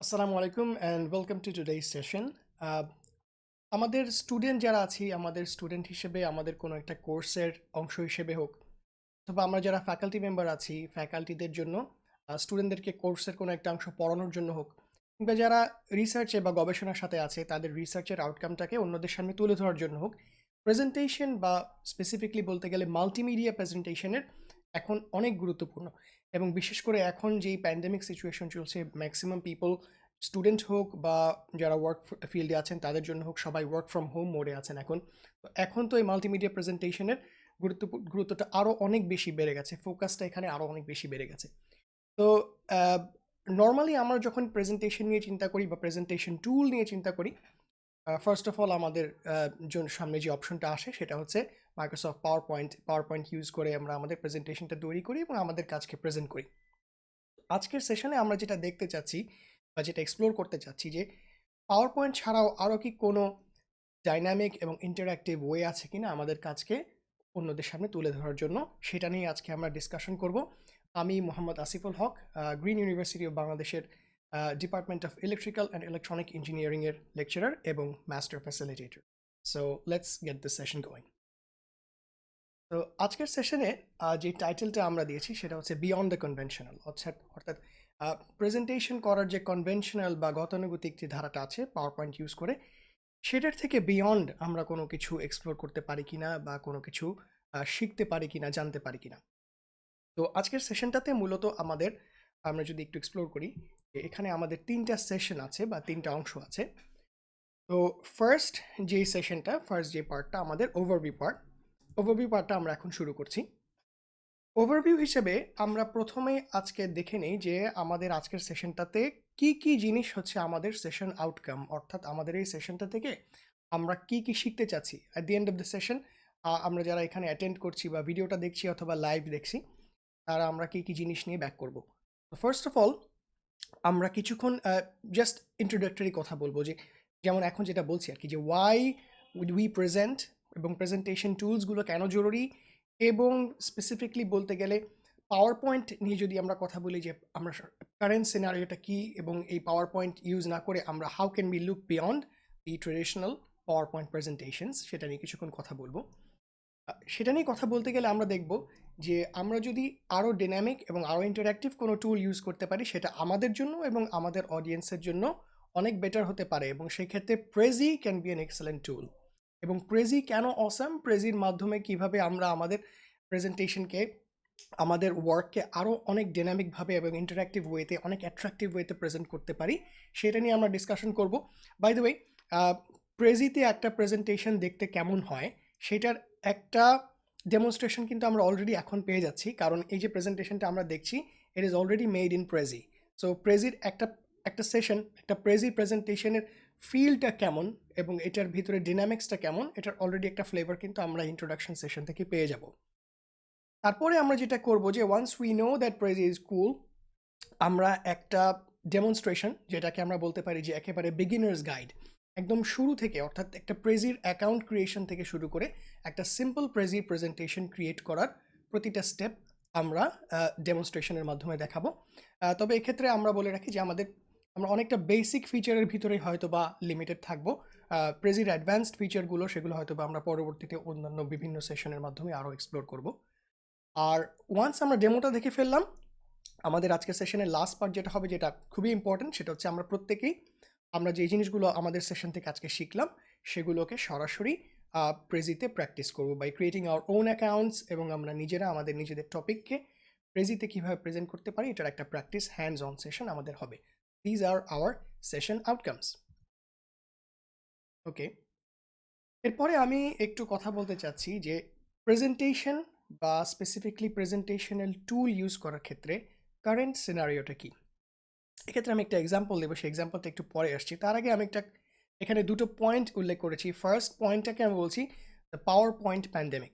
আসসালামু আলাইকুম and welcome to today's session. আমাদের স্টুডেন্ট যারা আছি, আমাদের স্টুডেন্ট হিসেবে আমাদের কোনো একটা কোর্সের অংশ হিসেবে হোক, অথবা আমরা যারা ফ্যাকাল্টি মেম্বার আছি, ফ্যাকাল্টিদের জন্য স্টুডেন্টদেরকে কোর্সের কোনো একটা অংশ পড়ানোর জন্য হোক, কিংবা যারা রিসার্চে বা গবেষণার সাথে আছে তাদের রিসার্চের আউটকামটাকে অন্যদের সামনে তুলে ধরার জন্য হোক, প্রেজেন্টেশন বা স্পেসিফিকলি বলতে গেলে মাল্টিমিডিয়া প্রেজেন্টেশনের এখন অনেক গুরুত্বপূর্ণ। এবং বিশেষ করে এখন যেই প্যান্ডেমিক সিচুয়েশন চলছে, ম্যাক্সিমাম পিপল, স্টুডেন্ট হোক বা যারা ওয়ার্ক ফিল্ডে আছেন তাদের জন্য হোক, সবাই ওয়ার্ক ফ্রম হোম মোডে আছেন এখন। তো এখন তো এই মাল্টিমিডিয়া প্রেজেন্টেশনের গুরুত্বটা আরও অনেক বেশি বেড়ে গেছে, ফোকাসটা এখানে আরও অনেক বেশি বেড়ে গেছে। তো নর্মালি আমরা যখন প্রেজেন্টেশন নিয়ে চিন্তা করি বা প্রেজেন্টেশন টুল নিয়ে চিন্তা করি, ফার্স্ট অফ অল আমাদের সামনে যে অপশনটা আসে সেটা হচ্ছে মাইক্রোসফট পাওয়ার পয়েন্ট ইউজ করে আমরা আমাদের প্রেজেন্টেশনটা তৈরি করি এবং আমাদের কাজকে প্রেজেন্ট করি। আজকের সেশনে আমরা যেটা দেখতে চাচ্ছি বা যেটা এক্সপ্লোর করতে চাচ্ছি যে পাওয়ার পয়েন্ট ছাড়াও আরও কি কোনো ডাইনামিক এবং ইন্টারঅ্যাক্টিভ ওয়ে আছে কিনা আমাদের কাজকে অন্যদের সামনে তুলে ধরার জন্য, সেটা নিয়ে আজকে আমরা ডিসকাশন করব। আমি মোহাম্মদ আসিফুল হক, গ্রিন ইউনিভার্সিটি অফ বাংলাদেশের department of electrical and electronic ইঞ্জিনিয়ারিংয়ের লেকচারার এবং master facilitator. So let's get this session going. তো আজকের সেশনে যে টাইটেলটা আমরা দিয়েছি সেটা হচ্ছে বিয়ন্ড দ্য কনভেনশনাল, অর্থাৎ প্রেজেন্টেশন করার যে কনভেনশনাল বা গতানুগতিক যে ধারাটা আছে পাওয়ার পয়েন্ট ইউজ করে, সেটার থেকে বিয়ন্ড আমরা কোনো কিছু এক্সপ্লোর করতে পারি কিনা বা কোনো কিছু শিখতে পারি কিনা, জানতে পারি কিনা। তো আজকের সেশনটাতে মূলত আমরা যদি একটু এক্সপ্লোর করি, এখানে আমাদের তিনটা সেশন আছে বা তিনটা অংশ আছে। তো ফার্স্ট যে পার্টটা আমাদের ওভারভিউ পার্টটা আমরা এখন শুরু করছি। ওভারভিউ হিসেবে আমরা প্রথমেই আজকে দেখে নেই যে আমাদের আজকের সেশনটাতে কি কি জিনিস হচ্ছে আমাদের সেশন আউটকাম, অর্থাৎ আমাদের এই সেশনটা থেকে আমরা কি কি শিখতে চাচ্ছি at the end of the session. আমরা যারা এখানে অ্যাটেন্ড করছি বা ভিডিওটা দেখছি অথবা লাইভ দেখছি, তারা আমরা কি কি জিনিস নিয়ে ব্যাক করব। তো ফার্স্ট অফ অল আমরা কিছুক্ষণ জাস্ট ইন্ট্রোডাক্টরি কথা বলবো, যে যেমন এখন যেটা বলছি আর কি, যে ওয়াই উই প্রেজেন্ট এবং প্রেজেন্টেশন টুলসগুলো কেন জরুরি, এবং স্পেসিফিকলি বলতে গেলে পাওয়ার পয়েন্ট নিয়ে যদি আমরা কথা বলি, যে আমরা কারেন্ট সিনারিওটা কী, এবং এই পাওয়ার পয়েন্ট ইউজ না করে আমরা how can be look beyond the traditional power point presentations, সেটা নিয়ে কিছুক্ষণ কথা বলবো। সেটা নিয়ে কথা বলতে গেলে আমরা দেখব যে আমরা যদি আরও ডাইনামিক এবং আরও ইন্টারঅ্যাক্টিভ কোনো টুল ইউজ করতে পারি, সেটা আমাদের জন্য এবং আমাদের অডিয়েন্সের জন্য অনেক বেটার হতে পারে, এবং সেই ক্ষেত্রে Prezi can be an excellent টুল। এবং প্রেজি কেন অসাম, প্রেজির মাধ্যমে কিভাবে আমরা আমাদের প্রেজেন্টেশনকে, আমাদের ওয়ার্ককে আরও অনেক ডাইনামিকভাবে এবং ইন্টারঅ্যাক্টিভ ওয়েতে, অনেক অ্যাট্রাকটিভ ওয়েতে প্রেজেন্ট করতে পারি, সেটা নিয়ে আমরা ডিসকাশন করব। বাই দ্য ওয়ে, প্রেজিতে একটা প্রেজেন্টেশন দেখতে কেমন হয় সেটার একটা ডেমনস্ট্রেশন কিন্তু আমরা অলরেডি এখন পেয়ে যাচ্ছি, কারণ এই যে প্রেজেন্টেশনটা আমরা দেখছি, it is already made in Prezi. So প্রেজির একটা সেশন, একটা প্রেজি প্রেজেন্টেশনের ফিলটা কেমন এবং এটার ভিতরে ডিনামিক্সটা কেমন, এটার অলরেডি একটা ফ্লেভার কিন্তু আমরা ইন্ট্রোডাকশন সেশন থেকে পেয়ে যাব। তারপরে আমরা যেটা করব, যে once we know that Prezi is cool, আমরা একটা ডেমনস্ট্রেশন, যেটাকে আমরা বলতে পারি যে একেবারে বিগিনার্স গাইড, একদম শুরু থেকে, অর্থাৎ একটা প্রেজির অ্যাকাউন্ট ক্রিয়েশন থেকে শুরু করে একটা সিম্পল প্রেজি প্রেজেন্টেশন ক্রিয়েট করার প্রতিটা স্টেপ আমরা ডেমনস্ট্রেশনের মাধ্যমে দেখাবো। তবে এক্ষেত্রে আমরা বলে রাখি যে আমরা অনেকটা বেসিক ফিচারের ভিতরে হয়তো বা লিমিটেড থাকবো। প্রেজির অ্যাডভান্সড ফিচারগুলো, সেগুলো হয়তো বা আমরা পরবর্তীতে অন্যান্য বিভিন্ন সেশনের মাধ্যমে আরও এক্সপ্লোর করব। আর ওয়ান্স আমরা ডেমোটা দেখে ফেললাম, আমাদের আজকের সেশনের লাস্ট পার্ট যেটা হবে, যেটা খুবই ইম্পর্টেন্ট, সেটা হচ্ছে আমরা যে জিনিসগুলো আমাদের সেশন থেকে আজকে শিখলাম সেগুলোকে সরাসরি প্রেজিতে প্র্যাকটিস করব by creating our own accounts, এবং আমরা নিজেরা আমাদের নিজেদের টপিককে প্রেজিতে কীভাবে প্রেজেন্ট করতে পারি এটার একটা প্র্যাকটিস হ্যান্ডস অন সেশন আমাদের হবে। These are our session outcomes. Okay, এরপরে আমি একটু কথা বলতে চাচ্ছি যে প্রেজেন্টেশন বা স্পেসিফিকলি প্রেজেন্টেশনাল টুল ইউজ করার ক্ষেত্রে কারেন্ট সিনারিওটা কী। এক্ষেত্রে আমি একটা এক্সাম্পল দেবো, সেই এক্সাম্পলটা একটু পরে আসছি। তার আগে আমি এখানে দুটো পয়েন্ট উল্লেখ করেছি। ফার্স্ট পয়েন্টটাকে আমি বলছি the power point pandemic.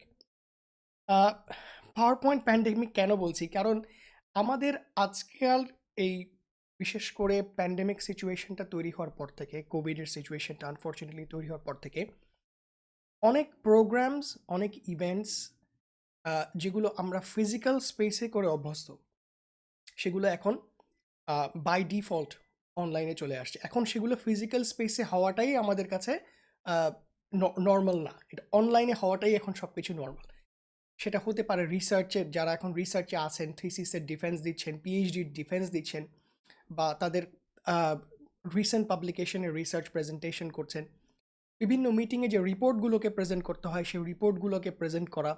Power point pandemic কেন বলছি, কারণ আমাদের আজকাল এই বিশেষ করে প্যান্ডেমিক সিচুয়েশনটা তৈরি হওয়ার পর থেকে, কোভিডের সিচুয়েশনটা আনফর্চুনেটলি তৈরি হওয়ার পর থেকে, অনেক প্রোগ্রামস, অনেক ইভেন্টস যেগুলো আমরা ফিজিক্যাল স্পেসে করে অভ্যস্ত, সেগুলো এখন বাই ডিফল্ট অনলাইনে চলে আসছে। এখন সেগুলো ফিজিক্যাল স্পেসে হওয়াটাই আমাদের কাছে নর্মাল না, এটা অনলাইনে হওয়াটাই এখন সব কিছু নর্মাল। সেটা হতে পারে রিসার্চের, যারা এখন রিসার্চে আছেন, থিসিসের ডিফেন্স দিচ্ছেন, পিএইচডির ডিফেন্স দিচ্ছেন, বা তাদের রিসেন্ট পাবলিকেশনের রিসার্চ প্রেজেন্টেশন করছেন, বিভিন্ন মিটিংয়ে যে রিপোর্টগুলোকে প্রেজেন্ট করতে হয় সেই রিপোর্টগুলোকে প্রেজেন্ট করা,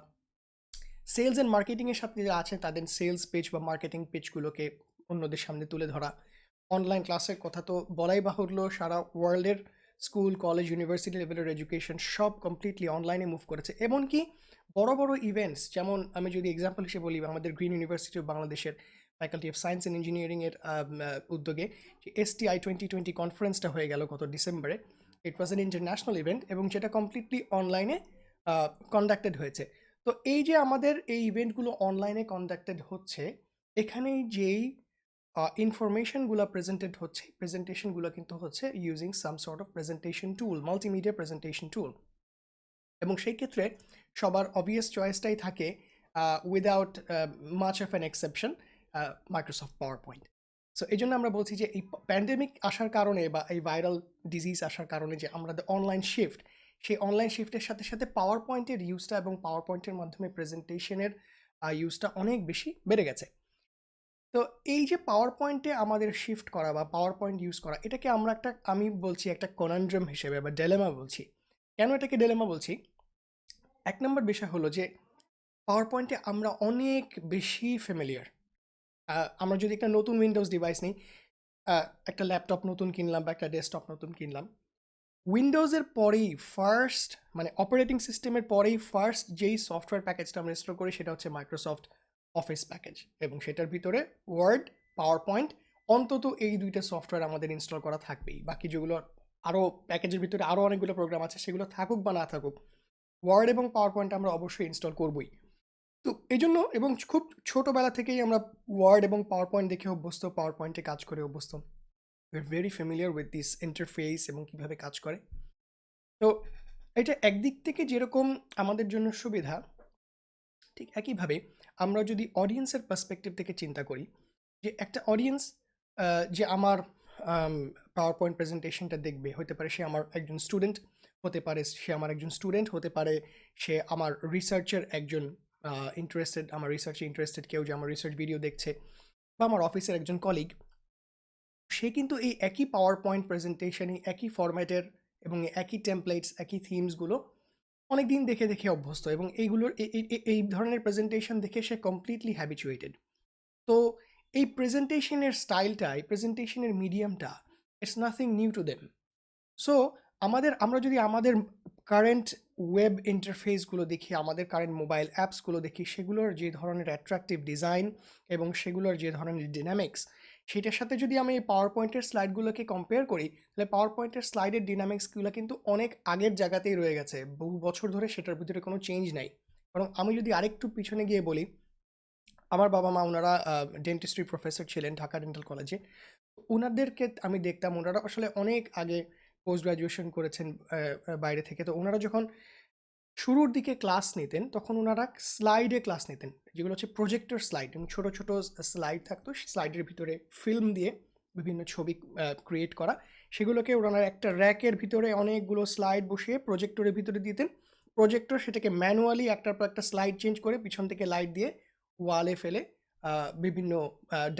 সেলস অ্যান্ড মার্কেটিংয়ের সাথে যারা আছেন তাদের সেলস পেজ বা মার্কেটিং পেজগুলোকে অন্যদের সামনে তুলে ধরা। অনলাইন ক্লাসের কথা তো বলাই বাহুল্য, সারা ওয়ার্ল্ডের স্কুল, কলেজ, ইউনিভার্সিটি লেভেলের এডুকেশন সব কমপ্লিটলি অনলাইনে মুভ করেছে। এমনকি বড় বড় ইভেন্টস, যেমন আমি যদি এক্সাম্পল হিসেবে বলি, আমাদের গ্রিন ইউনিভার্সিটি অফ বাংলাদেশের ফ্যাকাল্টি অফ সায়েন্স অ্যান্ড ইঞ্জিনিয়ারিংয়ের উদ্যোগে যে STI 2020 কনফারেন্সটা হয়ে গেল গত ডিসেম্বরে। ইট ওয়াজ অ্যান ইন্টারন্যাশনাল ইভেন্ট এবং যেটা কমপ্লিটলি অনলাইনে কন্ডাক্টেড হয়েছে। তো এই যে আমাদের এই ইভেন্টগুলো অনলাইনে কন্ডাক্টেড হচ্ছে, এখানেই যেই ইনফরমেশনগুলো প্রেজেন্টেড হচ্ছে, প্রেজেন্টেশনগুলো কিন্তু হচ্ছে using some sort of presentation tool, multimedia presentation tool. এবং সেই ক্ষেত্রে সবার অবভিয়াস চয়েসটাই থাকে, without much of an exception, Microsoft PowerPoint. So এই জন্য আমরা বলছি যে এই প্যান্ডেমিক আসার কারণে বা এই ভাইরাল ডিজিজ আসার কারণে যে আমাদের অনলাইন শিফট, সেই অনলাইন শিফটের সাথে সাথে পাওয়ার পয়েন্টের ইউজটা এবং পাওয়ার পয়েন্টের মাধ্যমে প্রেজেন্টেশনের ইউজটা অনেক বেশি বেড়ে গেছে। তো এই যে পাওয়ার পয়েন্টে আমাদের শিফট করা বা পাওয়ার পয়েন্ট ইউজ করা, এটাকে আমরা আমি বলছি একটা কনান্ড্রাম হিসেবে বা ডেলেমা বলছি। কেন এটাকে ডেলেমা বলছি? এক নম্বর বিষয় হলো যে পাওয়ার পয়েন্টে আমরা অনেক বেশি ফ্যামিলিয়ার। আমরা যদি একটা নতুন উইন্ডোজ ডিভাইস নিই, একটা ল্যাপটপ নতুন কিনলাম বা একটা ডেস্কটপ নতুন কিনলাম, উইন্ডোজের পরেই ফার্স্ট, মানে অপারেটিং সিস্টেমের পরেই ফার্স্ট যেই সফটওয়্যার প্যাকেজটা আমরা ইনস্টল করি সেটা হচ্ছে মাইক্রোসফট অফিস প্যাকেজ, এবং সেটার ভিতরে ওয়ার্ড, পাওয়ার পয়েন্ট, অন্তত এই দুইটা সফটওয়্যার আমাদের ইনস্টল করা থাকবেই। বাকি যেগুলো আরও প্যাকেজের ভিতরে আরও অনেকগুলো প্রোগ্রাম আছে, সেগুলো থাকুক বা না থাকুক, ওয়ার্ড এবং পাওয়ার পয়েন্ট আমরা অবশ্যই ইনস্টল করবই। তো এই জন্য, এবং খুব ছোটোবেলা থেকেই আমরা ওয়ার্ড এবং পাওয়ার পয়েন্ট দেখে অভ্যস্ত, পাওয়ার পয়েন্টে কাজ করে অভ্যস্ত, we are very familiar with this interface এবং কীভাবে কাজ করে। তো এটা একদিক থেকে যেরকম আমাদের জন্য সুবিধা, ঠিক একইভাবে আমরা যদি অডিয়েন্সের পার্সপেক্টিভ থেকে চিন্তা করি, যে একটা অডিয়েন্স যে আমার পাওয়ার পয়েন্ট প্রেজেন্টেশনটা দেখবে, হতে পারে সে আমার একজন স্টুডেন্ট, হতে পারে সে আমার একজন স্টুডেন্ট, হতে পারে সে আমার রিসার্চের একজন ইন্টারেস্টেড, আমার রিসার্চে ইন্টারেস্টেড কেউ যে আমার রিসার্চ ভিডিও দেখছে, বা আমার অফিসের একজন কলিগ। সে কিন্তু এই একই পাওয়ার পয়েন্ট প্রেজেন্টেশন, এই একই ফরম্যাটের এবং একই টেমপ্লেটস, একই থিমসগুলো অনেক দিন দেখে দেখে অভ্যস্ত, এবং এইগুলোর এই ধরনের প্রেজেন্টেশন দেখে সে কমপ্লিটলি হ্যাবিচুয়েটেড। তো এই প্রেজেন্টেশনের স্টাইলটা, এই প্রেজেন্টেশনের মিডিয়ামটা, it's nothing new to them. So আমরা যদি আমাদের কারেন্ট ওয়েব ইন্টারফেসগুলো দেখি, আমাদের কারেন্ট মোবাইল অ্যাপসগুলো দেখি, সেগুলোর যে ধরনের অ্যাট্রাকটিভ ডিজাইন এবং সেগুলোর যে ধরনের ডিনামিক্স, সেটার সাথে যদি আমি এই পাওয়ার পয়েন্টের স্লাইডগুলোকে কম্পেয়ার করি, তাহলে পাওয়ার পয়েন্টের স্লাইডের ডিনামিক্সগুলো কিন্তু অনেক আগের জায়গাতেই রয়ে গেছে, বহু বছর ধরে সেটার ভিতরে কোনো চেঞ্জ নাই। কারণ আমি যদি আরেকটু পিছনে গিয়ে বলি, আমার বাবা মা ওনারা ডেন্টিস্ট্রি প্রফেসর ছিলেন ঢাকা ডেন্টাল কলেজে। ওনাদেরকে আমি দেখতাম, ওনারা আসলে অনেক আগে পোস্ট গ্রাজুয়েশন করেছেন বাইরে থেকে। তো ওনারা যখন শুরুর দিকে ক্লাস নিতেন, তখন ওনারা স্লাইডে ক্লাস নিতেন, যেগুলো হচ্ছে প্রজেক্টর স্লাইড, এবং ছোটো ছোটো স্লাইড থাকতো, স্লাইডের ভিতরে ফিল্ম দিয়ে বিভিন্ন ছবি ক্রিয়েট করা, সেগুলোকে ওনারা একটা র্যাকের ভিতরে অনেকগুলো স্লাইড বসিয়ে প্রজেক্টরের ভিতরে দিতেন। প্রজেক্টর সেটাকে ম্যানুয়ালি একটার পর একটা স্লাইড চেঞ্জ করে পিছন থেকে লাইট দিয়ে ওয়ালে ফেলে বিভিন্ন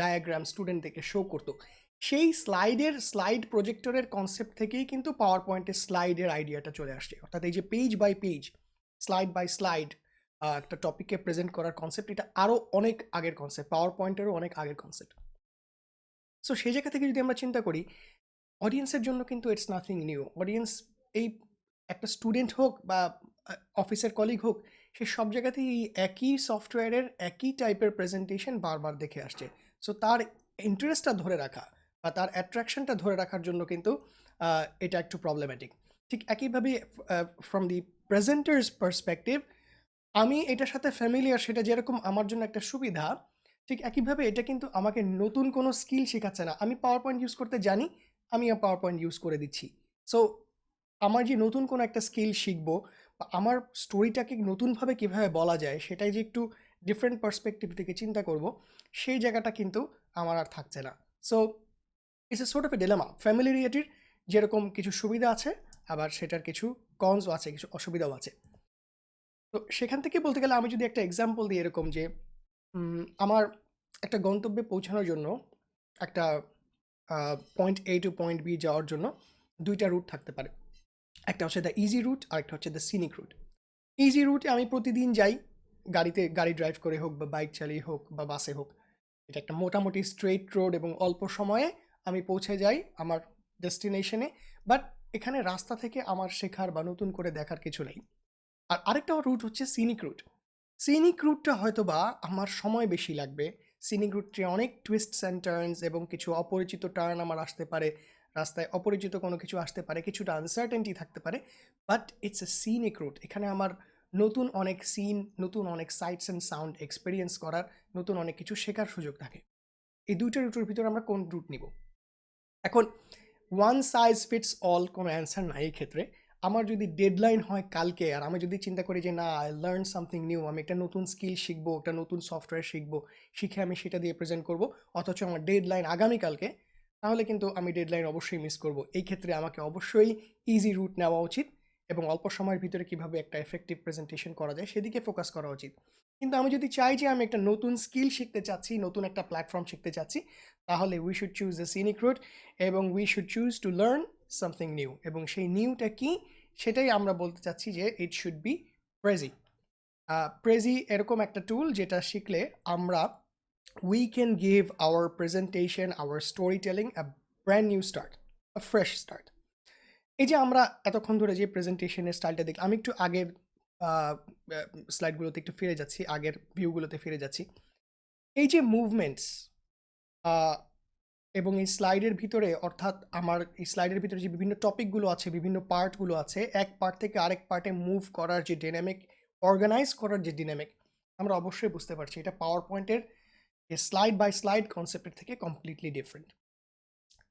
ডায়াগ্রাম স্টুডেন্টদেরকে শো করতো। সেই স্লাইড প্রজেক্টরের কনসেপ্ট থেকেই কিন্তু পাওয়ার পয়েন্টের স্লাইডের আইডিয়াটা চলে আসছে। অর্থাৎ এই যে page by page, slide by slide একটা টপিককে প্রেজেন্ট করার কনসেপ্ট, এটা আরও অনেক আগের কনসেপ্ট, পাওয়ার পয়েন্টেরও অনেক আগের কনসেপ্ট। সো সেই জায়গা থেকে যদি আমরা চিন্তা করি, অডিয়েন্সের জন্য কিন্তু ইটস নাথিং নিউ। অডিয়েন্স, এই একটা স্টুডেন্ট হোক বা অফিসের কলিগ হোক, সে সব জায়গাতেই এই একই সফটওয়্যারের একই টাইপের প্রেজেন্টেশন বারবার দেখে আসছে। সো তার ইন্টারেস্টটা ধরে রাখা বা তার অ্যাট্রাকশনটা ধরে রাখার জন্য কিন্তু এটা একটু প্রবলেম্যাটিক। ঠিক একইভাবে ফ্রম দি প্রেজেন্টার্স পার্সপেক্টিভ, আমি এটার সাথে ফ্যামিলিয়ার, সেটা যেরকম আমার জন্য একটা সুবিধা, ঠিক একইভাবে এটা কিন্তু আমাকে নতুন কোনো স্কিল শেখাচ্ছে না। আমি পাওয়ার পয়েন্ট ইউজ করতে জানি, আমি পাওয়ার পয়েন্ট ইউজ করে দিচ্ছি। সো আমার যে নতুন কোনো একটা স্কিল শিখবো বা আমার স্টোরিটাকে নতুনভাবে কীভাবে বলা যায়, সেটাই যে একটু ডিফারেন্ট পার্সপেক্টিভ থেকে চিন্তা করব, সেই জায়গাটা কিন্তু আমার আর থাকছে না। So it's a sort of a dilemma. ফ্যামিলিয়ারিটির যেরকম কিছু সুবিধা আছে, আবার সেটার কিছু কনসও আছে, কিছু অসুবিধাও আছে। তো সেখান থেকে বলতে গেলে আমি যদি একটা এক্সাম্পল দিই এরকম যে আমার একটা গন্তব্যে পৌঁছানোর জন্য একটা পয়েন্ট এ টু পয়েন্ট বি যাওয়ার জন্য 2টা রুট থাকতে পারে। একটা হচ্ছে দ্য ইজি রুট, আর একটা হচ্ছে দ্য সিনিক রুট। ইজি রুটে আমি প্রতিদিন যাই, গাড়ি ড্রাইভ করে হোক বা বাইক চালিয়ে হোক বা বাসে হোক। এটা একটা মোটামুটি স্ট্রেইট রোড এবং অল্প সময়ে আমি পৌঁছে যাই আমার ডেস্টিনেশনে। বাট এখানে রাস্তা থেকে আমার শেখার বা নতুন করে দেখার কিছু নেই। আর আরেকটা রুট হচ্ছে সিনিক রুট। সিনিক রুটটা হয়তো বা আমার সময় বেশি লাগবে। সিনিক রুটে অনেক টুইস্টস অ্যান্ড টার্নস এবং কিছু অপরিচিত টার্ন আমার আসতে পারে, রাস্তায় অপরিচিত কোনো কিছু আসতে পারে, কিছুটা আনসার্টেনটি থাকতে পারে। But it's a scenic route. এখানে আমার নতুন অনেক সিন, নতুন অনেক সাইটস অ্যান্ড সাউন্ড এক্সপিরিয়েন্স করার, নতুন অনেক কিছু শেখার সুযোগ থাকে। এই 2টা রুটের ভিতরে আমরা কোন রুট নিব? এখন ওয়ান সাইজ ফিটস অল কোনো অ্যান্সার নাই এই ক্ষেত্রে। আমার যদি ডেডলাইন হয় কালকে, আর আমি যদি চিন্তা করি যে না, আই লার্ন সামথিং নিউ, আমি একটা নতুন স্কিল শিখবো, একটা নতুন সফটওয়্যার শিখবো, শিখে আমি সেটা দিয়ে প্রেজেন্ট করব, অথচ আমার ডেডলাইন আগামীকালকে, তাহলে কিন্তু আমি ডেডলাইন অবশ্যই মিস করব। এই ক্ষেত্রে আমাকে অবশ্যই ইজি রুট নেওয়া উচিত এবং অল্প সময়ের ভিতরে কিভাবে একটা এফেক্টিভ প্রেজেন্টেশন করা যায় সেদিকে ফোকাস করা উচিত। কিন্তু আমি যদি চাই যে আমি একটা নতুন স্কিল শিখতে চাচ্ছি, নতুন একটা প্ল্যাটফর্ম শিখতে চাচ্ছি, তাহলে we should choose the scenic route এবং we should choose to learn something new. এবং সেই নিউটা কি, সেটাই আমরা বলতে চাচ্ছি যে it should be Prezi. Prezi এরকম একটা টুল যেটা শিখলে আমরা we can give our presentation, our storytelling a brand new start, a fresh start. এই যে আমরা এতক্ষণ ধরে যে প্রেজেন্টেশনের স্টাইলটা দেখলাম, আমি একটু আগের স্লাইডগুলোতে একটু ফিরে যাচ্ছি, আগের ভিউগুলোতে ফিরে যাচ্ছি। এই যে মুভমেন্টস এবং এই স্লাইডের ভিতরে, অর্থাৎ আমার এই স্লাইডের ভিতরে যে বিভিন্ন টপিকগুলো আছে, বিভিন্ন পার্টগুলো আছে, এক পার্ট থেকে আরেক পার্টে মুভ করার যে ডাইনামিক, অর্গানাইজ করার যে ডাইনামিক, আমরা অবশ্যই বুঝতে পারছি এটা পাওয়ার পয়েন্টের স্লাইড বাই স্লাইড কনসেপ্টের থেকে কমপ্লিটলি ডিফারেন্ট।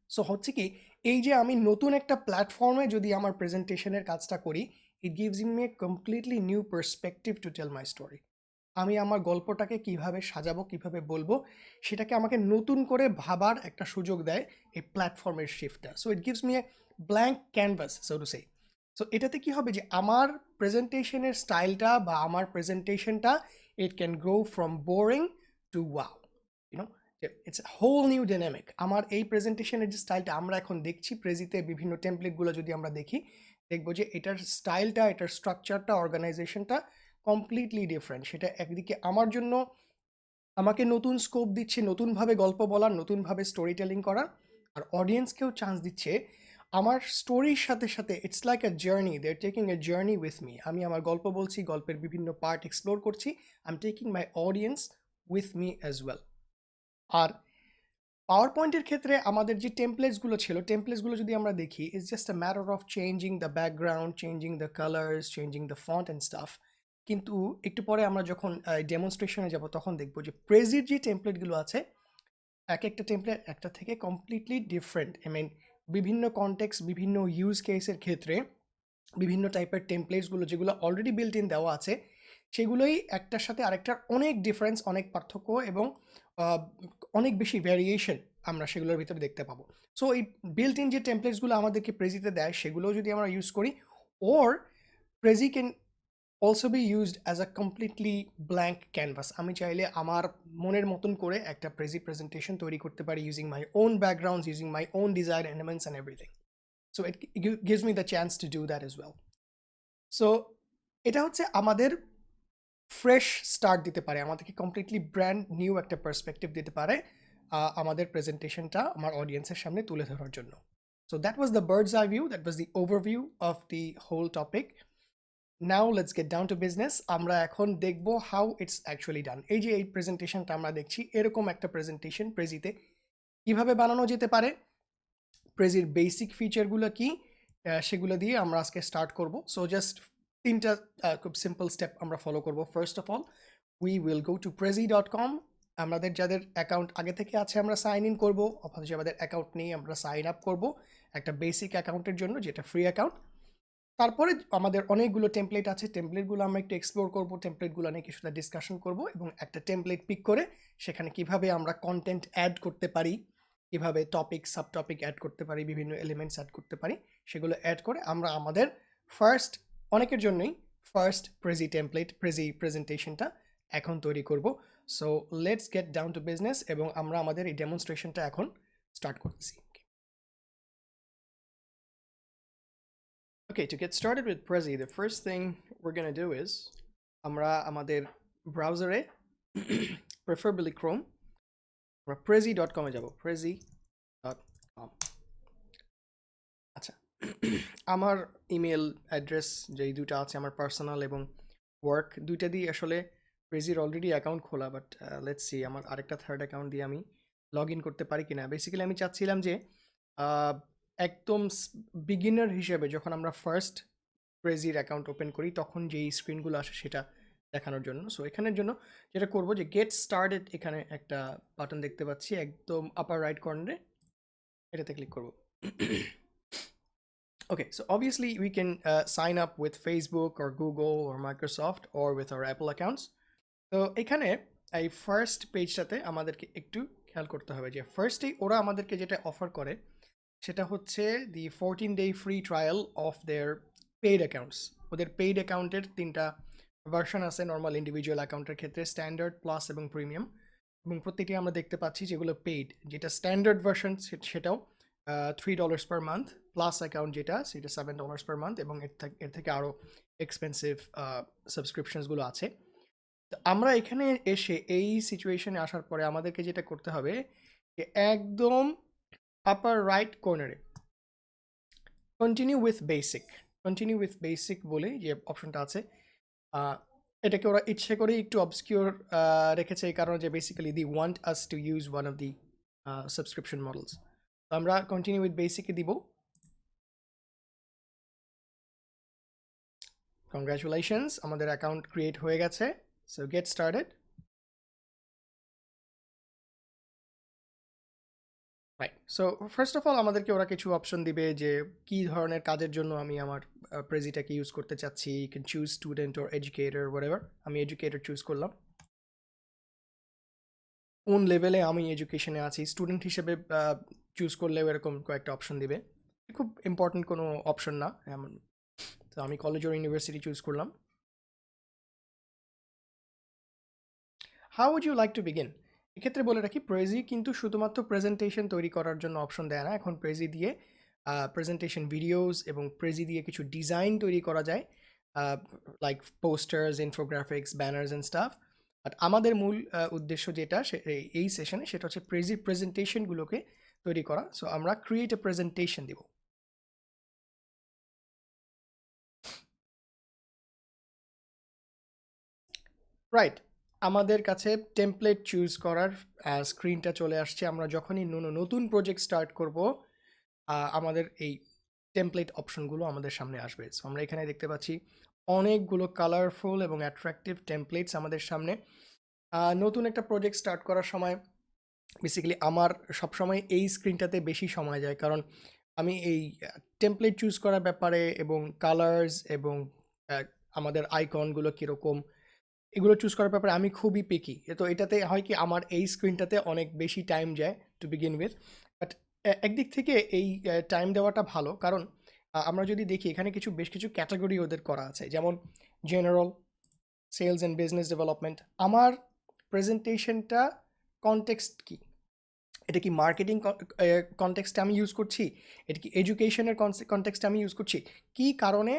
সো হচ্ছে কি, এই যে আমি নতুন একটা প্ল্যাটফর্মে যদি আমার প্রেজেন্টেশনের কাজটা করি, it gives me a completely new perspective to tell my story. আমি আমার গল্পটাকে কিভাবে সাজাবো, কিভাবে বলবো, সেটাকে আমাকে নতুন করে ভাবার একটা সুযোগ দেয় এই প্ল্যাটফর্মের শিফটটা। So it gives me a blank canvas, so to say. So এটাতে কি হবে যে আমার প্রেজেন্টেশনের স্টাইলটা বা আমার প্রেজেন্টেশনটা, it can grow from boring to wow, you know, it's whole new dynamic. আমার এই প্রেজেন্টেশনের যে স্টাইলটা আমরা এখন দেখছি প্রেজিতে, বিভিন্ন টেমপ্লেটগুলো যদি আমরা দেখি, দেখবো যে এটার স্টাইলটা, এটার স্ট্রাকচারটা, অর্গানাইজেশনটা কমপ্লিটলি ডিফারেন্ট। সেটা একদিকে আমার জন্য আমাকে নতুন স্কোপ দিচ্ছে, নতুনভাবে গল্প বলার, নতুনভাবে স্টোরি টেলিং করার, আর অডিয়েন্সকেও চান্স দিচ্ছে আমার স্টোরির সাথে সাথে। It's like a journey, they are taking a journey with me. আমি আমার গল্প বলছি, গল্পের বিভিন্ন পার্ট এক্সপ্লোর করছি, I am taking my audience with me as well. আর পাওয়ার পয়েন্টের ক্ষেত্রে আমাদের যে টেমপ্লেটসগুলো ছিল, টেমপ্লেটসগুলো যদি আমরা দেখি, it's just a matter of changing the background, changing the colours, changing the font and staff. কিন্তু একটু পরে আমরা যখন ডেমনস্ট্রেশনে যাব, তখন দেখবো যে প্রেজির যে টেমপ্লেটগুলো আছে, এক একটা টেমপ্লেট একটা থেকে কমপ্লিটলি ডিফারেন্ট। আই মিন বিভিন্ন কনটেক্সট, বিভিন্ন ইউজ কেসের ক্ষেত্রে বিভিন্ন টাইপের টেমপ্লেটসগুলো যেগুলো অলরেডি বিল্ট ইন দেওয়া আছে, সেগুলোই একটার সাথে আরেকটার অনেক ডিফারেন্স, অনেক পার্থক্য এবং আহ, অনেক বেশি ভ্যারিয়েশন আমরা সেগুলোর ভিতরে দেখতে পাবো। সো এই বিল্ট ইন যে টেমপ্লেটসগুলো আমাদেরকে প্রেজিতে দেয়, সেগুলোও যদি আমরা ইউজ করি, or Prezi can also be used as a completely blank canvas. আমি চাইলে আমার মনের মতন করে একটা প্রেজেন্টেশন তৈরি করতে পারি, using my own backgrounds, using my own design elements and everything. So it gives me the chance to do that as well. So এটা হচ্ছে আমাদের ফ্রেশ স্টার্ট দিতে পারে, আমাদেরকে কমপ্লিটলি ব্র্যান্ড নিউ একটা পার্সপেক্টিভ দিতে পারে আমাদের প্রেজেন্টেশনটা আমার অডিয়েন্সের সামনে তুলে ধরার জন্য। So that was the bird's eye view, that was the overview of the whole topic. Now let's get down to business. আমরা এখন দেখবো হাউ ইটস অ্যাকচুয়ালি ডান। এই যে এই প্রেজেন্টেশনটা আমরা দেখছি, এরকম একটা প্রেজেন্টেশন প্রেজিতে কিভাবে বানানো যেতে পারে, প্রেজির বেসিক ফিচারগুলো কি, সেগুলো দিয়ে আমরা আজকে স্টার্ট করব। সো জাস্ট 3টা খুব সিম্পল স্টেপ আমরা ফলো করব। First of all, we will go to prezi.com। আমাদের যাদের অ্যাকাউন্ট আগে থেকে আছে আমরা সাইন ইন করবো, অথচ আমাদের অ্যাকাউন্ট নেই আমরা সাইন আপ করব একটা বেসিক অ্যাকাউন্টের জন্য, যেটা ফ্রি অ্যাকাউন্ট। তারপরে আমাদের অনেকগুলো টেমপ্লেট আছে, টেমপ্লেটগুলো আমরা একটু এক্সপ্লোর করবো, টেমপ্লেটগুলো নিয়ে কিছুটা ডিসকাশন করব এবং একটা টেমপ্লেট পিক করে সেখানে কিভাবে আমরা কন্টেন্ট অ্যাড করতে পারি, কিভাবে টপিক সাব টপিক অ্যাড করতে পারি, বিভিন্ন এলিমেন্টস অ্যাড করতে পারি, সেগুলো অ্যাড করে আমরা আমাদের ফার্স্ট, অনেকের জন্যই ফার্স্ট প্রেজেন্টেশনটা এখন তৈরি করব। So let's get down to business এবং আমরা আমাদের এই ডেমনস্ট্রেশনটা এখন স্টার্ট করতেছি। Okay, to get started with Prezi, the first thing we're going to do is আমরা আমাদের ব্রাউজারে preferably Chrome আমরা prezi.com এ যাব, prezi.com। আচ্ছা, আমার ইমেল অ্যাড্রেস যেই দুটো আছে, আমার পার্সোনাল এবং ওয়ার্ক, দুইটা দিয়ে আসলে প্রেজির অলরেডি অ্যাকাউন্ট খোলা, বাট লেটস সি আমার আরেকটা থার্ড অ্যাকাউন্ট দিয়ে আমি লগ ইন করতে পারি কিনা। বেসিক্যালি আমি চাচ্ছিলাম যে একদম বিগিনার হিসেবে যখন আমরা ফার্স্ট প্রেজির অ্যাকাউন্ট ওপেন করি তখন যেই স্ক্রিনগুলো আসে সেটা দেখানোর জন্য। সো এখানের জন্য যেটা করব যে গেট স্টার্টেড, এখানে একটা বাটন দেখতে পাচ্ছি একদম আপার রাইট কর্নারে, এটাতে ক্লিক করব। Okay, so obviously we can sign up with Facebook or Google or Microsoft or with our Apple accounts. তো এখানে এই ফার্স্ট পেজটাতে আমাদেরকে একটু খেয়াল করতে হবে যে ফার্স্টেই ওরা আমাদেরকে যেটা অফার করে সেটা হচ্ছে দি 14-day free trial of their paid accounts. ওদের পেইড অ্যাকাউন্টের 3টা ভার্সন আছে নর্মাল ইন্ডিভিজুয়াল অ্যাকাউন্টের ক্ষেত্রে, স্ট্যান্ডার্ড, প্লাস এবং প্রিমিয়াম, এবং প্রতিটি আমরা দেখতে পাচ্ছি যেগুলো পেইড। যেটা স্ট্যান্ডার্ড ভার্সন সেটাও $3 per month, প্লাস অ্যাকাউন্ট যেটা সেটা $7 per month, এবং এর থেকে আরও এক্সপেন্সিভ সাবস্ক্রিপশনসগুলো আছে। তো আমরা এখানে এসে এই সিচুয়েশনে আসার পরে আমাদেরকে যেটা করতে হবে যে একদম আপার রাইট কর্নারে কন্টিনিউ উইথ বেসিক বলে যে অপশনটা আছে, এটাকে ওরা ইচ্ছে করে একটু অবসকিউর রেখেছে এই কারণে যে basically they want us to use one of the subscription models. তো আমরা কন্টিনিউ উইথ বেসিকে দিব। কংগ্রাচুলেশনস, আমাদের অ্যাকাউন্ট ক্রিয়েট হয়ে গেছে। So get started. Right, so first of all আমাদেরকে ওরা কিছু অপশন দিবে যে কী ধরনের কাজের জন্য আমি আমার প্রেজিটাকে ইউজ করতে চাচ্ছি। You can choose student or educator, whatever. আমি এডুকেটর চুজ করলাম। কোন লেভেলে আমি এডুকেশনে আছি, স্টুডেন্ট হিসেবে চুজ করলেও এরকম কয়েকটা অপশন দিবে, খুব ইম্পর্টেন্ট কোনো অপশন না এমন। তো আমি কলেজ ওর ইউনিভার্সিটি চুজ করলাম। How would you like to begin? এক্ষেত্রে বলে রাখি প্রেজি কিন্তু শুধুমাত্র প্রেজেন্টেশন তৈরি করার জন্য অপশন দেয় না। এখন প্রেজি দিয়ে প্রেজেন্টেশন ভিডিওস এবং প্রেজি দিয়ে কিছু ডিজাইন তৈরি করা যায়, like posters, infographics, banners and staff. But আমাদের মূল উদ্দেশ্য যেটা এই সেশনে সেটা হচ্ছে প্রেজেন্টেশনগুলোকে তৈরি করা। সো আমরা ক্রিয়েট এ প্রেজেন্টেশন দিব। রাইট, আমাদের কাছে টেমপ্লেট চুজ করার স্ক্রিনটা চলে আসছে। আমরা যখনই নতুন প্রজেক্ট স্টার্ট করব আমাদের এই টেমপ্লেট অপশনগুলো আমাদের সামনে আসবে। সো আমরা এখানে দেখতে পাচ্ছি অনেকগুলো কালারফুল এবং অ্যাট্রাকটিভ টেমপ্লেটস আমাদের সামনে। নতুন একটা প্রজেক্ট স্টার্ট করার সময় বেসিক্যালি আমার সবসময় এই স্ক্রিনটাতে বেশি সময় যায়, কারণ আমি এই টেমপ্লেট চুজ করার ব্যাপারে এবং কালার্স এবং আমাদের আইকনগুলো কীরকম এগুলো চুজ করার ব্যাপারে আমি খুবই পিকি। তো এটাতে হয় কি আমার এই স্ক্রিনটাতে অনেক বেশি টাইম যায় টু বিগিন উইথ। বাট একদিক থেকে এই টাইম দেওয়াটা ভালো, কারণ আমরা যদি দেখি এখানে বেশ কিছু ক্যাটাগরি ওদের করা আছে, যেমন general, sales and business development. আমার প্রেজেন্টেশনটা কনটেক্সট কি, এটা কি মার্কেটিং কনটেক্সটে আমি ইউজ করছি, এটা কি এডুকেশনের কনটেক্সটে আমি ইউজ করছি, কি কারণে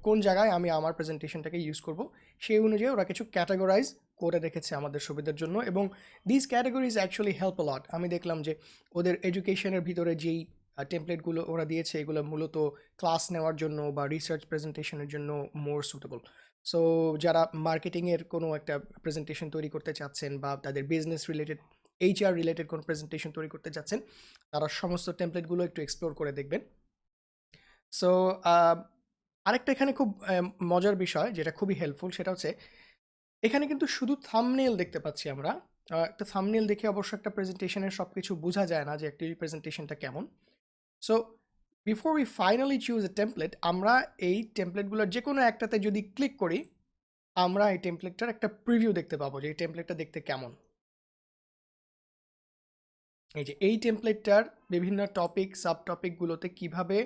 কোন জায়গায় আমি আমার প্রেজেন্টেশনটাকে ইউজ করব, সেই অনুযায়ী ওরা কিছু ক্যাটাগরাইজ করে রেখেছে আমাদের সুবিধার জন্য। এবং দিস ক্যাটাগরিজ অ্যাকচুয়ালি হেল্প লট। আমি দেখলাম যে ওদের এডুকেশনের ভিতরে যেই টেমপ্লেটগুলো ওরা দিয়েছে এগুলো মূলত ক্লাস নেওয়ার জন্য বা রিসার্চ প্রেজেন্টেশনের জন্য মোর সুটেবল। সো যারা মার্কেটিংয়ের কোনো একটা প্রেজেন্টেশন তৈরি করতে চাচ্ছেন বা তাদের বিজনেস রিলেটেড, HR রিলেটেড কোনো প্রেজেন্টেশন তৈরি করতে যাচ্ছেন, তারা সমস্ত টেমপ্লেটগুলো একটু এক্সপ্লোর করে দেখবেন। সো আরেকটা এখানে খুব মজার বিষয় যেটা খুবই হেল্পফুল, সেটা হচ্ছে এখানে কিন্তু শুধু থাম্বনেল দেখতে পাচ্ছি আমরা। একটা থাম্বনেল দেখে অবশ্য একটা প্রেজেন্টেশনের সব কিছু বোঝা যায় না যে একটি প্রেজেন্টেশনটা কেমন। So before we finally choose a template, আমরা এই টেমপ্লেটগুলোর যে কোনো একটাতে যদি ক্লিক করি আমরা এই টেমপ্লেটটার একটা প্রিভিউ দেখতে পাবো যে এই টেমপ্লেটটা দেখতে কেমন। এই যে এই টেমপ্লেটটার বিভিন্ন টপিক সাব টপিকগুলোতে কীভাবে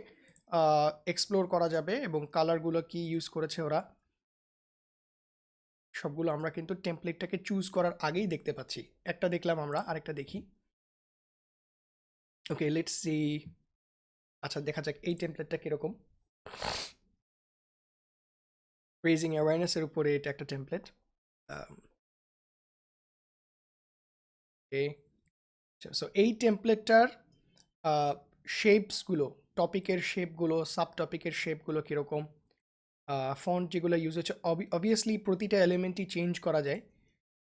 এক্সপ্লোর করা যাবে এবং কালারগুলো কি ইউজ করেছে ওরা, সবগুলো আমরা কিন্তু টেমপ্লেটটাকে চুজ করার আগেই দেখতে পাচ্ছি। একটা দেখলাম আমরা, আরেকটা দেখি। ওকে, লেটস সি। আচ্ছা, দেখা যাক এই টেমপ্লেটটা কীরকম। রেজিং অ্যাওয়ারনেসের উপরে এটা একটা টেমপ্লেট। ওকে, সো এই টেমপ্লেটটার শেপসগুলো, টপিকের শেপগুলো, সাব টপিকের শেপগুলো কীরকম, ফন্ট যেগুলো ইউজ হচ্ছে, অবভিয়াসলি প্রতিটা এলিমেন্টই চেঞ্জ করা যায়,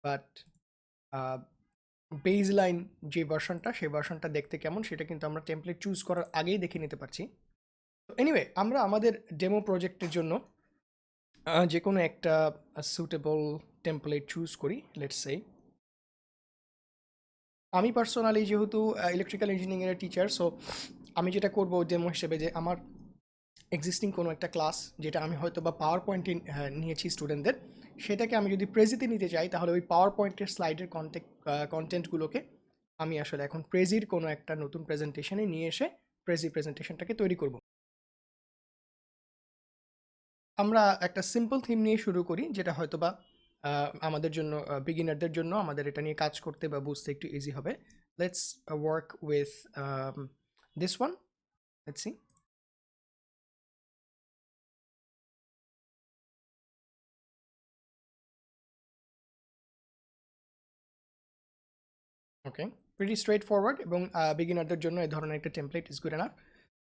বাট বেজ লাইন যে ভার্সনটা, সেই ভার্সনটা দেখতে কেমন সেটা কিন্তু আমরা টেমপ্লেট চুজ করার আগেই দেখে নিতে পারছি। তো এনিওয়ে, আমরা আমাদের ডেমো প্রজেক্টের জন্য যে কোনো একটা সুটেবল টেমপ্লেট চুজ করি। লেটস সে আমি পার্সোনালি যেহেতু ইলেকট্রিক্যাল ইঞ্জিনিয়ারিংয়ের টিচার, সো আমি যেটা করবো ডেমো হিসেবে, যে আমার এক্সিস্টিং কোনো একটা ক্লাস যেটা আমি হয়তো বা পাওয়ার পয়েন্টে নিয়েছি স্টুডেন্টদের, সেটাকে আমি যদি প্রেজিতে নিতে চাই, তাহলে ওই পাওয়ার পয়েন্টের স্লাইডের কন্টেন্টগুলোকে আমি আসলে এখন প্রেজির কোনো একটা নতুন প্রেজেন্টেশনে নিয়ে এসে প্রেজি প্রেজেন্টেশনটাকে তৈরি করব। আমরা একটা সিম্পল থিম নিয়ে শুরু করি, যেটা হয়তো বা আমাদের জন্য, বিগিনারদের জন্য আমাদের এটা নিয়ে কাজ করতে বা বুঝতে একটু ইজি হবে। Let's work with this one. Let's see. Okay, pretty straight forward, এবং বিগিনারদের জন্য এই ধরনের একটা template is good enough.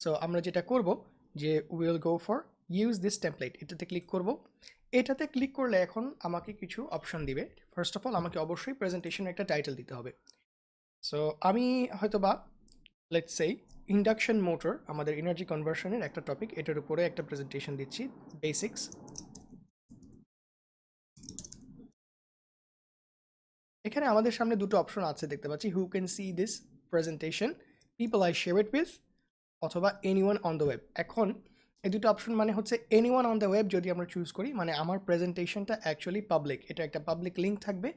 So আমরা যেটা করব, যে will go for use this template, এটাতে ক্লিক করব। এটাতে ক্লিক করলে এখন আমাকে কিছু অপশন দিবে। ফার্স্ট অফ অল আমাকে অবশ্যই প্রেজেন্টেশনের একটা টাইটেল দিতে হবে। সো আমি হয়তো বা লেটস সে ইন্ডাকশন মোটর, আমাদের এনার্জি কনভার্সনের একটা টপিক, এটার উপরে একটা প্রেজেন্টেশন দিচ্ছি, বেসিক্স। এখানে আমাদের সামনে দুটো অপশন আছে দেখতে পাচ্ছি, who can see this presentation, people I share it with, অথবা এনিওয়ান অন দ্য ওয়েব। এখন এই দুটো অপশন মানে হচ্ছে এনিওয়ান অন দ্য ওয়েব যদি আমরা চুজ করি, মানে আমার প্রেজেন্টেশনটা অ্যাকচুয়ালি পাবলিক, এটা একটা পাবলিক লিঙ্ক থাকবে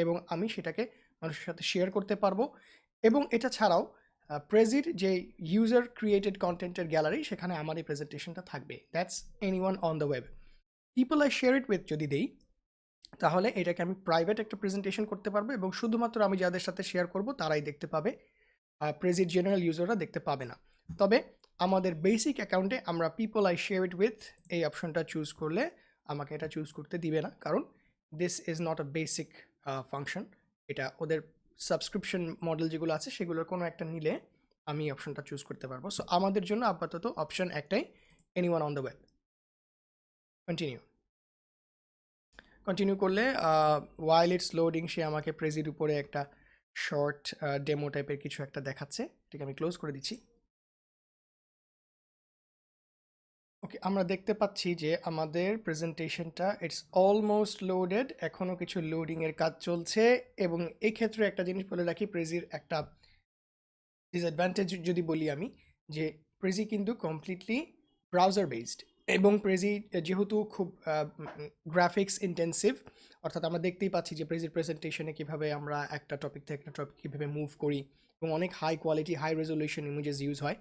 এবং আমি সেটাকে মানুষের সাথে শেয়ার করতে পারবো। এবং এটা ছাড়াও প্রেজির যে ইউজার ক্রিয়েটেড কন্টেন্টের গ্যালারি, সেখানে আমার এই প্রেজেন্টেশনটা থাকবে। That's anyone on the web. People I share it with যদি দেই, তাহলে এটাকে আমি প্রাইভেট একটা প্রেজেন্টেশন করতে পারবো এবং শুধুমাত্র আমি যাদের সাথে শেয়ার করব তারাই দেখতে পাবে, প্রেজির জেনারেল ইউজাররা দেখতে পাবে না। তবে আমাদের বেসিক অ্যাকাউন্টে আমরা people I share it with এই অপশনটা চুজ করলে আমাকে এটা চুজ করতে দিবে না, কারণ this is not a basic function. এটা ওদের সাবস্ক্রিপশন মডেল যেগুলো আছে সেগুলোর কোনো একটা নিলে আমি অপশনটা চুজ করতে পারবো। সো আমাদের জন্য আপাতত অপশন একটাই, anyone on the web. Continue. Continue করলে ওয়াইল ইটস লোডিং, সে আমাকে প্রেজির উপরে একটা শর্ট ডেমো টাইপের কিছু একটা দেখাচ্ছে, এটাকে আমি ক্লোজ করে দিচ্ছি। ওকে, আমরা দেখতে পাচ্ছি যে আমাদের প্রেজেন্টেশনটা ইটস অলমোস্ট লোডেড, এখনও কিছু লোডিংয়ের কাজ চলছে। এবং এই ক্ষেত্রে একটা জিনিস বলে রাখি, প্রেজির একটা ডিসঅ্যাডভান্টেজ যদি বলি আমি, যে প্রেজি কিন্তু কমপ্লিটলি ব্রাউজার বেসড, এবং প্রেজি যেহেতু খুব গ্রাফিক্স ইন্টেন্সিভ, অর্থাৎ আমরা দেখতেই পাচ্ছি যে প্রেজির প্রেজেন্টেশনে কীভাবে আমরা একটা টপিক থেকে একটা টপিক কীভাবে মুভ করি, এবং অনেক high quality high resolution images use হয়।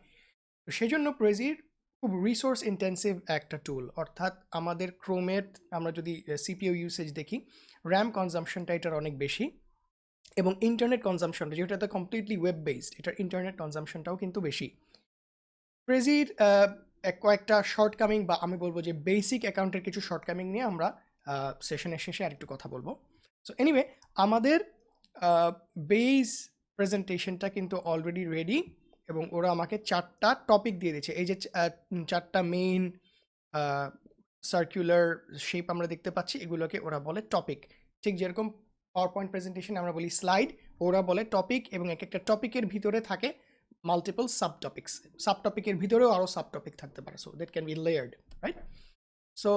তো সেই জন্য প্রেজির খুব রিসোর্স ইন্টেন্সিভ একটা টুল, অর্থাৎ আমাদের ক্রোমের আমরা যদি সিপিইউ ইউসেজ দেখি, র্যাম কনজাম্পশনটা এটার অনেক বেশি, এবং ইন্টারনেট কনজাম্পশনটা যেহেতু এটা কমপ্লিটলি ওয়েব বেসড, এটার ইন্টারনেট কনজাম্পশনটাও কিন্তু বেশি। প্রেজির কয়েকটা শর্টকামিং, বা আমি বলবো যে বেসিক অ্যাকাউন্টের কিছু শর্টকামিং নিয়ে আমরা সেশনের শেষে আরেকটু কথা বলবো। সো এনিওয়ে, আমাদের বেস প্রেজেন্টেশনটা কিন্তু অলরেডি রেডি, এবং ওরা আমাকে 4টা টপিক দিয়ে দিচ্ছে। এই যে 4টা মেইন সার্কুলার শেপ আমরা দেখতে পাচ্ছি, এগুলোকে ওরা বলে টপিক। ঠিক যেরকম পাওয়ার পয়েন্ট প্রেজেন্টেশন আমরা বলি স্লাইড, ওরা বলে টপিক, এবং এক একটা টপিকের ভিতরে থাকে মাল্টিপল সাব টপিক্স। সাব টপিকের ভিতরেও আরও সাব টপিক থাকতে পারে, so that can be layered, right? So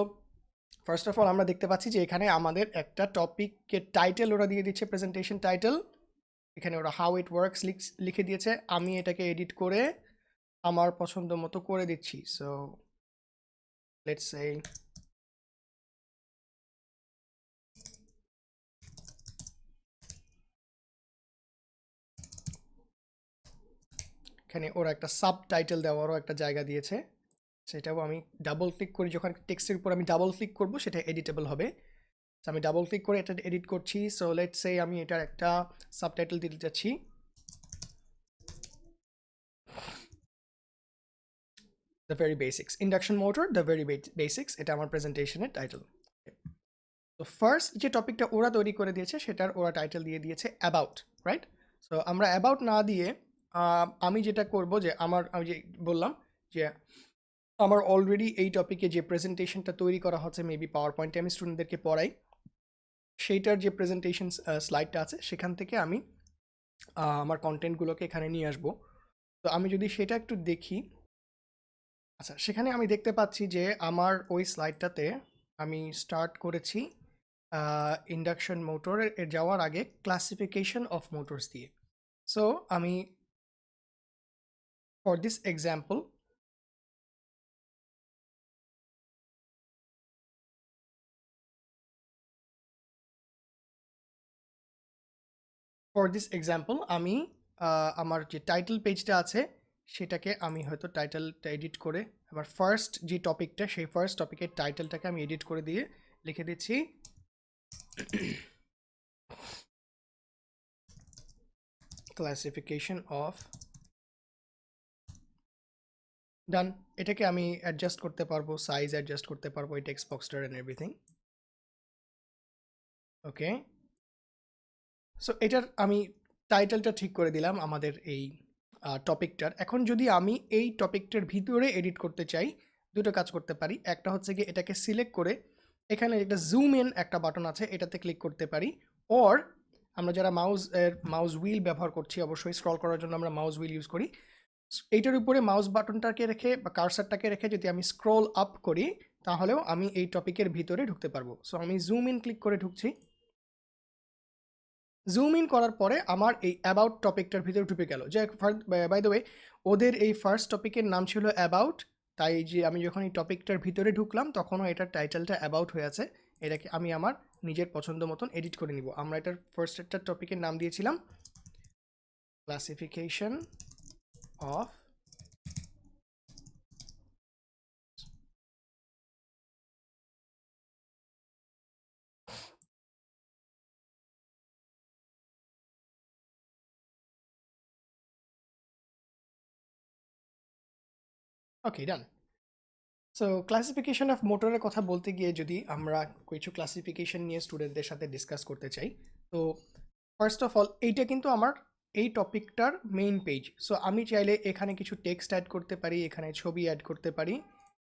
first of all আমরা দেখতে পাচ্ছি যে এখানে আমাদের একটা টপিকের টাইটেল ওরা দিয়ে দিচ্ছে, প্রেজেন্টেশন টাইটেল। এখানে ওরা হাউ ইট ওয়ার্কস লিখে দিয়েছে, আমি এটাকে এডিট করে আমার পছন্দ মতো করে দিচ্ছি। সো লেটস সে এখানে ওরা একটা সাবটাইটেল দেওয়ারও একটা জায়গা দিয়েছে, সেটাও আমি ডাবল ক্লিক করি, যখন টেক্সটের উপর আমি ডাবল ক্লিক করব সেটা এডিটেবল হবে। আমি ডাবল ক্লিক করে এটা এডিট করছি। সো লেটস সে আমি এটার একটা সাবটাইটেল দিতে যাচ্ছি, the very basics, induction motor the very basics, এটা আমার প্রেজেন্টেশনের টাইটেল। তো ফার্স্ট যে টপিকটা ওরা তৈরি করে দিয়েছে সেটার ওরা টাইটেল দিয়ে দিয়েছে অ্যাবাউট, রাইট? সো আমরা অ্যাবাউট না দিয়ে আমি যেটা করব যে আমি যে বললাম যে আমার অলরেডি এই টপিকে যে প্রেজেন্টেশনটা তৈরি করা হচ্ছে, মেবি পাওয়ার পয়েন্টে আমি স্টুডেন্টদেরকে পড়াই, সেইটার যে প্রেজেন্টেশন স্লাইডটা আছে সেখান থেকে আমি আমার কন্টেন্টগুলোকে এখানে নিয়ে আসব। তো আমি যদি সেটা একটু দেখি, আচ্ছা সেখানে আমি দেখতে পাচ্ছি যে আমার ওই স্লাইডটাতে আমি স্টার্ট করেছি ইন্ডাকশন মোটরের যাওয়ার আগে ক্লাসিফিকেশন অফ মোটরস দিয়ে। সো আমি ফর দিস এক্সাম্পল আমি আমার যে টাইটেল পেজটা আছে সেটাকে আমি হয়তো টাইটেলটা এডিট করে আমার ফার্স্ট যে টপিকটা সেই ফার্স্ট টপিকের টাইটেলটাকে আমি এডিট করে দিয়ে লিখে দিচ্ছি ক্লাসিফিকেশন অফ, ডান। এটাকে আমি অ্যাডজাস্ট করতে পারবো, সাইজ অ্যাডজাস্ট করতে পারবো, এই টেক্সট বক্সটার এন্ড এভরিথিং। ওকে, সো এটার আমি টাইটেলটা ঠিক করে দিলাম আমাদের এই টপিকটার। এখন যদি আমি এই টপিকটার ভিতরে এডিট করতে চাই, দুটো কাজ করতে পারি। একটা হচ্ছে কি এটাকে সিলেক্ট করে এখানে একটা জুম ইন একটা বাটন আছে এটাতে ক্লিক করতে পারি, অর আমরা যারা মাউস হুইল ব্যবহার করছি, অবশ্যই স্ক্রল করার জন্য আমরা মাউস হুইল ইউজ করি, এইটার উপরে মাউস বাটনটাকে রেখে বা কার্সারটাকে রেখে যদি আমি স্ক্রল আপ করি তাহলেও আমি এই টপিকের ভিতরে ঢুকতে পারবো। সো আমি জুম ইন ক্লিক করে ঢুকছি। জুম ইন করার পরে আমার এই অ্যাবাউট টপিকটার ভিতরে ঢুকে গেল। যে বাই দ্য ওয়ে ওদের এই ফার্স্ট টপিকের নাম ছিল অ্যাবাউট, তাই যে আমি যখন এই টপিকটার ভিতরে ঢুকলাম তখনও এটার টাইটেলটা অ্যাবাউট হয়ে আছে। এটাকে আমি আমার নিজের পছন্দ মতন এডিট করে নিব। আমরা এটার ফার্স্ট একটা টপিকের নাম দিয়েছিলাম classification of okay, done. So classification of মোটরের কথা বলতে গিয়ে যদি আমরা কিছু ক্লাসিফিকেশন নিয়ে স্টুডেন্টদের সাথে ডিসকাস করতে চাই, তো ফার্স্ট অফ অল এইটা কিন্তু আমার এই টপিকটার মেইন পেজ। সো আমি চাইলে এখানে কিছু টেক্সট অ্যাড করতে পারি, এখানে ছবি অ্যাড করতে পারি,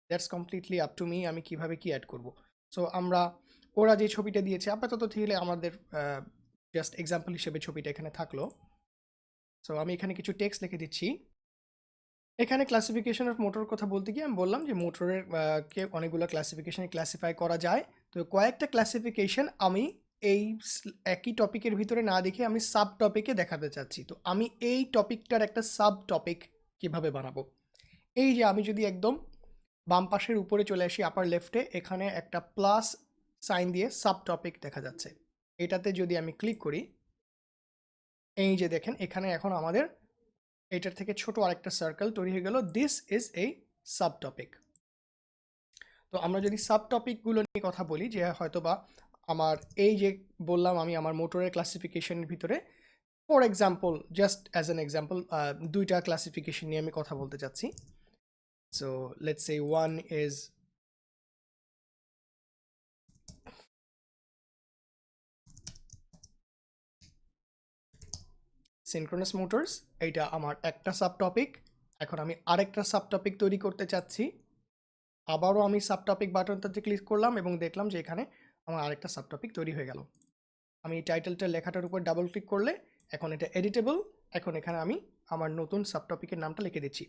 that's completely up to me আমি কিভাবে কি অ্যাড করব। সো আমরা ওরা যে ছবিটা দিয়েছে আপাতত থেকে আমাদের জাস্ট এক্সাম্পল হিসেবে ছবিটা এখানে থাকলো। সো আমি এখানে কিছু টেক্সট লিখে দিচ্ছি। এখানে ক্লাসিফিকেশন অফ মোটর কথা বলতে গিয়ে আমি বললাম যে মোটরের কে অনেকগুলো ক্লাসিফিকেশনে ক্লাসিফাই করা যায়। তো কয়েকটা ক্লাসিফিকেশন আমি এই একই টপিকের ভিতরে না দেখে আমি সাব টপিকে দেখাতে চাচ্ছি। তো আমি এই টপিকটার একটা সাব টপিক কীভাবে বানাবো, এই যে আমি যদি একদম বাম পাশের উপরে চলে আসি আপার লেফটে, এখানে একটা প্লাস সাইন দিয়ে সাব টপিক দেখা যাচ্ছে, এটাতে যদি আমি ক্লিক করি এই যে দেখেন এখানে এখন আমাদের এটার থেকে ছোট আরেকটা সার্কেল তৈরি হয়ে গেল, this is a sub topic. তো আমরা যদি সাব টপিকগুলো নিয়ে কথা বলি, যে হয়তো বা আমার এই যে বললাম আমি আমার মোটরের ক্লাসিফিকেশনের ভিতরে for example, just as an example দুইটা ক্লাসিফিকেশন নিয়ে আমি কথা বলতে চাচ্ছি। So let's say one is synchronous motors, এইটা আমার একটা সাব টপিক। এখন আমি আরেকটা সাব টপিক তৈরি করতে চাচ্ছি, আবারও আমি সাব টপিক বাটনটাতে ক্লিক করলাম এবং দেখলাম যে এখানে আমার আরেকটা সাব টপিক তৈরি হয়ে গেল। আমি এই টাইটেলটা লেখাটার উপর ডাবল ক্লিক করলে এখন এটা এডিটেবল। এখন এখানে আমি আমার নতুন সাব টপিকের নামটা লিখে দিচ্ছি।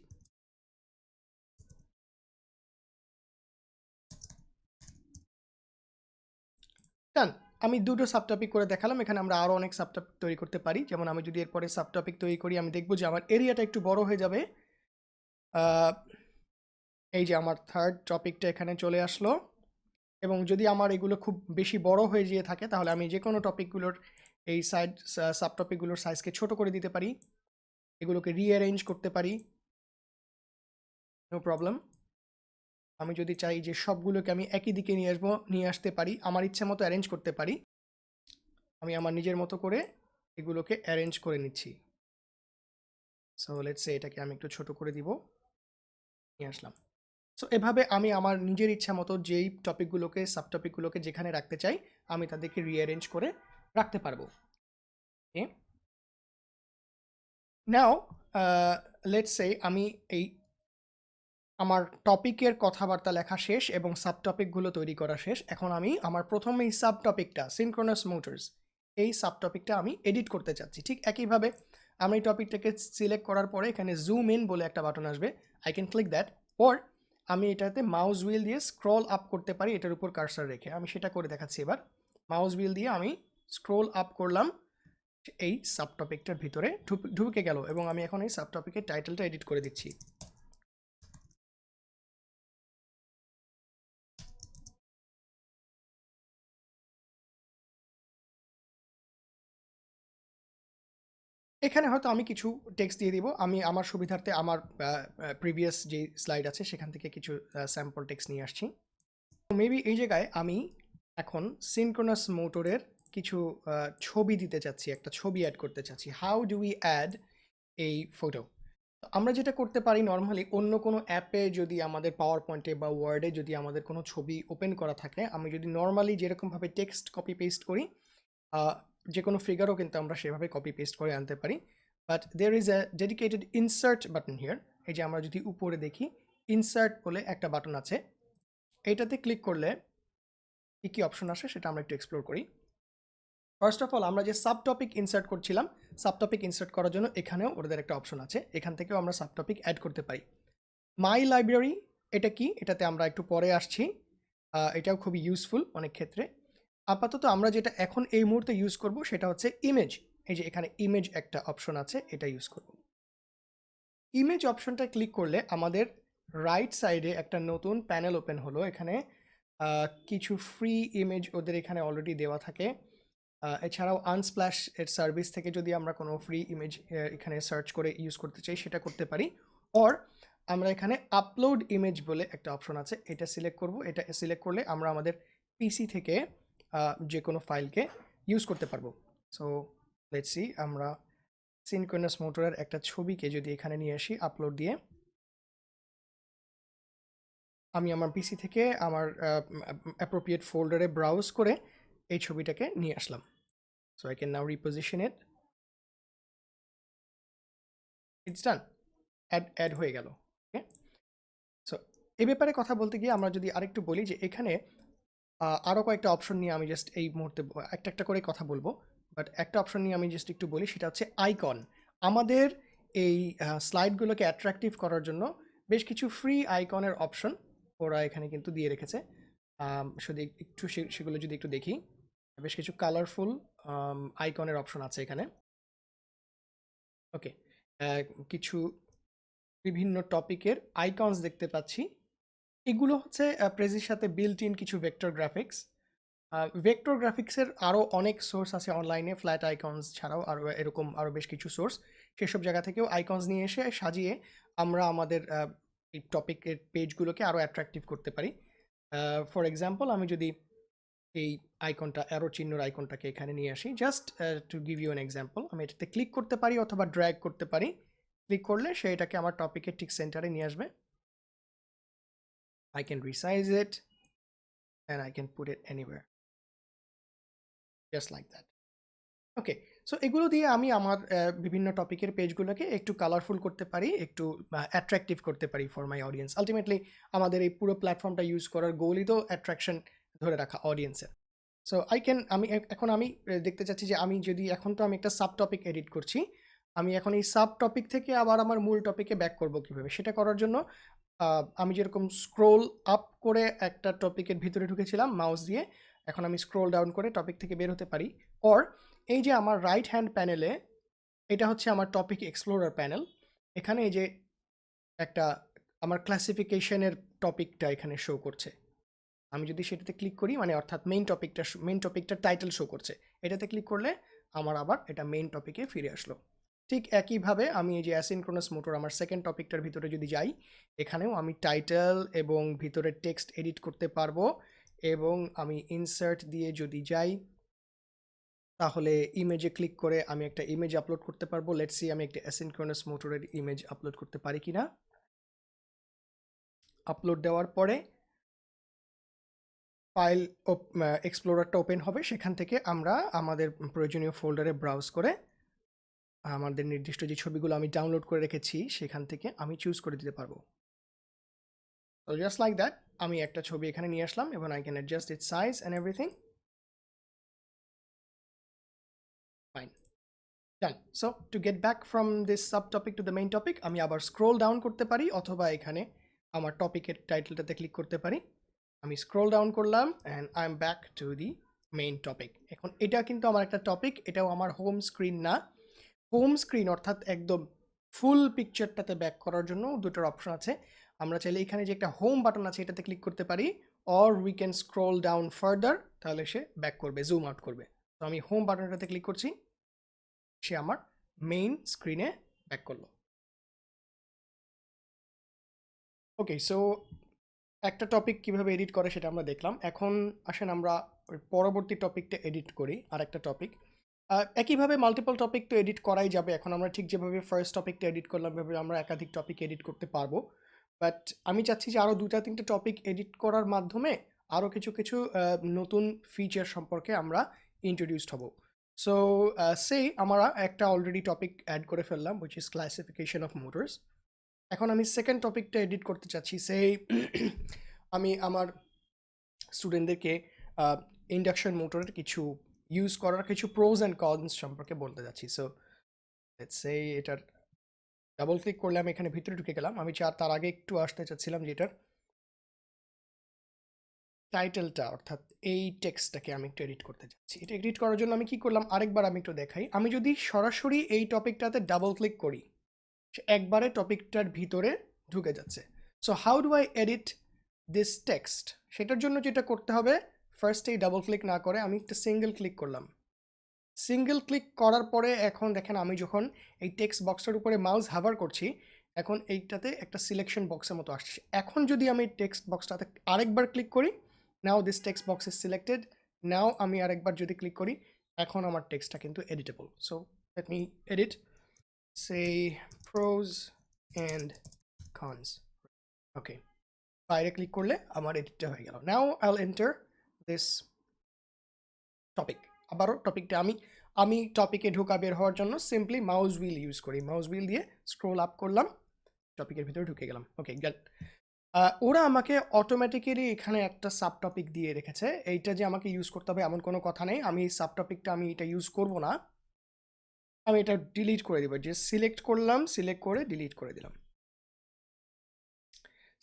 ডান, আমি দুটো সাব টপিক করে দেখালাম। এখানে আমরা আরও অনেক সাব টপিক তৈরি করতে পারি। যেমন আমি যদি এরপরে সাব টপিক তৈরি করি, আমি দেখব যে আমার এরিয়াটা একটু বড় হয়ে যাবে। এই যে আমার থার্ড টপিকটা এখানে চলে আসলো, এবং যদি আমার এগুলো খুব বেশি বড় হয়ে যেয়ে থাকে তাহলে আমি যে কোনো টপিকগুলোর এই সাব টপিকগুলোর সাইজকে ছোট করে দিতে পারি, এগুলোকে রিঅ্যারেঞ্জ করতে পারি, নো প্রবলেম। আমি যদি চাই যে সবগুলোকে আমি একই দিকে নিয়ে আসতে পারি, আমার ইচ্ছা মতো অ্যারেঞ্জ করতে পারি, আমি আমার নিজের মতো করে এগুলোকে অ্যারেঞ্জ করে নিচ্ছি। সো লেটস সে এটাকে আমি একটু ছোট করে দিব, নিয়ে আসলাম। সো এভাবে আমি আমার নিজের ইচ্ছা মতো যেই টপিকগুলোকে সাবটপিকগুলোকে যেখানে রাখতে চাই আমি তাদেরকে রিঅ্যারেঞ্জ করে রাখতে পারবো। ওকে, নাও লেটস সে আমি এই আমার টপিকের কথাবার্তা লেখা শেষ এবং সাবটপিকগুলো তৈরি করা শেষ। এখন আমি আমার প্রথম এই সাবটপিকটা সিনক্রোনাস মোটরস, এই সাবটপিকটা আমি এডিট করতে চাচ্ছি। ঠিক একইভাবে আমি এই টপিকটাকে সিলেক্ট করার পরে এখানে জুম ইন বলে একটা বাটন আসবে, আই ক্যান ক্লিক দ্যাট। ওর আমি এটাতে মাউস হুইল দিয়ে স্ক্রল আপ করতে পারি এটার উপর কার্সার রেখে। আমি সেটা করে দেখাচ্ছি এবার। মাউস হুইল দিয়ে আমি স্ক্রল আপ করলাম, এই সাবটপিকটার ভিতরে ঢুকে গেল এবং আমি এখন এই সাবটপিকের টাইটেলটা এডিট করে দিচ্ছি। এখানে হয়তো আমি কিছু টেক্সট দিয়ে দিব। আমি আমার সুবিধার্থে আমার প্রিভিয়াস যে স্লাইড আছে সেখান থেকে কিছু স্যাম্পল টেক্সট নিয়ে আসছি। মেবি এই জায়গায় আমি এখন সিনক্রোনাস মোটরের কিছু ছবি দিতে চাচ্ছি, একটা ছবি অ্যাড করতে চাচ্ছি। হাউ ডু উই অ্যাড এই ফটো? আমরা যেটা করতে পারি নর্মালি, অন্য কোনো অ্যাপে যদি আমাদের পাওয়ার পয়েন্টে বা ওয়ার্ডে যদি আমাদের কোনো ছবি ওপেন করা থাকে, আমি যদি নর্মালি যেরকমভাবে টেক্সট কপি পেস্ট করি, যে কোনো ফিগারও কিন্তু আমরা সেভাবে কপি পেস্ট করে আনতে পারি। But there is a dedicated insert button here. এই যে আমরা যদি উপরে দেখি ইনসার্ট বলে একটা বাটন আছে, এইটাতে ক্লিক করলে কী কী অপশন আসে সেটা আমরা একটু এক্সপ্লোর করি। ফার্স্ট অফ অল আমরা যে সাব টপিক ইনসার্ট করছিলাম, সাব টপিক ইনসার্ট করার জন্য এখানেও ওদের একটা অপশন আছে, এখান থেকেও আমরা সাব টপিক অ্যাড করতে পারি। মাই লাইব্রেরি এটা কি, এটাতে আমরা একটু পরে আসছি। এটাও খুবই ইউজফুল অনেক ক্ষেত্রে। আপাতত আমরা যেটা এখন এই মুহূর্তে ইউজ করব সেটা হচ্ছে ইমেজ। এই যে এখানে ইমেজ একটা অপশন আছে, এটা ইউজ করব। ইমেজ অপশনটা ক্লিক করলে আমাদের রাইট সাইডে একটা নতুন প্যানেল ওপেন হলো। এখানে কিছু ফ্রি ইমেজ ওদের এখানে অলরেডি দেওয়া থাকে। এছাড়াও আনস্প্ল্যাশ এর সার্ভিস থেকে যদি আমরা কোনো ফ্রি ইমেজ এখানে সার্চ করে ইউজ করতে চাই সেটা করতে পারি। অর আমরা এখানে আপলোড ইমেজ বলে একটা অপশন আছে, এটা সিলেক্ট করব। এটা সিলেক্ট করলে আমরা আমাদের পিসি থেকে যে কোনো ফাইলকে ইউজ করতে পারবো। সো লেটস সি, আমরা সিনক্রোনাস মোটরের একটা ছবিকে যদি এখানে নিয়ে আসি আপলোড দিয়ে, আমি আমার পিসি থেকে আমার অ্যাপ্রোপ্রিয়েট ফোল্ডারে ব্রাউজ করে এই ছবিটাকে নিয়ে আসলাম। So I can now reposition it. It's done. Add হয়ে গেল। ওকে, সো এই ব্যাপারে কথা বলতে গিয়ে আমরা যদি আরেকটু বলি যে এখানে আরও কয়েকটা অপশন নিয়ে আমি জাস্ট এই মুহূর্তে একটা একটা করে কথা বলবো, বাট একটা অপশন নিয়ে আমি জাস্ট একটু বলি, সেটা হচ্ছে আইকন। আমাদের এই স্লাইডগুলোকে অ্যাট্রাকটিভ করার জন্য বেশ কিছু ফ্রি আইকনের অপশন ওরা এখানে কিন্তু দিয়ে রেখেছে। শুধু একটু সেগুলো যদি একটু দেখি, বেশ কিছু কালারফুল আইকনের অপশন আছে এখানে। ওকে, কিছু বিভিন্ন টপিকের আইকনস দেখতে পাচ্ছি। এগুলো হচ্ছে প্রেজির সাথে বিল্ট ইন কিছু ভেক্টর গ্রাফিক্স। ভেক্টর গ্রাফিক্সের আরও অনেক সোর্স আছে অনলাইনে, ফ্ল্যাট আইকনস ছাড়াও আরও এরকম আরও বেশ কিছু সোর্স। সেসব জায়গা থেকেও আইকনস নিয়ে এসে সাজিয়ে আমরা আমাদের এই টপিকের পেজগুলোকে আরও অ্যাট্রাকটিভ করতে পারি। ফর এক্সাম্পল, আমি যদি এই আইকনটা, অ্যারো চিহ্নর আইকনটাকে এখানে নিয়ে আসি, just to give you an example, আমি এটাতে ক্লিক করতে পারি অথবা ড্র্যাগ করতে পারি। ক্লিক করলে সে এটাকে আমার টপিকের ঠিক সেন্টারে নিয়ে আসবে। I can resize it and I can put it anywhere, just like that. Okay, so এগুলো দিয়ে আমি আমার বিভিন্ন টপিকের পেজগুলোকে একটু কালারফুল করতে পারি, একটু অ্যাট্রাকটিভ করতে পারি ফর মাই অডিয়েন্স। আলটিমেটলি আমাদের এই পুরো প্ল্যাটফর্মটা ইউজ করার গোলই তো অ্যাট্রাকশন ধরে রাখা অডিয়েন্সের। সো এখন আমি দেখতে চাচ্ছি যে আমি যদি এখন তো আমি একটা সাব টপিক এডিট করছি, আমি এখন এই সাব টপিক থেকে আবার আমার মূল টপিকে ব্যাক করব কীভাবে? সেটা করার জন্য আমি যেরকম স্ক্রোল আপ করে একটা টপিকের ভিতরে ঢুকেছিলাম মাউস দিয়ে, এখন আমি স্ক্রোল ডাউন করে টপিক থেকে বের হতে পারি। অর এই যে আমার রাইট হ্যান্ড প্যানেলে, এটা হচ্ছে আমার টপিক এক্সপ্লোরার প্যানেল। এখানে এই যে একটা আমার ক্লাসিফিকেশনের টপিকটা এখানে শো করছে। আমি যদি সেটাতে ক্লিক করি, মানে অর্থাৎ মেইন টপিকটার টাইটেল শো করছে, এটাতে ক্লিক করলে আমার আবার এটা মেইন টপিকে ফিরে আসলো। ঠিক একইভাবে আমি এই যে অ্যাসিনক্রোনাস মোটর আমার সেকেন্ড টপিকটার ভিতরে যদি যাই, এখানেও আমি টাইটেল এবং ভিতরে টেক্সট এডিট করতে পারবো। এবং আমি ইনসার্ট দিয়ে যদি যাই, তাহলে ইমেজে ক্লিক করে আমি একটা ইমেজ আপলোড করতে পারবো। লেটস সি আমি একটা অ্যাসিনক্রোনাস মোটরের ইমেজ আপলোড করতে পারি কিনা। আপলোড দেওয়ার পরে ফাইল এক্সপ্লোরারটা ওপেন হবে, সেখান থেকে আমরা আমাদের প্রয়োজনীয় ফোল্ডারে ব্রাউজ করে আমাদের নির্দিষ্ট যে ছবিগুলো আমি ডাউনলোড করে রেখেছি সেখান থেকে আমি চুজ করে দিতে পারবো। তো জাস্ট লাইক দ্যাট আমি একটা ছবি এখানে নিয়ে আসলাম এবং I can adjust it's size and everything. Fine, done. So to get back from this sub topic to the main topic, আমি আবার স্ক্রোল ডাউন করতে পারি অথবা এখানে আমার টপিকের টাইটেলটাতে ক্লিক করতে পারি। আমি স্ক্রোল ডাউন করলাম and I am back to the main topic. এখন এটা কিন্তু আমার একটা টপিক, এটাও আমার হোম স্ক্রিন না। হোম স্ক্রিন অর্থাৎ একদম ফুল পিকচারটাতে ব্যাক করার জন্য দুটোর অপশন আছে। আমরা চাইলে এখানে যে একটা হোম বাটন আছে এটাতে ক্লিক করতে পারি, or we can scroll down further, তাহলে সে ব্যাক করবে, জুম আউট করবে। তো আমি হোম বাটনটাতে ক্লিক করছি, সে আমার মেইন স্ক্রিনে ব্যাক করলো। ওকে, সো একটা টপিক কিভাবে এডিট করে সেটা আমরা দেখলাম। এখন আসেন আমরা ওই পরবর্তী টপিকটা এডিট করি, আর একটা টপিক। একইভাবে মাল্টিপল টপিক তো এডিট করাই যাবে। এখন আমরা ঠিক যেভাবে ফার্স্ট টপিকটা এডিট করলাম এভাবে আমরা একাধিক টপিক এডিট করতে পারবো। বাট আমি চাচ্ছি যে আরও 2-3টে টপিক এডিট করার মাধ্যমে আরও কিছু কিছু নতুন ফিচার সম্পর্কে আমরা ইন্ট্রোডিউসড হব। সো আমরা একটা অলরেডি টপিক অ্যাড করে ফেললাম, which is classification of motors. এখন আমি সেকেন্ড টপিকটা এডিট করতে চাচ্ছি। আমি আমার স্টুডেন্টদেরকে ইন্ডাকশন মোটরের কিছু ইউজ করার কিছু প্রোজ অ্যান্ড কনস সম্পর্কে বলতে যাচ্ছি। সো লেটস সে এটার ডাবল ক্লিক করলে আমি এখানে ভিতরে ঢুকে গেলাম। আমি তার আগে একটু আসতে চাচ্ছিলাম যে এটার টাইটেলটা অর্থাৎ এই টেক্সটটাকে আমি একটু এডিট করতে চাচ্ছি। এটা এডিট করার জন্য আমি কি করলাম আরেকবার আমি একটু দেখাই। আমি যদি সরাসরি এই টপিকটাতে ডাবল ক্লিক করি, সে একবারে টপিকটার ভিতরে ঢুকে যাচ্ছে। So how do I edit this text? সেটার জন্য যেটা করতে হবে, ফার্স্টেই ডাবল ক্লিক না করে আমি একটা সিঙ্গেল ক্লিক করলাম। সিঙ্গেল ক্লিক করার পরে এখন দেখেন আমি যখন এই টেক্সট বক্সটার উপরে মাউস হাভার করছি, এখন এইটাতে একটা সিলেকশন বক্সের মতো আসছে। এখন যদি আমি টেক্সট বক্সটাতে আরেকবার ক্লিক করি, now this text box is selected. Now আমি আরেকবার যদি ক্লিক করি, এখন আমার টেক্সটটা কিন্তু editable. So let me edit, say pros and cons. Okay, বাইরে ক্লিক করলে আমার এডিটটা হয়ে গেল। নাও আইল এন্টার দিস টপিক। আবারও টপিকটা আমি টপিকে ঢোকা বের হওয়ার জন্য সিম্পলি মাউস হুইল ইউজ করি। মাউস হুইল দিয়ে স্ক্রোল আপ করলাম, টপিকের ভিতরে ঢুকে গেলাম। ওকে, গেল। ওরা আমাকে অটোমেটিক্যালি এখানে একটা সাব টপিক দিয়ে রেখেছে। এইটা যে আমাকে ইউজ করতে হবে এমন কোনো কথা নেই। আমি সাব টপিকটা আমি এটা ইউজ করব না, আমি এটা ডিলিট করে দেবো। যে সিলেক্ট করলাম, সিলেক্ট করে ডিলিট করে দিলাম।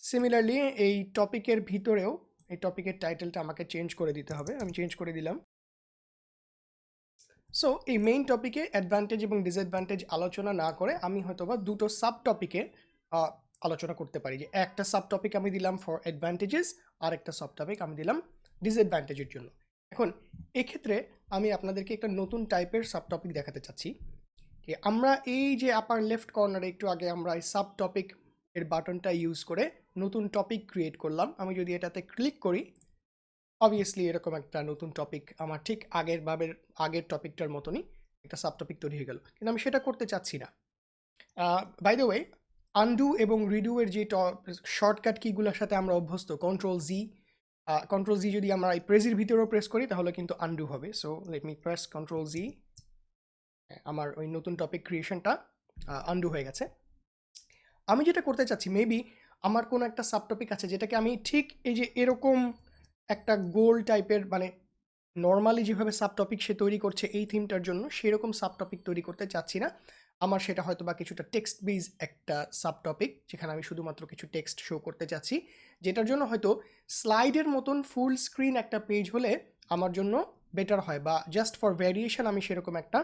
সিমিলারলি এই টপিকের ভিতরেও এই টপিকের টাইটেলটা আমাকে চেঞ্জ করে দিতে হবে। আমি চেঞ্জ করে দিলাম। সো এই মেইন টপিকে অ্যাডভান্টেজ এবং ডিসঅ্যাডভান্টেজ আলোচনা না করে আমি হয়তোবা দুটো সাব টপিকে আলোচনা করতে পারি। যে একটা সাব টপিক আমি দিলাম ফর অ্যাডভান্টেজেস, আর একটা সাব টপিক আমি দিলাম ডিসঅ্যাডভান্টেজের জন্য। এখন এক্ষেত্রে আমি আপনাদেরকে একটা নতুন টাইপের সাব টপিক দেখাতে চাচ্ছি। আমরা এই যে আপার লেফট কর্নারে একটু আগে আমরা এই সাব টপিক এর বাটনটা ইউজ করে নতুন টপিক ক্রিয়েট করলাম। আমি যদি এটাতে ক্লিক করি, অবভিয়াসলি এরকম একটা নতুন টপিক আমার ঠিক আগের টপিকটার মতনই একটা সাব টপিক তৈরি হয়ে গেল। কিন্তু আমি সেটা করতে চাচ্ছি না। বাই দ্য ওয়ে, আনডু এবং রিডু এর যে শর্টকাট কিগুলোর সাথে আমরা অভ্যস্ত, কন্ট্রোল জি যদি আমরা এই প্রেসের ভিতরেও প্রেস করি তাহলে কিন্তু আনডু হবে। So let me press control জি। আমার ওই নতুন টপিক ক্রিয়েশনটা আনডু হয়ে গেছে। আমি যেটা করতে চাচ্ছি, মেবি আমার কোনো একটা সাব টপিক আছে যেটাকে আমি ঠিক এই যে এরকম একটা গোল টাইপের, মানে নর্মালি যেভাবে সাব টপিক সে তৈরি করছে এই থিমটার জন্য, সেরকম সাব টপিক তৈরি করতে চাচ্ছি না। আমার সেটা হয়তো বা কিছুটা টেক্সট বেজ একটা সাব টপিক, যেখানে আমি শুধুমাত্র কিছু টেক্সট শো করতে চাচ্ছি, যেটার জন্য হয়তো স্লাইডের মতন ফুল স্ক্রিন একটা পেজ হলে আমার জন্য বেটার হয়, বা জাস্ট ফর ভ্যারিয়েশন আমি সেরকম একটা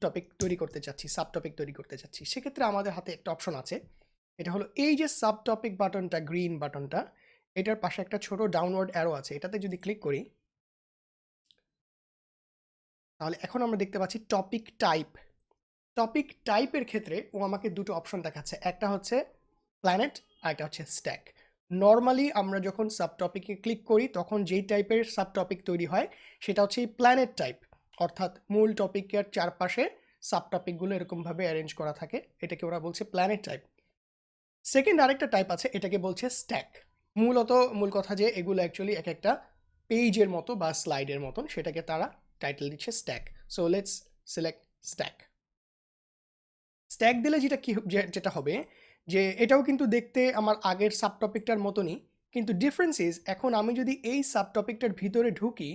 টপিক তৈরি করতে চাচ্ছি, সাব টপিক তৈরি করতে চাচ্ছি। সেক্ষেত্রে আমাদের হাতে একটা অপশন আছে, এটা হলো এই যে সাব টপিক বাটনটা, গ্রিন বাটনটা, এটার পাশে একটা ছোট ডাউনওয়ার্ড অ্যারো আছে। এটাতে যদি ক্লিক করি, তাহলে এখন আমরা দেখতে পাচ্ছি টপিক টাইপ। টপিক টাইপের ক্ষেত্রে ও আমাকে দুটো অপশন দেখাচ্ছে, একটা হচ্ছে প্ল্যানেট আর একটা হচ্ছে স্ট্যাক। নর্মালি আমরা যখন সাব টপিকে ক্লিক করি তখন যেই টাইপের সাব টপিক তৈরি হয় সেটা হচ্ছে এই প্ল্যানেট টাইপ, অর্থাৎ মূল টপিকের চারপাশে সাব টপিকগুলো এরকমভাবে অ্যারেঞ্জ করা থাকে, এটাকে ওরা বলছে প্ল্যানেট টাইপ। সেকেন্ড আরেকটা টাইপ আছে, এটাকে বলছে স্ট্যাক। মূল কথা যে এগুলো অ্যাকচুয়ালি এক একটা পেজের মতো বা স্লাইডের মতন, সেটাকে তারা টাইটেল দিচ্ছে stack. So let's select stack. Stack দিলে যেটা হবে যে এটাও কিন্তু দেখতে আমার আগের সাব টপিকটার মতনই, কিন্তু ডিফারেন্স ইজ এখন আমি যদি এই সাব টপিকটার ভিতরে ঢুকি,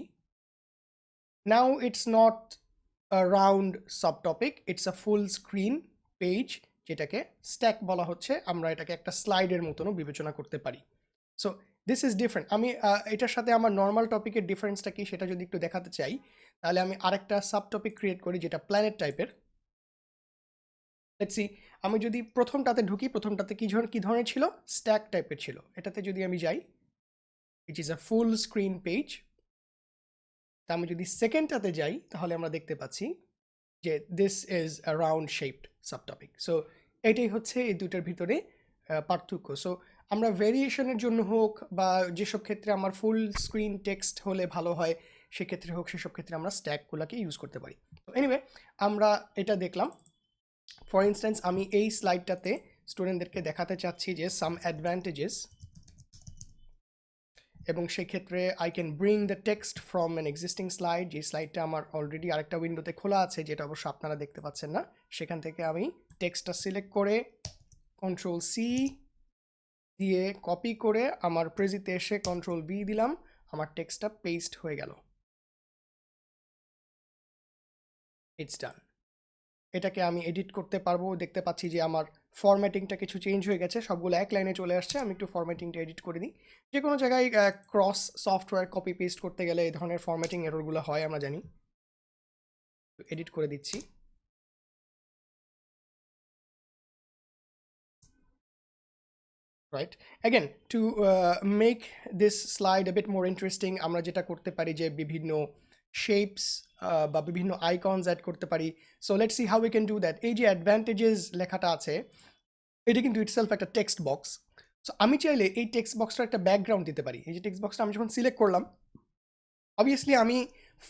now it's not a round sub topic, it's a full screen page, যেটাকে স্ট্যাক বলা হচ্ছে। আমরা এটাকে একটা স্লাইডের মতনও বিবেচনা করতে পারি। So this is different. আমি এটার সাথে আমার নর্মাল টপিকের ডিফারেন্সটা কি সেটা যদি একটু দেখাতে চাই, তাহলে আমি আরেকটা সাব টপিক ক্রিয়েট করি যেটা প্ল্যানেট টাইপের। লেটস সি, আমি যদি প্রথমটাতে ঢুকি, প্রথমটাতে কি ধরনের ছিল, স্ট্যাক টাইপের ছিল। এটাতে যদি আমি যাই, it is a full screen page. তা আমি যদি সেকেন্ডটাতে যাই তাহলে আমরা দেখতে পাচ্ছি যে this is a round shaped subtopic. So এটাই হচ্ছে এই দুটার ভিতরে পার্থক্য। সো আমরা ভেরিয়েশনের জন্য হোক বা যেসব ক্ষেত্রে আমার ফুল স্ক্রিন টেক্সট হলে ভালো হয় সেক্ষেত্রে হোক, সেসব ক্ষেত্রে আমরা স্ট্যাকগুলোকে ইউজ করতে পারি। তো এনিওয়ে, আমরা এটা দেখলাম। ফর ইনস্ট্যান্স, আমি এই স্লাইডটাতে স্টুডেন্টদেরকে দেখাতে চাচ্ছি যে সাম অ্যাডভান্টেজেস, এবং সেক্ষেত্রে I can bring the text from an existing slide. যে স্লাইডটা আমার অলরেডি আরেকটা উইন্ডোতে খোলা আছে, যেটা অবশ্য আপনারা দেখতে পাচ্ছেন না, সেখান থেকে আমি টেক্সটটা সিলেক্ট করে কন্ট্রোল সি দিয়ে কপি করে আমার প্রেজিতে এসে কন্ট্রোল বি দিলাম, আমার টেক্সটটা পেস্ট হয়ে গেল। ইটস ডান। এটাকে আমি এডিট করতে পারবো। দেখতে পাচ্ছি যে আমার ফরম্যাটিংটা কিছু চেঞ্জ হয়ে গেছে, সবগুলো এক লাইনে চলে আসছে। আমি একটু ফরম্যাটিংটা এডিট করে দিই। যে কোনো জায়গায় ক্রস সফটওয়্যার কপি পেস্ট করতে গেলে এই ধরনের ফরম্যাটিং এররগুলো হয়, আমরা জানি। এডিট করে দিচ্ছি। Right, again to make this slide a bit more interesting, আমরা যেটা করতে পারি যে বিভিন্ন শেপস বা বিভিন্ন আইকনস অ্যাড করতে পারি। So let's see how we can do that. এই যে অ্যাডভান্টেজেস লেখাটা আছে, এটা কিন্তু ইটসেলফ একটা টেক্সট বক্স। সো আমি চাইলে এই টেক্সট বক্সটার একটা ব্যাকগ্রাউন্ড দিতে পারি। এই যে টেক্সট বক্সটা আমি যখন সিলেক্ট করলাম, অবভিয়াসলি আমি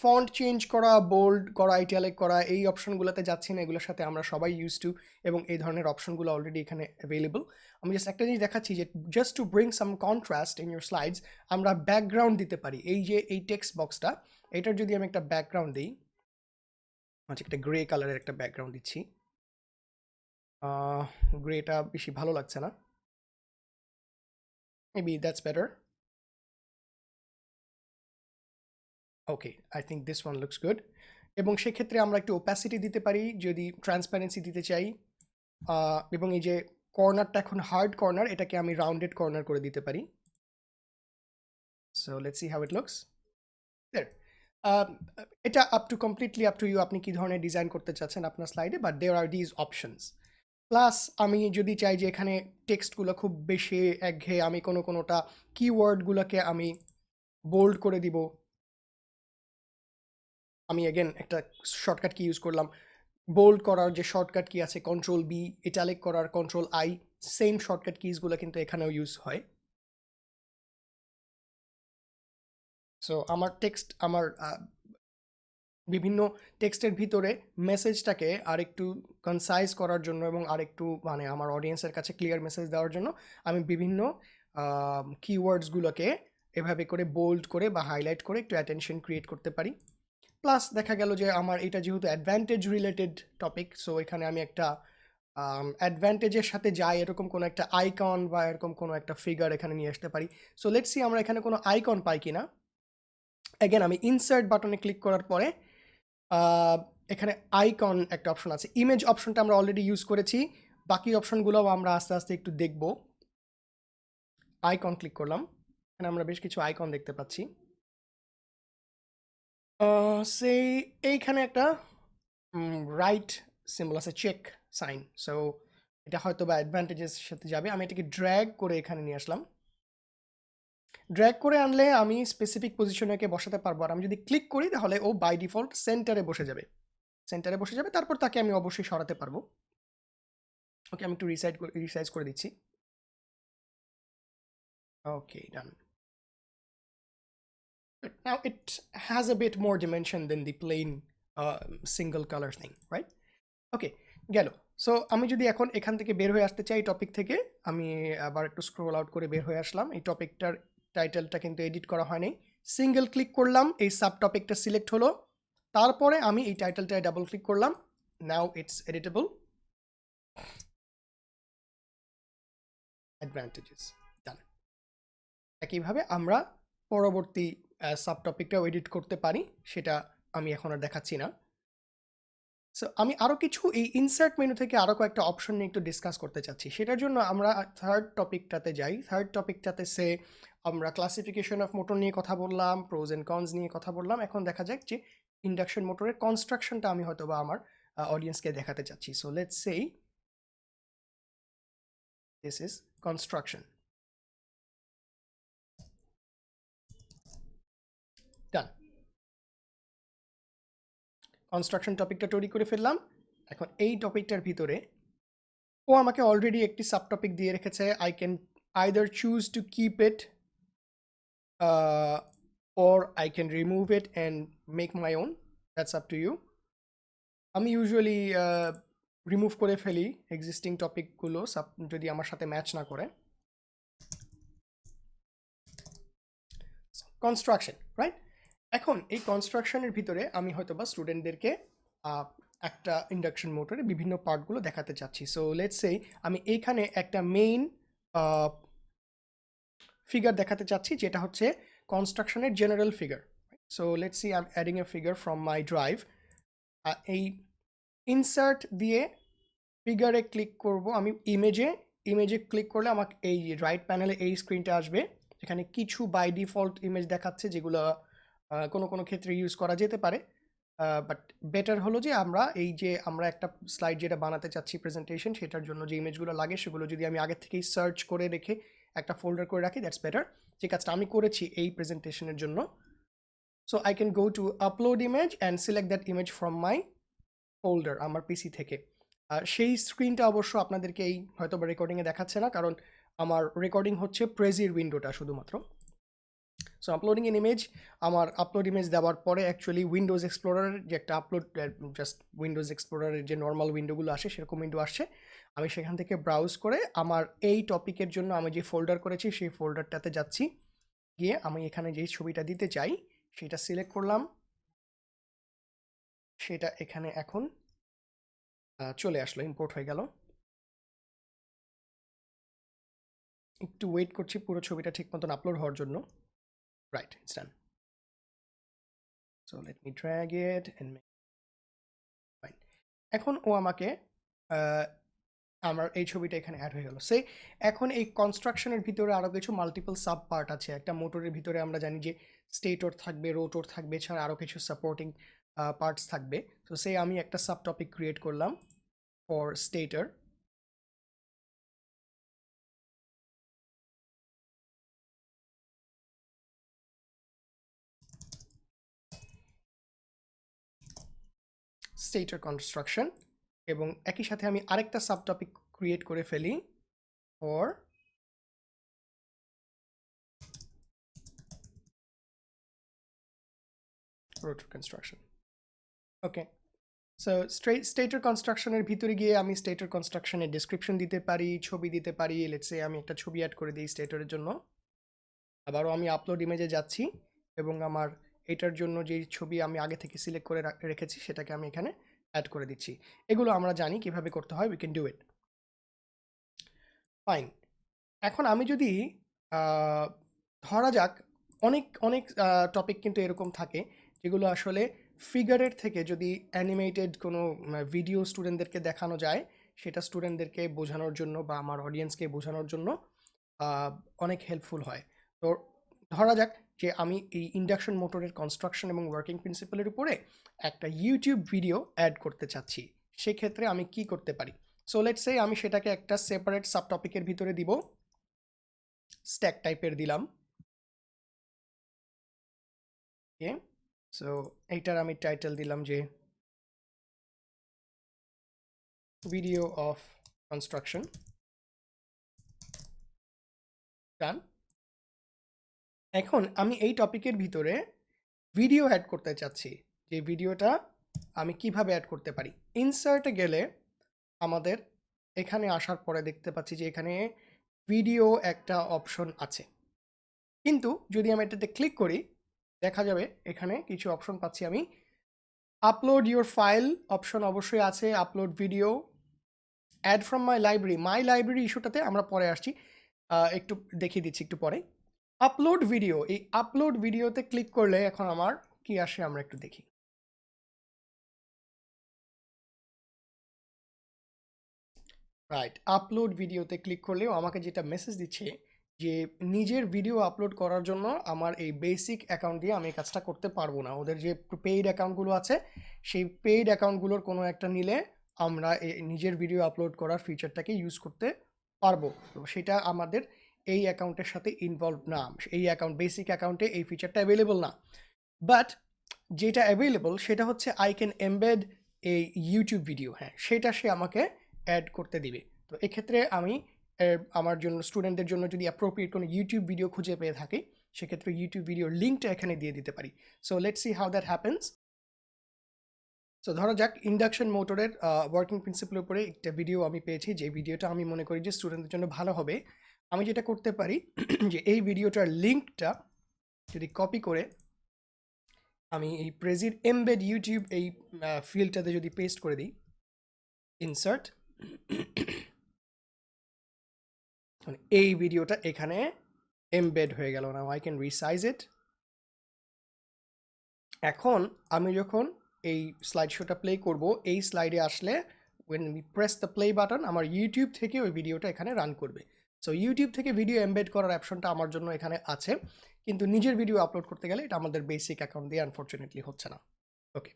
ফন্ট চেঞ্জ করা, বোল্ড করা, ইটালিক করা এই অপশনগুলোতে যাচ্ছি না, এগুলোর সাথে আমরা সবাই ইউজ টু, এবং এই ধরনের অপশনগুলো অলরেডি এখানে অ্যাভেলেবল। আমি জাস্ট একটা জিনিস দেখাচ্ছি যে just to bring some contrast in your slides, আমরা ব্যাকগ্রাউন্ড দিতে পারি। এই যে এই টেক্সট বক্সটা, এটার যদি আমি একটা ব্যাকগ্রাউন্ড দিই, আচ্ছা একটা গ্রে কালারের একটা ব্যাকগ্রাউন্ড দিচ্ছি। গ্রেটা বেশি ভালো লাগছে না, maybe that's better. Okay, I think this one looks good. এবং সেক্ষেত্রে আমরা একটু ওপ্যাসিটি দিতে পারি যদি ট্রান্সপারেন্সি দিতে চাই। এবং এই যে কর্নারটা এখন হার্ড কর্নার, এটাকে আমি রাউন্ডেড কর্নার করে দিতে পারি। So let's see how it looks there. এটা কমপ্লিটলি আপ টু ইউ, আপনি কি ধরনের ডিজাইন করতে চাচ্ছেন আপনার স্লাইডে, but there are these options. Plus আমি যদি চাই যে এখানে টেক্সটগুলো খুব বেশি একঘেয়ে, আমি কোনোটা কিওয়ার্ডগুলোকে আমি বোল্ড করে দিব। আমি এগেন একটা শর্টকাট কি ইউজ করলাম, বোল্ড করার যে শর্টকাট কি আছে কন্ট্রোল বি, ইটালিক করার কন্ট্রোল আই, সেম শর্টকাট কিজগুলো কিন্তু এখানেও ইউজ হয়। সো আমার টেক্সট, আমার বিভিন্ন টেক্সটের ভিতরে মেসেজটাকে আরেকটু কনসাইজ করার জন্য এবং আরেকটু মানে আমার অডিয়েন্সের কাছে ক্লিয়ার মেসেজ দেওয়ার জন্য আমি বিভিন্ন কিওয়ার্ডসগুলোকে এভাবে করে বোল্ড করে বা হাইলাইট করে একটু অ্যাটেনশন ক্রিয়েট করতে পারি। প্লাস দেখা গেল যে আমার এটা যেহেতু অ্যাডভান্টেজ রিলেটেড টপিক, সো এখানে আমি একটা অ্যাডভান্টেজের সাথে যায় এরকম কোনো একটা আইকন বা এরকম কোনো একটা ফিগার এখানে নিয়ে আসতে পারি। সো লেটস সি আমরা এখানে কোনো আইকন পাই কিনা। অ্যাগেন আমি ইনসার্ট বাটনে ক্লিক করার পরে এখানে আইকন একটা অপশন আছে। ইমেজ অপশনটা আমরা অলরেডি ইউজ করেছি, বাকি অপশনগুলোও আমরা আস্তে আস্তে একটু দেখব। আইকন ক্লিক করলাম, এখানে আমরা বেশ কিছু আইকন দেখতে পাচ্ছি। সেই এইখানে একটা রাইট সিম্বল আছে, চেক সাইন। সো এটা হয়তো বা অ্যাডভান্টেজের সাথে যাবে। আমি এটাকে ড্র্যাগ করে এখানে নিয়ে আসলাম। ড্র্যাগ করে আনলে আমি স্পেসিফিক পজিশনে একে বসাতে পারবো, আর আমি যদি ক্লিক করি তাহলে ও বাই ডিফল্ট সেন্টারে বসে যাবে। সেন্টারে বসে যাবে, তারপর তাকে আমি অবশ্যই সরাতে পারবো। ওকে, আমি একটু রিসাইজ করে দিচ্ছি। ওকে, ডান। But now it has a bit more dimension than the plain single color thing, right? ওকে, গেল। সো আমি যদি এখন এখান থেকে বের হয়ে আসতে চাই টপিক থেকে, আমি আবার একটু স্ক্রোল আউট করে বের হয়ে আসলাম। এই টপিকটার টাইটেলটা কিন্তু এডিট করা হয়নি। সিঙ্গেল ক্লিক করলাম, এই সাব টপিকটা সিলেক্ট হলো, তারপরে আমি এই টাইটেলটায় ডাবল ক্লিক করলাম। Now it's editable. অ্যাডভান্টেজেস, ডান। একইভাবে আমরা পরবর্তী সাব টপিকটাও এডিট করতে পারি, সেটা আমি এখন আর দেখাচ্ছি না। সো আমি আরও কিছু এই ইনসার্ট মেনু থেকে আরও কয়েকটা অপশন নিয়ে একটু ডিসকাস করতে চাচ্ছি। সেটার জন্য আমরা থার্ড টপিকটাতে যাই। থার্ড টপিকটাতে আমরা ক্লাসিফিকেশন অফ মোটর নিয়ে কথা বললাম, প্রোজ অ্যান্ড কনস নিয়ে কথা বললাম। এখন দেখা যাক যে ইন্ডাকশন মোটরের কনস্ট্রাকশনটা আমি হয়তো বা আমার অডিয়েন্সকে দেখাতে চাচ্ছি। So let's say this is construction. Done. Construction টপিকটা তৈরি করে ফেললাম। এখন এই টপিকটার ভিতরে ও আমাকে অলরেডি একটি সাব টপিক দিয়ে রেখেছে। I can either choose to keep it or I can remove it and make my own. That's up to you. আমি ইউজুয়ালি রিমুভ করে ফেলি এক্সিস্টিং টপিকগুলো যদি আমার সাথে ম্যাচ না করে। Construction, right? এখন এই কনস্ট্রাকশনের ভিতরে আমি হয়তো বা স্টুডেন্টদেরকে একটা ইন্ডাকশন মোটরের বিভিন্ন পার্টগুলো দেখাতে চাচ্ছি। সো লেটস সে আমি এইখানে একটা মেইন ফিগার দেখাতে চাচ্ছি, যেটা হচ্ছে কনস্ট্রাকশনের general figure. So let's see I am adding a figure from my drive. এই ইনসার্ট দিয়ে ফিগারে ক্লিক করব আমি। ইমেজে ক্লিক করলে আমাকে এই রাইট প্যানেলে এই স্ক্রিনটা আসবে, এখানে কিছু বাই ডিফল্ট ইমেজ দেখাচ্ছে, যেগুলো কোনো কোনো ক্ষেত্রে ইউজ করা যেতে পারে। বাট বেটার হলো যে আমরা একটা স্লাইড যেটা বানাতে চাচ্ছি প্রেজেন্টেশন, সেটার জন্য যে ইমেজগুলো লাগে সেগুলো যদি আমি আগে থেকেই সার্চ করে রেখে একটা ফোল্ডার করে রাখি, দ্যাটস বেটার। যে কাজটা আমি করেছি এই প্রেজেন্টেশনের জন্য। So I can go to upload image and select that image from my folder আমার পিসি থেকে। আর সেই স্ক্রিনটা অবশ্য আপনাদেরকে এই হয়তো বা রেকর্ডিংয়ে দেখাচ্ছে না, কারণ আমার রেকর্ডিং হচ্ছে প্রেজির উইন্ডোটা শুধুমাত্র। সো আপলোডিং এন ইমেজ, আমার আপলোড ইমেজ দেওয়ার পরে অ্যাকচুয়ালি উইন্ডোজ এক্সপ্লোরারের যে একটা জাস্ট উইন্ডোজ এক্সপ্লোরারের যে নর্মাল উইন্ডোগুলো আসে সেরকম উইন্ডো আসছে। আমি সেখান থেকে ব্রাউজ করে আমার এই টপিকের জন্য আমি যে ফোল্ডার করেছি সেই ফোল্ডারটাতে যাচ্ছি, গিয়ে আমি এখানে যেই ছবিটা দিতে চাই সেটা সিলেক্ট করলাম, সেটা এখানে এখন চলে আসলো, ইম্পোর্ট হয়ে গেল। একটু ওয়েট করছি পুরো ছবিটা ঠিক মতন আপলোড হওয়ার জন্য। Right, it's done. So let me drag it and make fine. এখন ও আমাকে আমার এই ছবিটা এখানে অ্যাড হয়ে গেল। এখন এই কনস্ট্রাকশনের ভিতরে আরও কিছু মাল্টিপল সাব পার্ট আছে। একটা মোটরের ভিতরে আমরা জানি যে স্টেটর থাকবে, রোটর থাকবে, এছাড়া আরও কিছু সাপোর্টিং পার্টস থাকবে। তো আমি একটা সাব টপিক ক্রিয়েট করলাম ফর স্টেটর। স্টেটর কনস্ট্রাকশন, এবং একই সাথে আমি আরেকটা সাব টপিক ক্রিয়েট করে ফেলি for rotor construction. Okay, so stator কনস্ট্রাকশনের ভিতরে গিয়ে আমি স্টেটর কনস্ট্রাকশনের ডিসক্রিপশন দিতে পারি, ছবি দিতে পারি। লেটস সে আমি একটা ছবি অ্যাড করে দিই স্টেটরের জন্য। আবারও আমি আপলোড ইমেজে যাচ্ছি এবং আমার এটার জন্য যেই ছবি আমি আগে থেকে সিলেক্ট করে রেখেছি সেটাকে আমি এখানে অ্যাড করে দিচ্ছি। এগুলো আমরা জানি কিভাবে করতে হয়, we can do it fine. এখন আমি যদি ধরা যাক অনেক অনেক টপিক কিন্তু এরকম থাকে যেগুলো আসলে ফিগারের থেকে যদি অ্যানিমেটেড কোনো ভিডিও স্টুডেন্টদেরকে দেখানো যায়, সেটা স্টুডেন্টদেরকে বোঝানোর জন্য বা আমার অডিয়েন্সকে বোঝানোর জন্য অনেক হেল্পফুল হয়। তো ধরা যাক যে আমি এই ইন্ডাকশন মোটরের কনস্ট্রাকশন এবং ওয়ার্কিং প্রিন্সিপালের উপরে একটা ইউটিউব ভিডিও অ্যাড করতে চাচ্ছি। সেক্ষেত্রে আমি কি করতে পারি? সো লেটস সে আমি সেটাকে একটা সেপারেট সাব টপিকের ভিতরে দিব, স্ট্যাক টাইপের দিলাম। ওকে, সো এইটার আমি টাইটেল দিলাম যে video of construction. Done. এখন আমি এই টপিকের ভিতরে ভিডিও অ্যাড করতে চাচ্ছি, যে ভিডিওটা আমি কিভাবে অ্যাড করতে পারি। ইনসার্টে গেলে আমাদের এখানে আসার পরে দেখতে পাচ্ছি যে এখানে ভিডিও একটা অপশন আছে, কিন্তু যদি আমি এটাতে ক্লিক করি দেখা যাবে এখানে কিছু অপশন পাচ্ছি আমি। আপলোড ইউর ফাইল অপশন অবশ্যই আছে, upload video, add from my library ইস্যুটাতে আমরা পরে আসছি, একটু দেখিয়ে দিচ্ছি একটু পরে। আপলোড ভিডিও, এই আপলোড ভিডিওতে ক্লিক করলে এখন আমার কি আসে আমরা একটু দেখি। রাইট, আপলোড ভিডিওতে ক্লিক করলেও আমাকে যেটা মেসেজ দিচ্ছে যে নিজের ভিডিও আপলোড করার জন্য আমার এই বেসিক অ্যাকাউন্ট দিয়ে আমি কাজটা করতে পারবো না। ওদের যে পেইড অ্যাকাউন্টগুলো আছে সেই পেইড অ্যাকাউন্টগুলোর কোনো একটা নিলে আমরা নিজের ভিডিও আপলোড করার ফিচারটাকে ইউজ করতে পারবো। তো সেটা আমাদের এই অ্যাকাউন্টের সাথে ইনভলভ না, এই অ্যাকাউন্ট বেসিক অ্যাকাউন্টে এই ফিচারটা অ্যাভেলেবল না। বাট যেটা অ্যাভেলেবল সেটা হচ্ছে আই ক্যান এমবেড এই ইউটিউব ভিডিও, হ্যাঁ সেটা সে আমাকে অ্যাড করতে দিবে। তো এক্ষেত্রে আমি আমার জন্য স্টুডেন্টদের জন্য যদি অ্যাপ্রোপ্রিয়েট কোনো ইউটিউব ভিডিও খুঁজে পেয়ে থাকি সেক্ষেত্রে ইউটিউব ভিডিওর লিঙ্কটা এখানে দিয়ে দিতে পারি। So let's see how that happens. So ধরা যাক ইন্ডাকশন মোটরের ওয়ার্কিং প্রিন্সিপালের উপরে একটা ভিডিও আমি পেয়েছি, যে ভিডিওটা আমি মনে করি যে স্টুডেন্টদের জন্য ভালো হবে। আমি যেটা করতে পারি যে এই ভিডিওটার লিঙ্কটা যদি কপি করে আমি এই প্রেজির এমবেড ইউটিউব এই ফিল্ডটাতে যদি পেস্ট করে দিই, ইনসার্ট, এই ভিডিওটা এখানে এমবেড হয়ে গেল। নাও আই ক্যান রিসাইজ ইট। এখন আমি যখন এই স্লাইড শোটা প্লে করব, এই স্লাইডে আসলে when we press the play button আমার ইউটিউব থেকে ওই ভিডিওটা এখানে রান করবে। সো ইউটিউব থেকে ভিডিও এমবেড করার অপশনটা আমার জন্য এখানে আছে, কিন্তু নিজের ভিডিও আপলোড করতে গেলে এটা আমাদের বেসিক অ্যাকাউন্ট দিয়ে আনফরচুনেটলি হচ্ছে না। ওকে,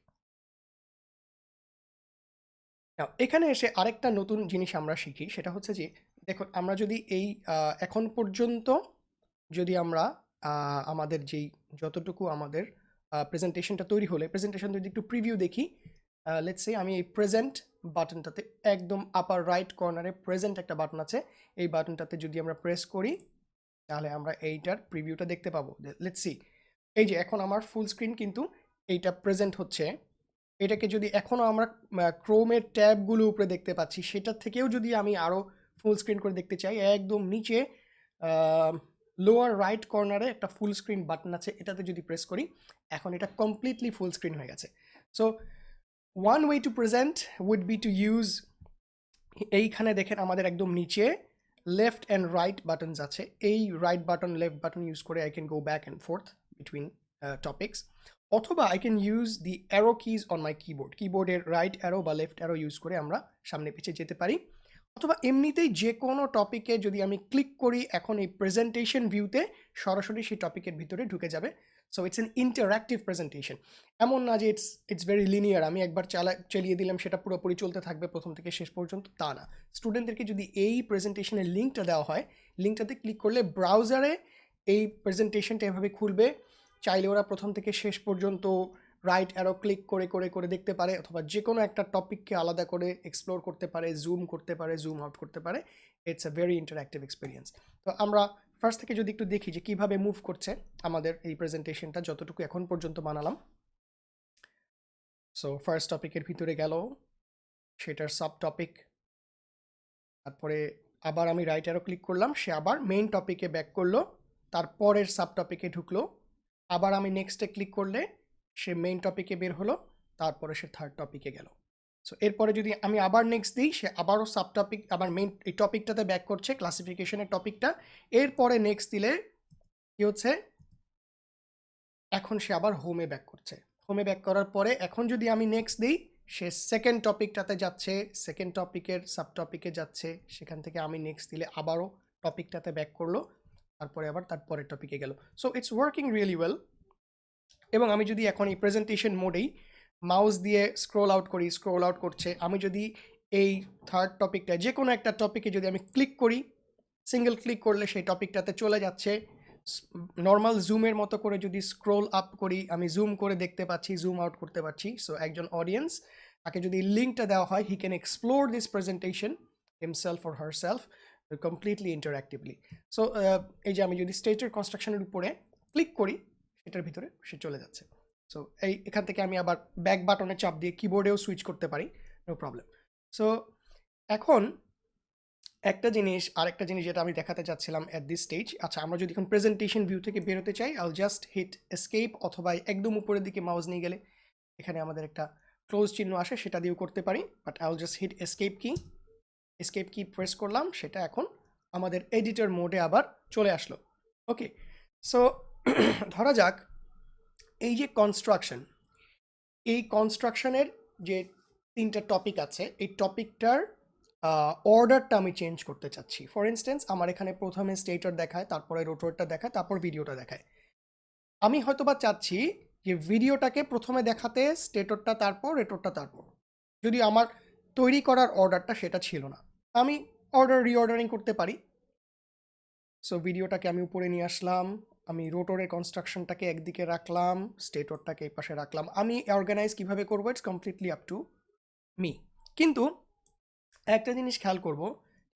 এখানে এসে আরেকটা নতুন জিনিস আমরা শিখি, সেটা হচ্ছে যে দেখুন আমরা যদি এই এখন পর্যন্ত যদি আমরা আমাদের যেই যতটুকু আমাদের প্রেজেন্টেশনটা তৈরি হলে প্রেজেন্টেশন যদি একটু প্রিভিউ দেখি, লেটস সে আমি এই প্রেজেন্ট বাটনটাতে একদম আপার রাইট কর্নারে প্রেজেন্ট একটা বাটন আছে, এই বাটনটাতে যদি আমরা প্রেস করি তাহলে আমরা এইটার প্রিভিউটা দেখতে পাবো। লেটস সি, এই যে এখন আমার ফুল স্ক্রিন কিন্তু এইটা প্রেজেন্ট হচ্ছে। এটাকে যদি এখনও আমরা ক্রোমের ট্যাবগুলো উপরে দেখতে পাচ্ছি, সেটার থেকেও যদি আমি আরও ফুল স্ক্রিন করে দেখতে চাই, একদম নিচে লোয়ার রাইট কর্নারে একটা ফুল স্ক্রিন বাটন আছে, এটাতে যদি প্রেস করি এখন এটা কমপ্লিটলি ফুল স্ক্রিন হয়ে গেছে। So one way to present would be to use, এইখানে দেখেন আমাদের একদম নিচে লেফট অ্যান্ড রাইট বাটনস আছে, এই right button left button use করে I can go back and forth between topics, অথবা I can use the arrow keys on my কিবোর্ডের রাইট অ্যারো বা লেফট অ্যারো ইউজ করে আমরা সামনে পিছিয়ে যেতে পারি, অথবা এমনিতেই যে কোনো টপিকে যদি আমি ক্লিক করি এখন এই প্রেজেন্টেশন ভিউতে সরাসরি সেই টপিকের ভিতরে ঢুকে যাবে। So it's an interactive presentation, এমন না যে ইটস ভেরি লিনিয়ার, আমি একবার চালিয়ে দিলাম সেটা পুরোপুরি চলতে থাকবে প্রথম থেকে শেষ পর্যন্ত, তা না। স্টুডেন্টদেরকে যদি এই প্রেজেন্টেশনের লিঙ্কটা দেওয়া হয়, লিঙ্কটাতে ক্লিক করলে ব্রাউজারে এই প্রেজেন্টেশনটা এভাবে খুলবে, চাইলে ওরা প্রথম থেকে শেষ পর্যন্ত রাইট অ্যারো ক্লিক করে করে করে দেখতে পারে, অথবা যে কোনো একটা টপিককে আলাদা করে এক্সপ্লোর করতে পারে, জুম করতে পারে, জুম আউট করতে পারে। It's a very interactive experience. তো আমরা ফার্স্ট থেকে যদি একটু দেখি যে কীভাবে মুভ করছে আমাদের এই প্রেজেন্টেশনটা যতটুকু এখন পর্যন্ত বানালাম। সো ফার্স্ট টপিকের ভিতরে গেল, সেটার সাব টপিক, তারপরে আবার আমি রাইট অ্যারো ক্লিক করলাম, সে আবার মেইন টপিকে ব্যাক করলো, তারপরের সাব টপিকে ঢুকলো, আবার আমি নেক্সটে ক্লিক করলে সে মেইন টপিকে বের হলো, তারপরে সে থার্ড টপিকে গেল। সো এরপরে যদি আমি আবার নেক্সট দিই, সে আবারও সাব টপিক আবার মেইন এই টপিকটাতে ব্যাক করছে, ক্লাসিফিকেশনের টপিকটা। এরপরে নেক্সট দিলে কি হচ্ছে, এখন সে আবার হোমে ব্যাক করছে, হোমে ব্যাক করার পরে এখন যদি আমি নেক্সট দিই সে সেকেন্ড টপিকটাতে যাচ্ছে, সেকেন্ড টপিকের সাব টপিকে যাচ্ছে, সেখান থেকে আমি নেক্সট দিলে আবারও টপিকটাতে ব্যাক করলো, তারপরে আবার তারপরের টপিকে গেল। So it's working really well. এবং আমি যদি এখন এই প্রেজেন্টেশন মোডেই মাউস দিয়ে স্ক্রোল আউট করি, স্ক্রোল আউট করছে, আমি যদি এই থার্ড টপিকটা যে কোনো একটা টপিকে যদি আমি ক্লিক করি, সিঙ্গেল ক্লিক করলে সেই টপিকটাতে চলে যাচ্ছে। নর্মাল জুমের মতো করে যদি স্ক্রোল আপ করি আমি জুম করে দেখতে পাচ্ছি, জুম আউট করতে পারছি। সো একজন অডিয়েন্স তাকে যদি লিঙ্কটা দেওয়া হয়, he can explore this presentation himself or herself completely interactively. So এই যে আমি যদি স্টেটের কনস্ট্রাকশনের উপরে ক্লিক করি, সেটার ভিতরে সে চলে যাচ্ছে। সো এখান থেকে আমি আবার ব্যাক বাটনে চাপ দিয়ে কিবোর্ডেও সুইচ করতে পারি, নো প্রবলেম। সো এখন আরেকটা জিনিস যেটা আমি দেখাতে চাচ্ছিলাম এট দিস স্টেজ। আচ্ছা, আমরা যদি এখন প্রেজেন্টেশন ভিউ থেকে বেরোতে চাই, আইল জাস্ট হিট এসকেপ, অথবা একদম উপরের দিকে মাউস নিয়ে গেলে এখানে আমাদের একটা ক্লোজ চিহ্ন আসে, সেটা দিয়েও করতে পারি, but I'll just hit escape key press করলাম, সেটা এখন আমাদের এডিটর মোডে আবার চলে আসলো। ওকে, সো ধরা যাক এই যে এই কনস্ট্রাকশনের যে 3টা টপিক আছে, এই টপিকটার অর্ডারটা আমি চেঞ্জ করতে চাচ্ছি। ফর ইনস্টেন্স, আমার এখানে প্রথমে স্টেটর দেখায়, তারপরে রোটরটা দেখায়, তারপর ভিডিওটা দেখায়। আমি হয়তোবা চাচ্ছি যে ভিডিওটাকে প্রথমে দেখাতে, স্টেটরটা তারপর, রোটরটা তারপর। যদি আমার তৈরি করার অর্ডারটা সেটা ছিল না, আমি রিঅর্ডারিং করতে পারি। সো ভিডিওটাকে আমি উপরে নিয়ে আসলাম, আমি রোটরের কনস্ট্রাকশনটাকে একদিকে রাখলাম, স্টেটরটাকে এই পাশে রাখলাম। আমি অর্গানাইজ কিভাবে করবো, it's completely up to me. কিন্তু একটা জিনিস খেয়াল করব,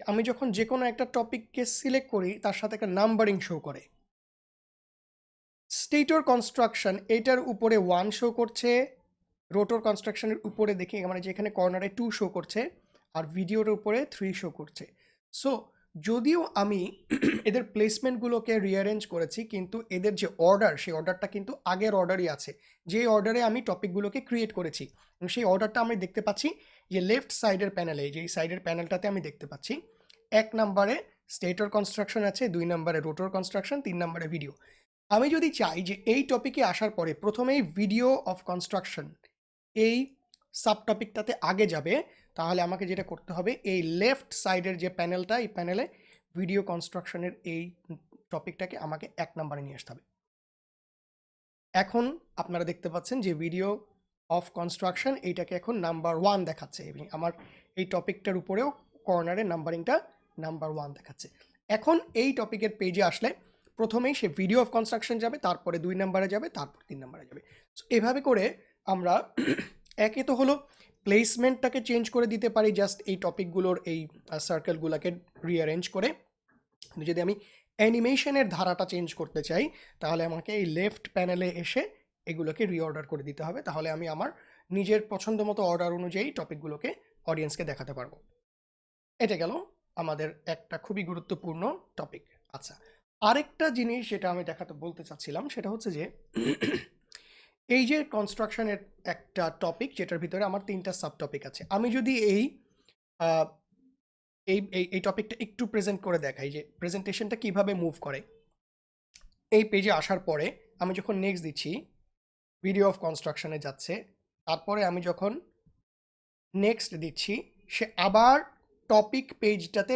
আমি যখন যে কোনো একটা টপিককে সিলেক্ট করি, তার সাথে একটা নাম্বারিং শো করে। স্টেটর কনস্ট্রাকশন এটার উপরে 1 শো করছে, রোটর কনস্ট্রাকশনের উপরে দেখি মানে যেখানে কর্নারে 2 শো করছে, আর ভিডিওর উপরে 3 শো করছে। সো যদিও আমি এদের প্লেসমেন্টগুলোকে রিঅ্যারেঞ্জ করেছি, কিন্তু এদের যে অর্ডার, সেই অর্ডারটা কিন্তু আগের অর্ডারই আছে, যে অর্ডারে আমি টপিকগুলোকে ক্রিয়েট করেছি। এবং সেই অর্ডারটা আমি দেখতে পাচ্ছি যে লেফট সাইডের প্যানেলে, যেই সাইডের প্যানেলটাতে আমি দেখতে পাচ্ছি 1 নম্বরে স্টেটর কনস্ট্রাকশন আছে, 2 নম্বরে রোটর কনস্ট্রাকশন, 3 নম্বরে ভিডিও। আমি যদি চাই যে এই টপিকে আসার পরে প্রথমেই ভিডিও অফ কনস্ট্রাকশন এই সাব টপিকটাতে আগে যাবে, তাহলে আমাকে যেটা করতে হবে, এই লেফট সাইডের যে প্যানেলটা, এই প্যানেলে ভিডিও কনস্ট্রাকশনের এই টপিকটাকে আমাকে 1 নম্বরে নিয়ে আসতে হবে। এখন আপনারা দেখতে পাচ্ছেন যে ভিডিও অফ কনস্ট্রাকশন এইটাকে এখন নাম্বার 1 দেখাচ্ছে, এবং আমার এই টপিকটার উপরেও কর্নারে নাম্বারিংটা নাম্বার 1 দেখাচ্ছে। এখন এই টপিকের পেজে আসলে প্রথমেই সে ভিডিও অফ কনস্ট্রাকশন যাবে, তারপরে 2 নম্বরে যাবে, তারপর 3 নম্বরে যাবে। সো এভাবে করে আমরা একে তো হলো প্লেসমেন্টটাকে চেঞ্জ করে দিতে পারি, জাস্ট এই টপিকগুলোর এই সার্কেলগুলোকে রিঅ্যারেঞ্জ করে। যদি আমি অ্যানিমেশনের ধারাটা চেঞ্জ করতে চাই, তাহলে আমাকে এই লেফট প্যানেলে এসে এগুলোকে রিঅর্ডার করে দিতে হবে, তাহলে আমি আমার নিজের পছন্দ মতো অর্ডার অনুযায়ী টপিকগুলোকে অডিয়েন্সকে দেখাতে পারবো। এটা গেল আমাদের একটা খুবই গুরুত্বপূর্ণ টপিক। আচ্ছা, আরেকটা জিনিস যেটা আমি বলতে চাচ্ছিলাম, সেটা হচ্ছে যে এই যে কনস্ট্রাকশনের একটা টপিক, যেটার ভিতরে আমার 3টা সাব টপিক আছে, আমি যদি এই টপিকটা একটু প্রেজেন্ট করে দেখাই, যে প্রেজেন্টেশনটা কিভাবে মুভ করে। এই পেজে আসার পরে আমি যখন নেক্সট দিচ্ছি, ভিডিও অফ কনস্ট্রাকশনে যাচ্ছে, তারপরে আমি যখন নেক্সট দিচ্ছি, সে আবার টপিক পেজটাতে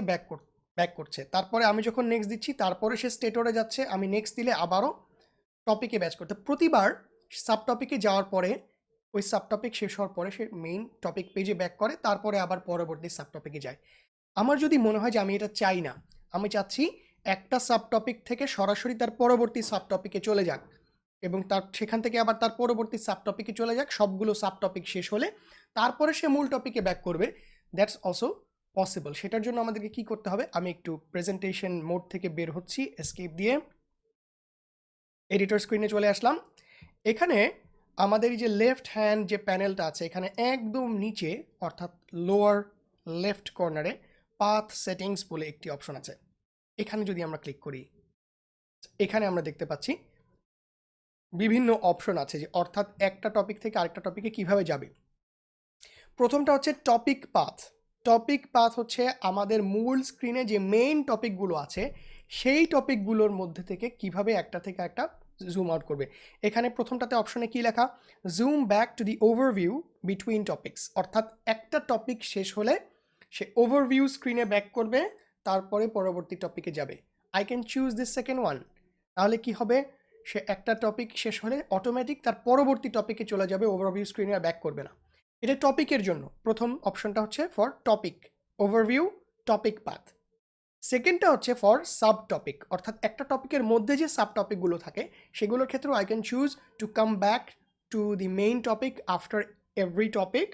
ব্যাক করছে। তারপরে আমি যখন নেক্সট দিচ্ছি, তারপরে সে স্টেটরে যাচ্ছে, আমি নেক্সট দিলে আবারও টপিকে ব্যাচ করতে। প্রতিবার সাব টপিকে যাওয়ার পরে, ওই সাব টপিক শেষ হওয়ার পরে সে মেইন টপিক পেজে ব্যাক করে, তারপরে আবার পরবর্তী সাব টপিকে যায়। আমার যদি মনে হয় যে আমি এটা চাই না, আমি চাচ্ছি একটা সাব টপিক থেকে সরাসরি তার পরবর্তী সাব টপিকে চলে যাক, এবং সেখান থেকে আবার তার পরবর্তী সাব টপিকে চলে যাক, সবগুলো সাব টপিক শেষ হলে তারপরে সে মূল টপিকে ব্যাক করবে, দ্যাটস অলসো পসিবল। সেটার জন্য আমাদেরকে কি করতে হবে, আমি একটু প্রেজেন্টেশন মোড থেকে বের হচ্ছি, এসকেপ দিয়ে এডিটর স্ক্রিনে চলে আসলাম। এখানে আমাদের এই যে লেফট হ্যান্ড যে প্যানেলটা আছে, এখানে একদম নিচে অর্থাৎ লোয়ার লেফট কর্নারে পাথ সেটিংস বলে একটি অপশন আছে। এখানে যদি আমরা ক্লিক করি, এখানে আমরা দেখতে পাচ্ছি বিভিন্ন অপশন আছে, যে অর্থাৎ একটা টপিক থেকে আরেকটা টপিকে কিভাবে যাবে। প্রথমটা হচ্ছে টপিক পাথ হচ্ছে আমাদের মূল স্ক্রিনে যে মেইন টপিকগুলো আছে, সেই টপিকগুলোর মধ্যে থেকে কিভাবে একটা থেকে একটা জুম আউট করবে। এখানে প্রথমটাতে অপশনে কি লেখা, zoom back to the overview between topics, অর্থাৎ একটা টপিক শেষ হলে সে ওভারভিউ স্ক্রিনে ব্যাক করবে, তারপরে পরবর্তী টপিকে যাবে। I can choose this second one. তাহলে কি হবে, সে একটা টপিক শেষ হলে অটোমেটিক তার পরবর্তী টপিকে চলে যাবে, ওভারভিউ স্ক্রিনে আর ব্যাক করবে না। এটা টপিকের জন্য প্রথম অপশনটা হচ্ছে for topic, overview, topic path. সেকেন্ডটা হচ্ছে ফর সাব টপিক, অর্থাৎ একটা টপিকের মধ্যে যে সাব টপিকগুলো থাকে, সেগুলোর ক্ষেত্রেও I can choose to come back to the main topic after every topic,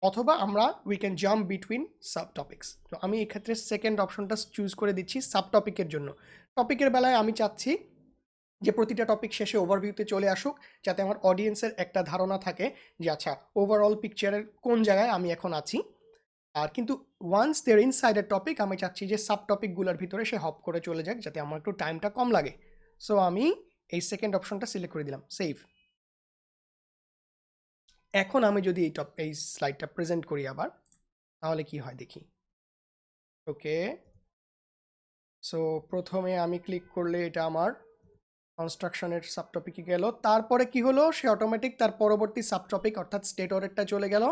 অথবা আমরা we can jump between sub topics. তো আমি এক্ষেত্রে সেকেন্ড অপশনটা চুজ করে দিচ্ছি সাব টপিকের জন্য। টপিকের বেলায় আমি চাচ্ছি যে প্রতিটা টপিক শেষে ওভারভিউতে চলে আসুক, যাতে আমার অডিয়েন্সের একটা ধারণা থাকে যে আচ্ছা ওভারঅল পিকচারের কোন জায়গায় আমি এখন আছি। আর কিন্তু once there inside a topic, আমি চাচ্ছি যে সাব টপিকগুলোর ভিতরে সে হপ করে চলে যাক, যাতে আমার একটু টাইমটা কম লাগে। সো আমি এই সেকেন্ড অপশনটা সিলেক্ট করে দিলাম, সেভ। এখন আমি যদি এই স্লাইডটা প্রেজেন্ট করি আবার, তাহলে কি হয় দেখি। ওকে, সো প্রথমে আমি ক্লিক করলে এটা আমার কনস্ট্রাকশনের সাবটপিকে গেল। তারপরে কি হলো, সে অটোমেটিক তার পরবর্তী সাবটপিক অর্থাৎ স্টেটরেরটা চলে গেল।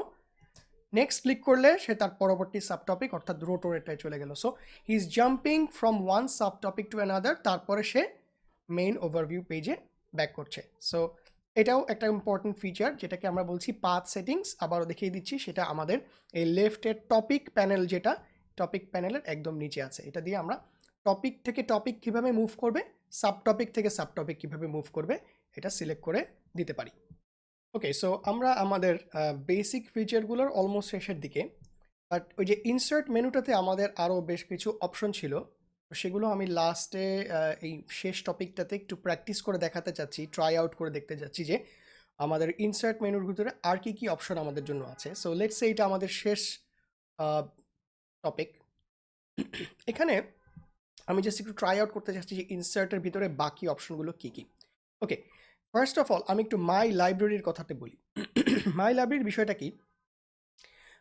নেক্সট ক্লিক করলে সে তার পরবর্তী সাবটপিক অর্থাৎ রোটরেরটায় চলে গেল। So he is jumping from one subtopic to another, তারপরে সে মেইন ওভারভিউ পেজে ব্যাক করছে। সো এটাও একটা ইম্পর্টেন্ট ফিচার, যেটাকে আমরা বলছি পাথ সেটিংস। আবারও দেখিয়ে দিচ্ছি, সেটা আমাদের এই লেফটের টপিক প্যানেল, যেটা টপিক প্যানেলের একদম নিচে আছে। এটা দিয়ে আমরা টপিক থেকে টপিক কীভাবে মুভ করবে, সাব টপিক থেকে সাব টপিক কীভাবে মুভ করবে, এটা সিলেক্ট করে দিতে পারি। ওকে, সো আমরা আমাদের বেসিক ফিচারগুলোর অলমোস্ট শেষের দিকে। বাট ওই যে ইনসার্ট মেনুটাতে আমাদের আরও বেশ কিছু অপশন ছিল, সেগুলো আমি লাস্টে এই শেষ টপিকটাতে একটু প্র্যাকটিস করে দেখাতে চাচ্ছি, ট্রাই আউট করে দেখতে চাচ্ছি যে আমাদের ইনসার্ট মেনুর ভিতরে আর কি কি অপশন আমাদের জন্য আছে। সো লেটস সে এটা আমাদের শেষ টপিক। এখানে আমি জাস্ট একটু ট্রাই আউট করতে চাচ্ছি যে ইনসার্টের ভিতরে বাকি অপশনগুলো কি কি। ওকে, ফার্স্ট অফ অল আমি একটু মাই লাইব্রেরির কথাতে বলি। মাই লাইব্রেরির বিষয়টা কি,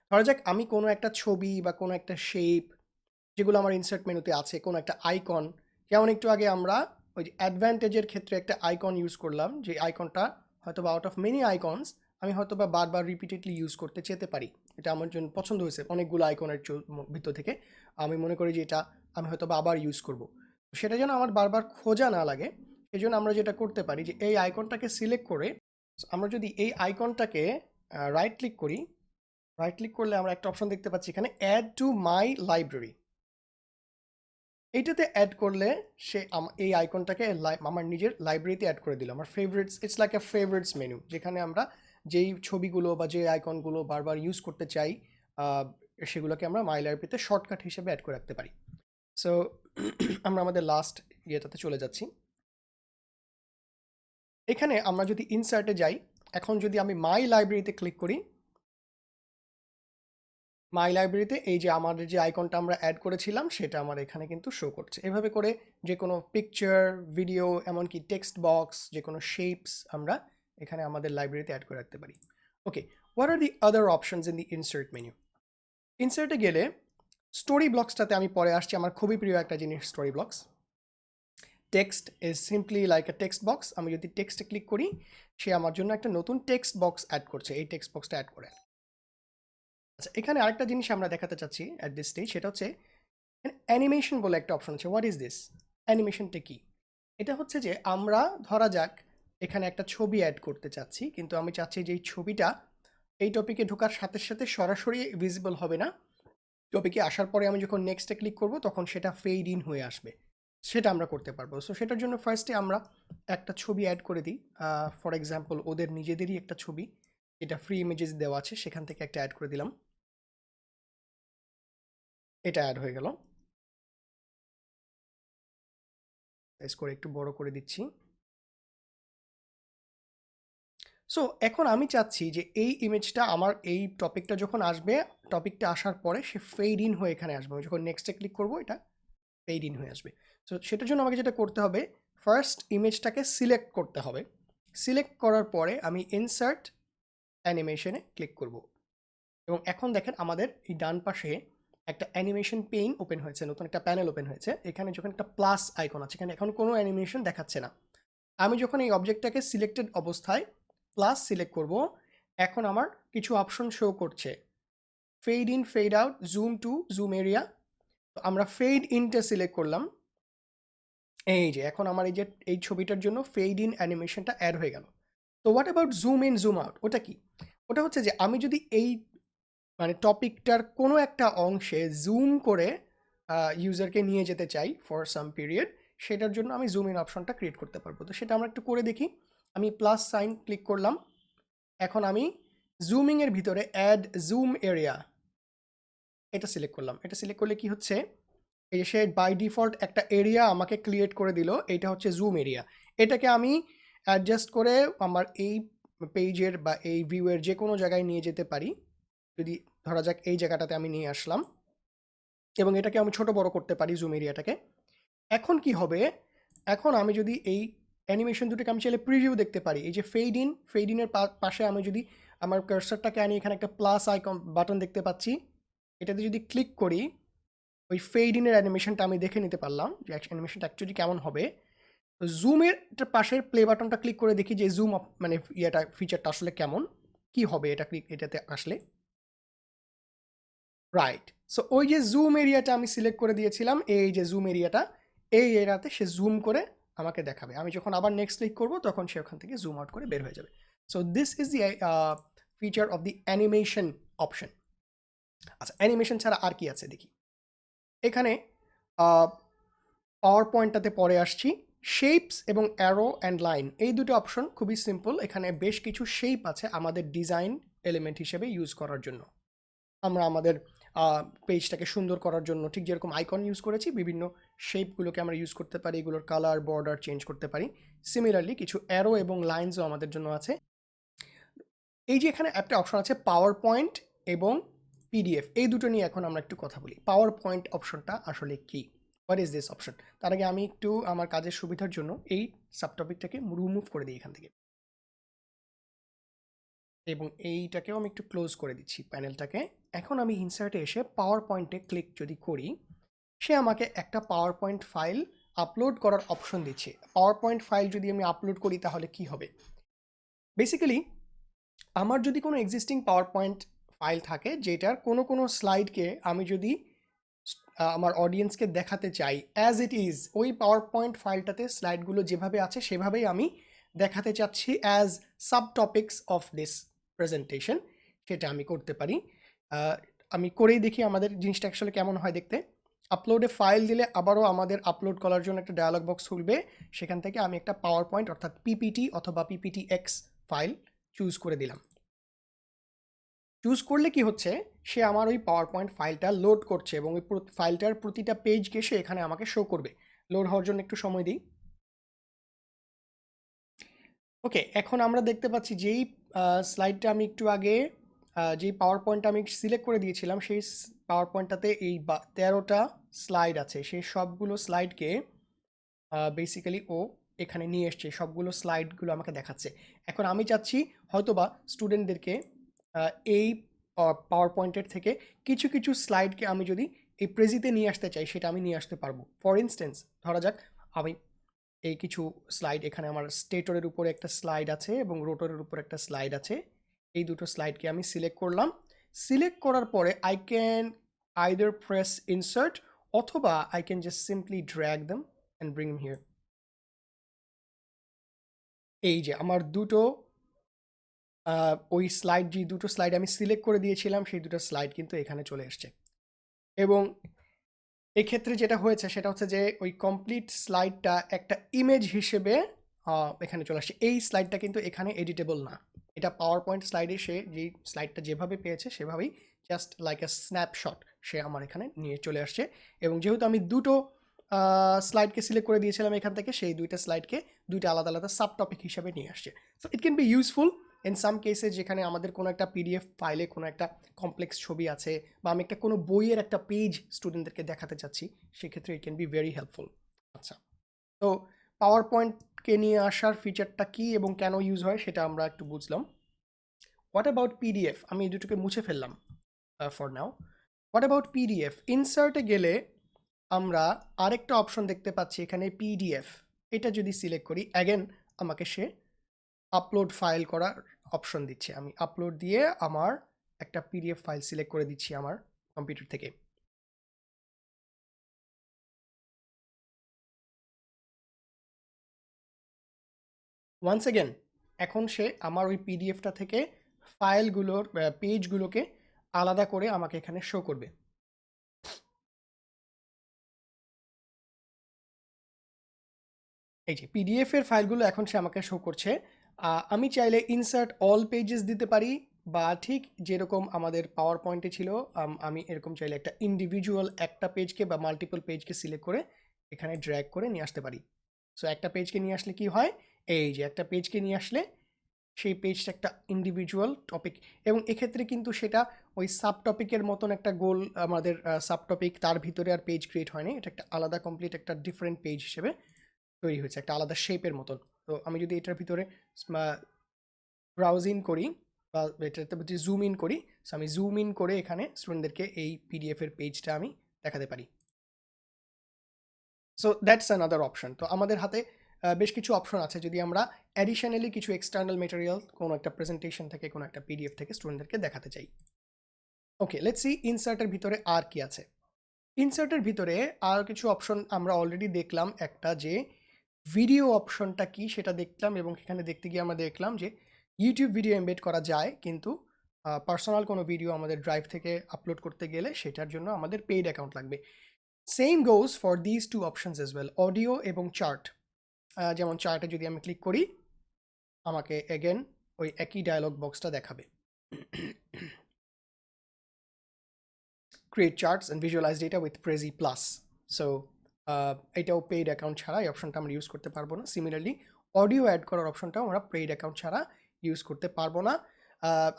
ধরা যাক আমি কোনো একটা ছবি বা কোনো একটা শেপ, যেগুলো আমার ইনসার্ট মেনুতে আছে, কোনো একটা আইকন, যেমন একটু আগে আমরা ওই যে অ্যাডভান্টেজের ক্ষেত্রে একটা আইকন ইউজ করলাম, যে আইকনটা হয়তো বা আউট অফ মেনি আইকনস আমি হয়তো বা বারবার রিপিটেডলি ইউজ করতে চেতে পারি। এটা আমার জন্য পছন্দ হয়েছে অনেকগুলো আইকনের ভিতর থেকে, আমি মনে করি যে এটা আমি হয়তো বা আবার ইউজ করব। সেটা যেন আমার বারবার খোঁজা না লাগে, এই জন্য আমরা যেটা করতে পারি যে এই আইকনটাকে সিলেক্ট করে আমরা যদি এই আইকনটাকে রাইট ক্লিক করি, রাইট ক্লিক করলে আমরা একটা অপশন দেখতে পাচ্ছি এখানে অ্যাড টু মাই লাইব্রেরি। এইটাতে অ্যাড করলে সে এই আইকনটাকে আমার নিজের লাইব্রেরিতে অ্যাড করে দিল, আমার favourites. It's like a favourites menu, যেখানে আমরা যেই ছবিগুলো বা যে আইকনগুলো বারবার ইউজ করতে চাই সেগুলোকে আমরা মাই লাইব্রেরিতে শর্টকাট হিসেবে অ্যাড করে রাখতে পারি। সো আমরা আমাদের লাস্ট ইয়েটাতে চলে যাচ্ছি। এখানে আমরা যদি ইনসার্টে যাই, এখন যদি আমি মাই লাইব্রেরিতে ক্লিক করি, মাই লাইব্রেরিতে এই যে আমাদের যে আইকনটা আমরা অ্যাড করেছিলাম সেটা আমার এখানে কিন্তু শো করছে। এভাবে করে যে কোনো পিকচার, ভিডিও, এমনকি টেক্সট বক্স, যে কোনো শেপস আমরা এখানে আমাদের লাইব্রেরিতে অ্যাড করে রাখতে পারি। Okay, what are the other options in the insert menu? ইনসার্টে গেলে স্টোরি ব্লকসটাতে আমি পরে আসছি, আমার খুবই প্রিয় একটা জিনিস story blocks. Text is simply like a text box. আমি যদি টেক্সটে ক্লিক করি, সে আমার জন্য একটা নতুন টেক্সট বক্স অ্যাড করছে, এই টেক্সট বক্সটা অ্যাড করে। আচ্ছা, এখানে আরেকটা জিনিস আমরা দেখাতে চাচ্ছি অ্যাট দিস স্টেজ, সেটা হচ্ছে অ্যানিমেশন বলে একটা অপশন আছে। What is this? অ্যানিমেশনটা কি? এটা হচ্ছে যে আমরা ধরা যাক এখানে একটা ছবি অ্যাড করতে চাচ্ছি, কিন্তু আমি চাচ্ছি যে এই ছবিটা এই টপিকে ঢোকার সাথে সাথে সরাসরি ভিজিবল হবে না, টপিকে আসার পরে আমি যখন নেক্সটে ক্লিক করব তখন সেটা ফেড ইন হয়ে আসবে, সেটা আমরা করতে পারবো। সো সেটার জন্য ফার্স্টে আমরা একটা ছবি অ্যাড করে দিই। ফর এক্সাম্পল ওদের নিজেদেরই একটা ছবি, এটা ফ্রি ইমেজেস দেওয়া আছে, সেখান থেকে একটা অ্যাড করে দিলাম। এটা অ্যাড হয়ে গেল, সাইজ করে একটু বড় করে দিচ্ছি। সো এখন আমি চাচ্ছি যে এই ইমেজটা আমার এই টপিকটা যখন আসবে, টপিকটা আসার পরে সে ফেড ইন হয়ে এখানে আসবে, যখন নেক্সটে ক্লিক করব এটা ফেড ইন হয়ে আসবে। সো সেটার জন্য আমাকে যেটা করতে হবে, ফার্স্ট ইমেজটাকে সিলেক্ট করতে হবে। সিলেক্ট করার পরে আমি ইনসার্ট অ্যানিমেশনে ক্লিক করব, এবং এখন দেখেন আমাদের এই ডান পাশে একটা অ্যানিমেশন পেইন ওপেন হয়েছে, নতুন একটা প্যানেল ওপেন হয়েছে। এখানে যখন একটা প্লাস আইকন আছে, এখানে এখন কোনো অ্যানিমেশন দেখাচ্ছে না। আমি যখন এই অবজেক্টটাকে সিলেক্টেড অবস্থায় প্লাস সিলেক্ট করব, এখন আমার কিছু অপশন শো করছে, fade in, fade out, zoom to, zoom area. তো আমরা ফেড ইনটা সিলেক্ট করলাম, এই যে এখন আমার এই যে এই ছবিটার জন্য ফেড ইন অ্যানিমেশনটা অ্যাড হয়ে গেল। তো what about zoom in, zoom out? ওটা কি? ওটা হচ্ছে যে আমি যদি এই মানে টপিকটার কোনো একটা অংশে জুম করে ইউজারকে নিয়ে যেতে চাই ফর সাম পিরিয়ড, সেটার জন্য আমি জুম ইন অপশনটা ক্রিয়েট করতে পারবো। তো সেটা আমরা একটু করে দেখি। আমি প্লাস সাইন ক্লিক করলাম, এখন আমি জুমিং এর ভিতরে অ্যাড জুম এরিয়া এটা সিলেক্ট করলাম। এটা সিলেক্ট করলে কি হচ্ছে, এই যে সে বাই ডিফল্ট একটা এরিয়া আমাকে ক্রিয়েট করে দিল, এটা হচ্ছে জুম এরিয়া। এটাকে আমি অ্যাডজাস্ট করে আমার এই পেজের বা এই ভিউয়ের যে কোনো জায়গায় নিয়ে যেতে পারি। যদি ধরা যাক এই জায়গাটাতে আমি নিয়ে আসলাম এবং এটাকে আমি ছোট বড় করতে পারি জুম এরিয়াটাকে। এখন কি হবে, এখন আমি যদি এই অ্যানিমেশন দুটোকে আমি চাইলে প্রিভিউ দেখতে পারি। এই যে ফেড ইনের পাশে আমি যদি আমার কার্সারটাকে আনি, এখানে একটা প্লাস আইকন বাটন দেখতে পাচ্ছি, এটাতে যদি ক্লিক করি ওই ফেড ইনের অ্যানিমেশনটা আমি দেখে নিতে পারলাম যে অ্যানিমেশনটা অ্যাকচুয়ালি কেমন হবে। তো জুমের পাশের প্লে বাটনটা ক্লিক করে দেখি যে জুম মানে ইয়েটা ফিচারটা আসলে কেমন, কি হবে এটা এটাতে আসলে। রাইট, সো ওই যে জুম এরিয়াটা আমি সিলেক্ট করে দিয়েছিলাম, এই যে জুম এরিয়াটা, এই এরিয়াতে সে জুম করে আমাকে দেখাবে। আমি যখন আবার নেক্সট ক্লিক করব তখন সে ওখান থেকে জুম আউট করে বের হয়ে যাবে। So this is the feature of the animation option. আচ্ছা, অ্যানিমেশন ছাড়া আর কি আছে দেখি। এখানে পাওয়ার পয়েন্টটাতে পরে আসছি। শেপস এবং অ্যারো অ্যান্ড লাইন, এই দুটো অপশন খুবই সিম্পল। এখানে বেশ কিছু শেপ আছে আমাদের ডিজাইন এলিমেন্ট হিসেবে ইউজ করার জন্য। আমরা আমাদের পেজটাকে সুন্দর করার জন্য ঠিক যেরকম আইকন ইউজ করেছি, বিভিন্ন শেপগুলোকে আমরা ইউজ করতে পারি, এগুলোর কালার বর্ডার চেঞ্জ করতে পারি। সিমিলারলি কিছু অ্যারো এবং লাইন্সও আমাদের জন্য আছে। এই যে এখানে একটা অপশন আছে পাওয়ার পয়েন্ট এবং পিডিএফ, এই দুটো নিয়ে এখন আমরা একটু কথা বলি। পাওয়ার পয়েন্ট অপশনটা আসলে কি, হোয়াট ইজ দিস অপশন? তার আগে আমি একটু আমার কাজের সুবিধার জন্য এই সাবটপিকটাকে রিমুভ করে দিই এখান থেকে, এবং এইটাকেও আমি একটু ক্লোজ করে দিচ্ছি প্যানেলটাকে। এখন আমি ইনসার্টে এসে পাওয়ার পয়েন্টে ক্লিক যদি করি, সে আমাকে একটা পাওয়ার পয়েন্ট ফাইল আপলোড করার অপশন দিচ্ছে। পাওয়ার পয়েন্ট ফাইল যদি আমি আপলোড করি তাহলে কি হবে? বেসিক্যালি আমার যদি কোনো এক্সিস্টিং পাওয়ার পয়েন্ট ফাইল থাকে যেটার কোনো স্লাইডকে আমি যদি আমার অডিয়েন্সকে দেখাতে চাই অ্যাজ ইট ইজ, ওই পাওয়ার পয়েন্ট ফাইলটাতে স্লাইডগুলো যেভাবে আছে সেভাবেই আমি দেখাতে চাচ্ছি as sub topics of this presentation, সেটা আমি করতে পারি। আমি করেই দেখি আমাদের জিনিসটা অ্যাকচুয়ালি কেমন হয় দেখতে। আপলোডে ফাইল দিলে আবারও আমাদের আপলোড করার জন্য একটা ডায়ালগ বক্স খুলবে, সেখান থেকে আমি একটা পাওয়ার পয়েন্ট অর্থাৎ পিপিটি অথবা পিপিটি এক্স ফাইল চুজ করে দিলাম। চুজ করলে কি হচ্ছে, সে আমার ওই পাওয়ার পয়েন্ট ফাইলটা লোড করছে এবং ওই ফাইলটার প্রতিটা পেজকে সে এখানে আমাকে শো করবে। লোড হওয়ার জন্য একটু সময় দিই। ওকে, এখন আমরা দেখতে পাচ্ছি যেই স্লাইডটা আমি একটু আগে যেই পাওয়ার পয়েন্টটা আমি সিলেক্ট করে দিয়েছিলাম, সেই পাওয়ার পয়েন্টটাতে এই 13টা স্লাইড আছে। সেই সবগুলো স্লাইডকে বেসিক্যালি ও এখানে নিয়ে এসছে, সবগুলো স্লাইডগুলো আমাকে দেখাচ্ছে। এখন আমি চাচ্ছি হয়তোবা স্টুডেন্টদেরকে এই পাওয়ার পয়েন্টের থেকে কিছু কিছু স্লাইডকে আমি যদি এই প্রেজিতে নিয়ে আসতে চাই, সেটা আমি নিয়ে আসতে পারবো। ফর ইনস্টেন্স ধরা যাক আমি এই কিছু স্লাইড, এখানে আমার স্টেটরের উপরে একটা স্লাইড আছে এবং রোটরের উপর একটা স্লাইড আছে। এই দুটো স্লাইডকে আমি সিলেক্ট করলাম। সিলেক্ট করার পরে I can either press insert অথবা I can just simply drag them and bring them here. এই যে আমার দুটো ওই স্লাইড, যে দুটো স্লাইড আমি সিলেক্ট করে দিয়েছিলাম সেই দুটো স্লাইড কিন্তু এখানে চলে এসছে। এবং এক্ষেত্রে যেটা হয়েছে সেটা হচ্ছে যে ওই কমপ্লিট স্লাইডটা একটা ইমেজ হিসেবে এখানে চলে আসছে। এই স্লাইডটা কিন্তু এখানে এডিটেবল না, এটা পাওয়ার পয়েন্ট স্লাইডে সে যেই স্লাইডটা যেভাবে পেয়েছে সেভাবেই জাস্ট লাইক এ স্ন্যাপশট সে আমার এখানে নিয়ে চলে আসছে। এবং যেহেতু আমি দুটো স্লাইডকে সিলেক্ট করে দিয়েছিলাম এখান থেকে, সেই দুইটা স্লাইডকে দুইটা আলাদা আলাদা সাব টপিক হিসাবে নিয়ে আসছে। So it can be useful in some কেসে, যেখানে আমাদের কোনো একটা পিডিএফ ফাইলে কোনো একটা কমপ্লেক্স ছবি আছে বা আমি একটা কোনো বইয়ের একটা পেজ স্টুডেন্টদেরকে দেখাতে চাচ্ছি, সেক্ষেত্রে it can be very helpful. আচ্ছা, তো পাওয়ার পয়েন্টকে নিয়ে আসার ফিচারটা কি এবং কেন ইউজ হয় সেটা আমরা একটু বুঝলাম। What about PDF? আমি এই দুটোকে মুছে ফেললাম for now. What about PDF? ইনসার্টে গেলে আমরা আরেকটা অপশন দেখতে পাচ্ছি এখানে পিডিএফ। এটা যদি সিলেক্ট করি অ্যাগেন আমাকে সে আপলোড ফাইল করার অপশন দিচ্ছে। আমি আপলোড দিয়ে আমার একটা পিডিএফ ফাইল সিলেক্ট করে দিচ্ছি আমার কম্পিউটার থেকে। ওয়ান্স এগেন এখন সে আমার ওই পিডিএফটা থেকে ফাইলগুলোর পেজগুলোকে আলাদা করে আমাকে এখানে শো করবে। এই যে পিডিএফ এর ফাইলগুলো এখন সে আমাকে শো করছে। আমি চাইলে ইনসার্ট অল পেজেস দিতে পারি বা ঠিক যেরকম আমাদের পাওয়ার পয়েন্টে ছিল, আমি এরকম চাইলে একটা ইন্ডিভিজুয়াল একটা পেজকে বা মাল্টিপল পেজকে সিলেক্ট করে এখানে ড্র্যাগ করে নিয়ে আসতে পারি। সো একটা পেজকে নিয়ে আসলে কি হয়, এই যে একটা পেজকে নিয়ে আসলে সেই পেজটা একটা ইন্ডিভিজুয়াল টপিক, এবং এক্ষেত্রে কিন্তু সেটা ওই সাব টপিকের মতন একটা গোল আমাদের সাব টপিক, তার ভিতরে আর পেজ ক্রিয়েট হয়নি, এটা একটা আলাদা কমপ্লিট একটা ডিফারেন্ট পেজ হিসেবে তৈরি হয়েছে, একটা আলাদা শেপের মতন। তো আমি যদি এটার ভিতরে ব্রাউজ ইন করি বা এটাতে যদি জুম ইন করি, সো আমি জুম ইন করে এখানে স্টুডেন্টদেরকে এই পিডিএফ এর পেজটা আমি দেখাতে পারি। So that's another option. তো আমাদের হাতে বেশ কিছু অপশন আছে যদি আমরা অ্যাডিশনালি কিছু এক্সটার্নাল মেটেরিয়াল কোনো একটা প্রেজেন্টেশন থেকে, কোনো একটা পিডিএফ থেকে স্টুডেন্টদেরকে দেখাতে চাই। ওকে, লেটস সি ইনসার্টের ভিতরে আর কি আছে। ইনসার্টের ভিতরে আর কিছু অপশন আমরা অলরেডি দেখলাম, একটা যে ভিডিও অপশনটা কি সেটা দেখলাম, এবং এখানে দেখতে গিয়ে আমরা দেখলাম যে ইউটিউব ভিডিও এমবেড করা যায়, কিন্তু পার্সোনাল কোনো ভিডিও আমাদের ড্রাইভ থেকে আপলোড করতে গেলে সেটার জন্য আমাদের পেইড অ্যাকাউন্ট লাগবে। Same goes for this two options as well, audio এবং চার্ট। যেমন চার্টে যদি আমি ক্লিক করি, আমাকে এগেন ওই একই ডায়লগ বক্সটা দেখাবে, create charts and visualize data with Prezi plus. So এটাও পেইড অ্যাকাউন্ট ছাড়া এই অপশনটা আমরা ইউজ করতে পারবো না। সিমিলারলি অডিও অ্যাড করার অপশনটাও আমরা পেইড অ্যাকাউন্ট ছাড়া ইউজ করতে পারবো না।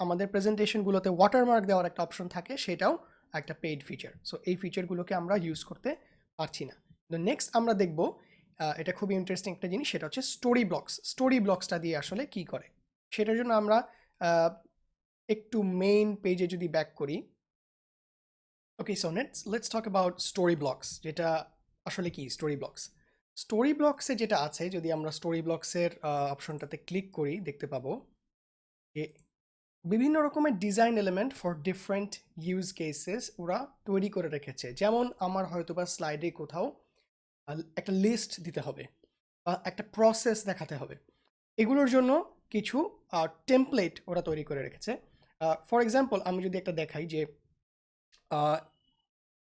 আমাদের প্রেজেন্টেশনগুলোতে ওয়াটারমার্ক দেওয়ার একটা অপশন থাকে, সেটাও একটা পেইড ফিচার। সো এই ফিচারগুলোকে আমরা ইউজ করতে পারছি না। তো নেক্সট আমরা দেখব, এটা খুবই ইন্টারেস্টিং একটা জিনিস, সেটা হচ্ছে স্টোরি ব্লকস। স্টোরি ব্লকসটা দিয়ে আসলে কি করে, সেটার জন্য আমরা একটু মেইন পেজে যদি ব্যাক করি। ওকে, so let's talk about story blocks, যেটা আসলে কি স্টোরি ব্লকস। স্টোরি ব্লকসে যেটা আছে, যদি আমরা স্টোরি ব্লকসের অপশনটাতে ক্লিক করি, দেখতে পাবো যে বিভিন্ন রকমের design element for different use cases ওরা তৈরি করে রেখেছে। যেমন আমার হয়তো বা স্লাইডে কোথাও একটা লিস্ট দিতে হবে বা একটা প্রসেস দেখাতে হবে, এগুলোর জন্য কিছু টেমপ্লেট ওরা তৈরি করে রেখেছে। ফর এক্সাম্পল আমি যদি একটা দেখাই যে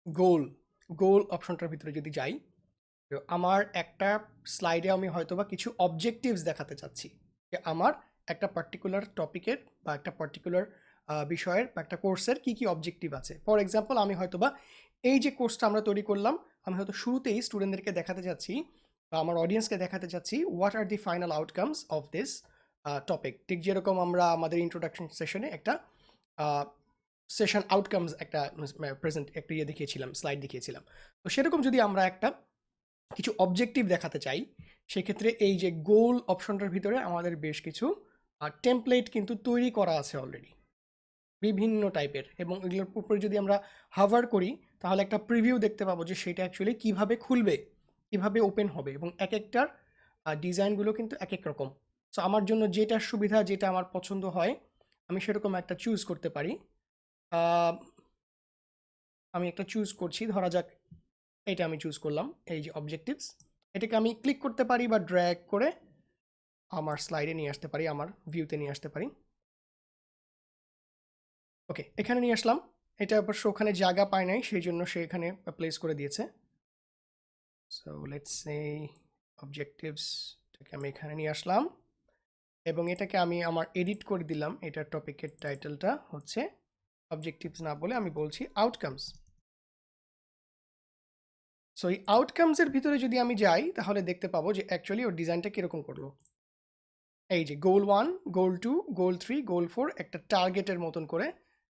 গোল গোল অপশনটার ভিতরে যদি যাই, তো আমার একটা স্লাইডে আমি হয়তো বা কিছু অবজেক্টিভস দেখাতে চাচ্ছি যে আমার একটা পার্টিকুলার টপিকের বা একটা পার্টিকুলার বিষয়ের বা একটা কোর্সের কী কী অবজেক্টিভ আছে। ফর এক্সাম্পল আমি হয়তো বা এই যে কোর্সটা আমরা তৈরি করলাম, আমি হয়তো শুরুতেই স্টুডেন্টদেরকে দেখাতে চাচ্ছি বা আমার অডিয়েন্সকে দেখাতে চাচ্ছি what are the final outcomes of this topic. ঠিক যেরকম আমরা আমাদের ইন্ট্রোডাকশন সেশনে একটা সেশন আউটকামস একটা প্রেজেন্ট একটা ইয়ে দেখিয়েছিলাম, স্লাইড দেখিয়েছিলাম। তো সেরকম যদি আমরা একটা কিছু অবজেক্টিভ দেখাতে চাই, সেক্ষেত্রে এই যে গোল অপশনটার ভিতরে আমাদের বেশ কিছু টেমপ্লেট কিন্তু তৈরি করা আছে অলরেডি বিভিন্ন টাইপের, এবং এগুলোর উপরে যদি আমরা হাভার করি তাহলে একটা প্রিভিউ দেখতে পাবো যে সেটা অ্যাকচুয়ালি কীভাবে খুলবে, কীভাবে ওপেন হবে, এবং এক একটার ডিজাইনগুলো কিন্তু এক এক রকম। সো আমার জন্য যেটা সুবিধা, যেটা আমার পছন্দ হয়, আমি সেরকম একটা চুজ করতে পারি। আমি একটা চুজ করছি, ধরা যাক এটা আমি চুজ করলাম, এই যে অবজেক্টিভস, এটাকে আমি ক্লিক করতে পারি বা ড্র্যাগ করে আমার স্লাইডে নিয়ে আসতে পারি, আমার ভিউতে নিয়ে আসতে পারি। ওকে, এখানে নিয়ে আসলাম। এটা অবশ্য ওখানে জায়গা পায় নাই, সেই জন্য সে এখানে প্লেস করে দিয়েছে। সো লেটস সে অবজেক্টিভসটাকে আমি এখানে নিয়ে আসলাম, এবং এটাকে আমি আমার এডিট করে দিলাম। এটার টপিকের টাইটেলটা হচ্ছে অবজেক্টিভস না বলে আমি বলছি আউটকামস। সো এই আউটকামসের ভিতরে যদি আমি যাই তাহলে দেখতে পাবো যে অ্যাকচুয়ালি ওর ডিজাইনটা কীরকম করলো। এই যে গোল 1, গোল 2, গোল 3, গোল 4 একটা টার্গেটের মতন করে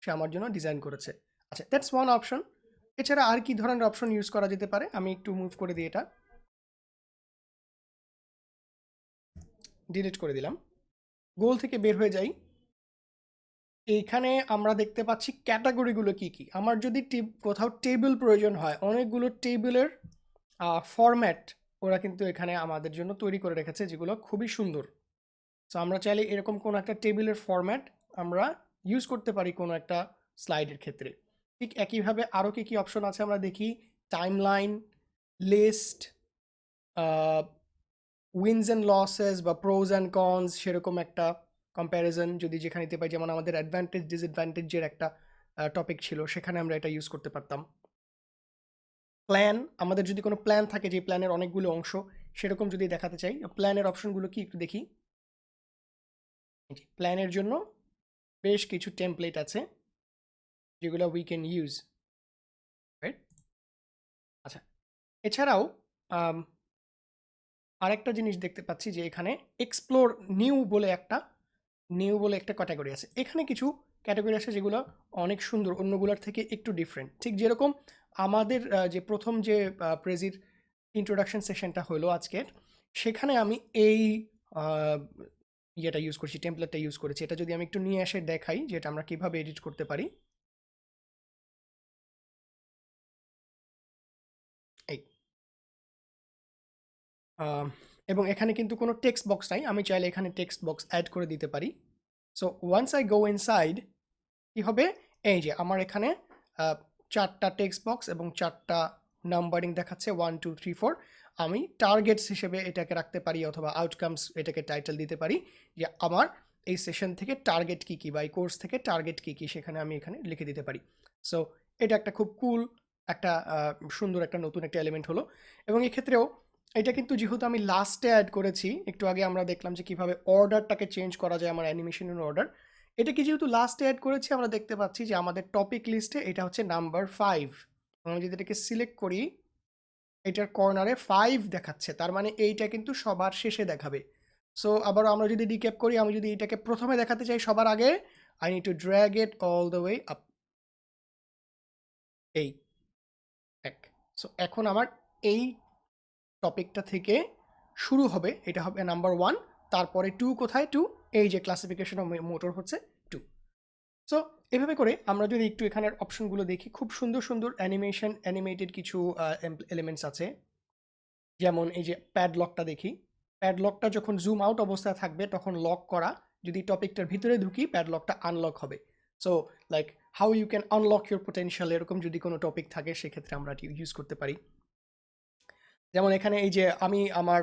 সে আমার জন্য ডিজাইন করেছে। আচ্ছা, দ্যাটস ওয়ান অপশন। এছাড়া আর কি ধরনের অপশন ইউজ করা যেতে পারে, আমি একটু মুভ করে দিই, এটা ডিলিট করে দিলাম, গোল থেকে বের হয়ে যাই। এইখানে আমরা দেখতে পাচ্ছি ক্যাটাগরিগুলো কি কি। আমার যদি কোথাও টেবিল প্রয়োজন হয়, অনেকগুলো টেবিলের ফরম্যাট ওরা কিন্তু এখানে আমাদের জন্য তৈরি করে রেখেছে, যেগুলো খুবই সুন্দর। সো আমরা চাইলে এরকম কোনো একটা টেবিলের ফরম্যাট আমরা ইউজ করতে পারি কোনো একটা স্লাইডের ক্ষেত্রে। ঠিক একইভাবে আরও কী কী অপশন আছে আমরা দেখি, timeline, list, wins and losses বা প্রোজ অ্যান্ড কনস, সেরকম একটা কম্প্যারিজন যদি যেখানে নিতে পাই, যেমন আমাদের অ্যাডভান্টেজ ডিসঅ্যাডভান্টেজের একটা টপিক ছিল, সেখানে আমরা এটা ইউজ করতে পারতাম। প্ল্যান, আমাদের যদি কোনো প্ল্যান থাকে যে প্ল্যানের অনেকগুলো অংশ, সেরকম যদি দেখাতে চাই, প্ল্যানের অপশনগুলো কি একটু দেখি। প্ল্যানের জন্য বেশ কিছু টেমপ্লেট আছে যেগুলো উই ক্যান ইউজ, রাইট? আচ্ছা, এছাড়াও আরেকটা জিনিস দেখতে পাচ্ছি যে এখানে এক্সপ্লোর নিউ বলে একটা ক্যাটাগরি আছে। এখানে কিছু ক্যাটাগরি আছে যেগুলো অনেক সুন্দর, অন্যগুলোর থেকে একটু ডিফারেন্ট। ঠিক যেরকম আমাদের যে প্রথম যে প্রেজির ইন্ট্রোডাকশন সেশনটা হলো আজকের, সেখানে আমি এই ইয়েটা ইউজ করছি, টেমপ্লেটটা ইউজ করেছি। এটা যদি আমি একটু নিয়ে এসে দেখাই যে এটা আমরা কিভাবে এডিট করতে পারি। এই এবং এখানে কিন্তু কোনো টেক্সট বক্স নাই, আমি চাইলে এখানে টেক্সট বক্স অ্যাড করে দিতে পারি। So once I go inside কি হবে, এই যে আমার এখানে 4টা টেক্সট বক্স এবং 4টা নাম্বারিং দেখাচ্ছে 1 2 3 4। আমি টার্গেটস হিসেবে এটাকে রাখতে পারি অথবা আউটকামস এটাকে টাইটেল দিতে পারি যে আমার এই সেশন থেকে টার্গেট কী কী বা এই কোর্স থেকে টার্গেট কী কী সেখানে আমি এখানে লিখে দিতে পারি। সো এটা একটা খুব কুল একটা সুন্দর একটা নতুন একটা এলিমেন্ট হলো। এবং এক্ষেত্রেও এটা কিন্তু যেহেতু আমি লাস্টে অ্যাড করেছি, একটু আগে আমরা দেখলাম যে কীভাবে অর্ডারটাকে চেঞ্জ করা যায় আমার অ্যানিমেশনের অর্ডার। এটাকে যেহেতু লাস্টে অ্যাড করেছি, আমরা দেখতে পাচ্ছি যে আমাদের টপিক লিস্টে এটা হচ্ছে নাম্বার 5। আমরা যদি এটাকে সিলেক্ট করি, এটার কর্নারে 5 দেখাচ্ছে, তার মানে এইটা কিন্তু সবার শেষে দেখাবে। সো আবার আমরা যদি রিক্যাপ করি, আমি যদি এটাকে প্রথমে দেখাতে চাই সবার আগে, I need to drag it all the way up, এই এক। সো এখন আমার এই টপিকটা থেকে শুরু হবে, এটা হবে নাম্বার 1, তারপরে 2 কোথায় 2, এই যে ক্লাসিফিকেশন অফ মোটর হচ্ছে 2। সো এভাবে করে আমরা যদি একটু এখানের অপশনগুলো দেখি, খুব সুন্দর সুন্দর অ্যানিমেটেড কিছু এলিমেন্টস আছে। যেমন এই যে প্যাডলকটা দেখি, প্যাডলকটা যখন জুম আউট অবস্থায় থাকবে তখন লক করা, যদি টপিকটার ভিতরে ঢুকি প্যাডলকটা আনলক হবে। So like how you can unlock your potential, এরকম যদি কোনো টপিক থাকে সেক্ষেত্রে আমরা ইউজ করতে পারি। যেমন এখানে এই যে আমি আমার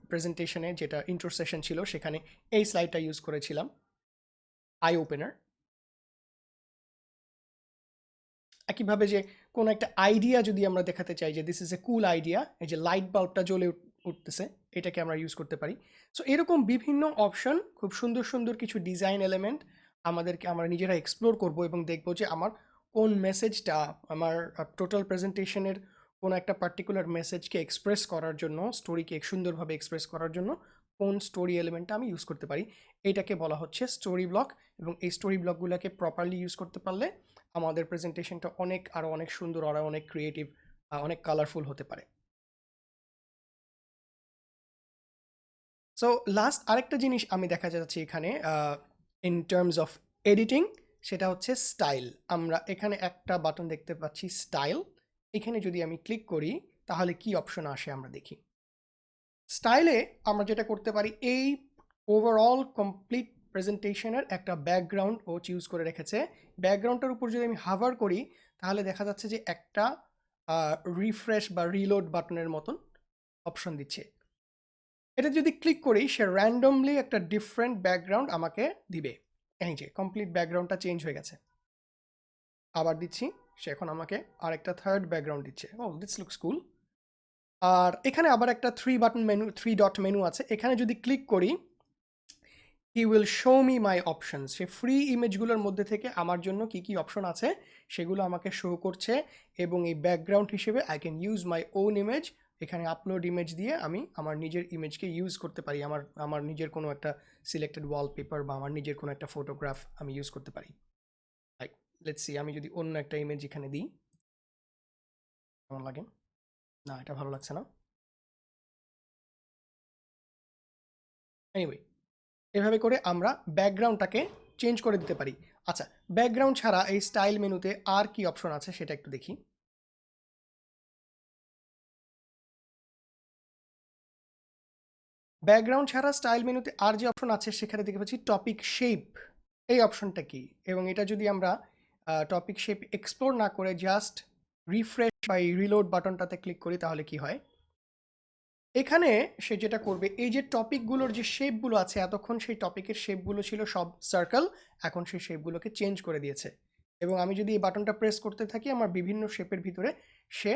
প্রেজেন্টেশনে যেটা ইন্ট্রো সেশন ছিল সেখানে এই স্লাইডটা ইউজ করেছিলাম, আই ওপেনার। একইভাবে যে কোনো একটা আইডিয়া যদি আমরা দেখাতে চাই যে this is a cool idea, এই যে লাইট বাল্বটা জ্বলে উঠতেছে, এটাকে আমরা ইউজ করতে পারি। সো এরকম বিভিন্ন অপশন, খুব সুন্দর সুন্দর কিছু ডিজাইন এলিমেন্ট আমরা নিজেরা এক্সপ্লোর করব এবং দেখব যে আমার কোন মেসেজটা, আমার টোটাল প্রেজেন্টেশনের কোনো একটা পার্টিকুলার মেসেজকে এক্সপ্রেস করার জন্য, স্টোরিকে সুন্দরভাবে এক্সপ্রেস করার জন্য কোন স্টোরি এলিমেন্টটা আমি ইউজ করতে পারি। এইটাকে বলা হচ্ছে স্টোরি ব্লক। এবং এই স্টোরি ব্লকগুলোকে প্রপারলি ইউজ করতে পারলে আমাদের প্রেজেন্টেশনটা আরও অনেক সুন্দর, আরও অনেক ক্রিয়েটিভ, অনেক কালারফুল হতে পারে। সো লাস্ট আরেকটা জিনিস আমি দেখা যাচ্ছে এখানে ইন টার্মস অফ এডিটিং, সেটা হচ্ছে স্টাইল। আমরা এখানে একটা বাটন দেখতে পাচ্ছি স্টাইল, এখানে যদি আমি ক্লিক করি তাহলে কি অপশন আসে আমরা দেখি। স্টাইলে আমরা যেটা করতে পারি, এই ওভারঅল কমপ্লিট প্রেজেন্টেশনের একটা ব্যাকগ্রাউন্ড ও চুজ করে রেখেছে। ব্যাকগ্রাউন্ডটার উপর যদি আমি হাভার করি তাহলে দেখা যাচ্ছে যে একটা রিফ্রেশ বা রিলোড বাটনের মতন অপশন দিচ্ছে। এটা যদি ক্লিক করি সে র্যান্ডমলি একটা ডিফারেন্ট ব্যাকগ্রাউন্ড আমাকে দিবে। এই যে কমপ্লিট ব্যাকগ্রাউন্ডটা চেঞ্জ হয়ে গেছে। আবার দিচ্ছি, সে এখন আমাকে আরেকটা থার্ড ব্যাকগ্রাউন্ড দিচ্ছে। ও দিস লুকস কুল। আর এখানে আবার একটা 3 ডট মেনু আছে, এখানে যদি ক্লিক করি he will show me my options. সে ফ্রি ইমেজগুলোর মধ্যে থেকে আমার জন্য কি কি অপশন আছে সেগুলো আমাকে শো করছে। এবং এই ব্যাকগ্রাউন্ড হিসেবে I can use my own image, এখানে আপলোড ইমেজ দিয়ে আমি আমার নিজের ইমেজকে ইউজ করতে পারি, আমার নিজের কোনো একটা সিলেক্টেড ওয়ালপেপার বা আমার নিজের কোনো একটা ফটোগ্রাফ আমি ইউজ করতে পারি। লাইক লেটস সি, আমি যদি অন্য একটা ইমেজ এখানে দিই কেমন লাগে, না এটা ভালো লাগছে না। এনিওয়ে, এভাবে করে আমরা ব্যাকগ্রাউন্ডটাকে চেঞ্জ করে দিতে পারি। আচ্ছা, ব্যাকগ্রাউন্ড ছাড়া এই স্টাইল মেনুতে আর কি অপশন আছে সেটা একটু দেখি। ব্যাকগ্রাউন্ড ছাড়া স্টাইল মেনুতে আর যে অপশন আছে সেখানে দেখতে পাচ্ছি টপিক শেপ। এই অপশনটা কি, এবং এটা যদি আমরা টপিক শেপ এক্সপ্লোর না করে জাস্ট রিফ্রেশ বা রিলোড বাটনটাতে ক্লিক করি তাহলে কি হয়, এখানে সে যেটা করবে, এই যে টপিকগুলোর যে শেপগুলো আছে, এতক্ষণ সেই টপিকের শেপগুলো ছিল সব সার্কেল, এখন সেই শেপগুলোকে চেঞ্জ করে দিয়েছে। এবং আমি যদি এই বাটনটা প্রেস করতে থাকি আমার বিভিন্ন শেপের ভিতরে সে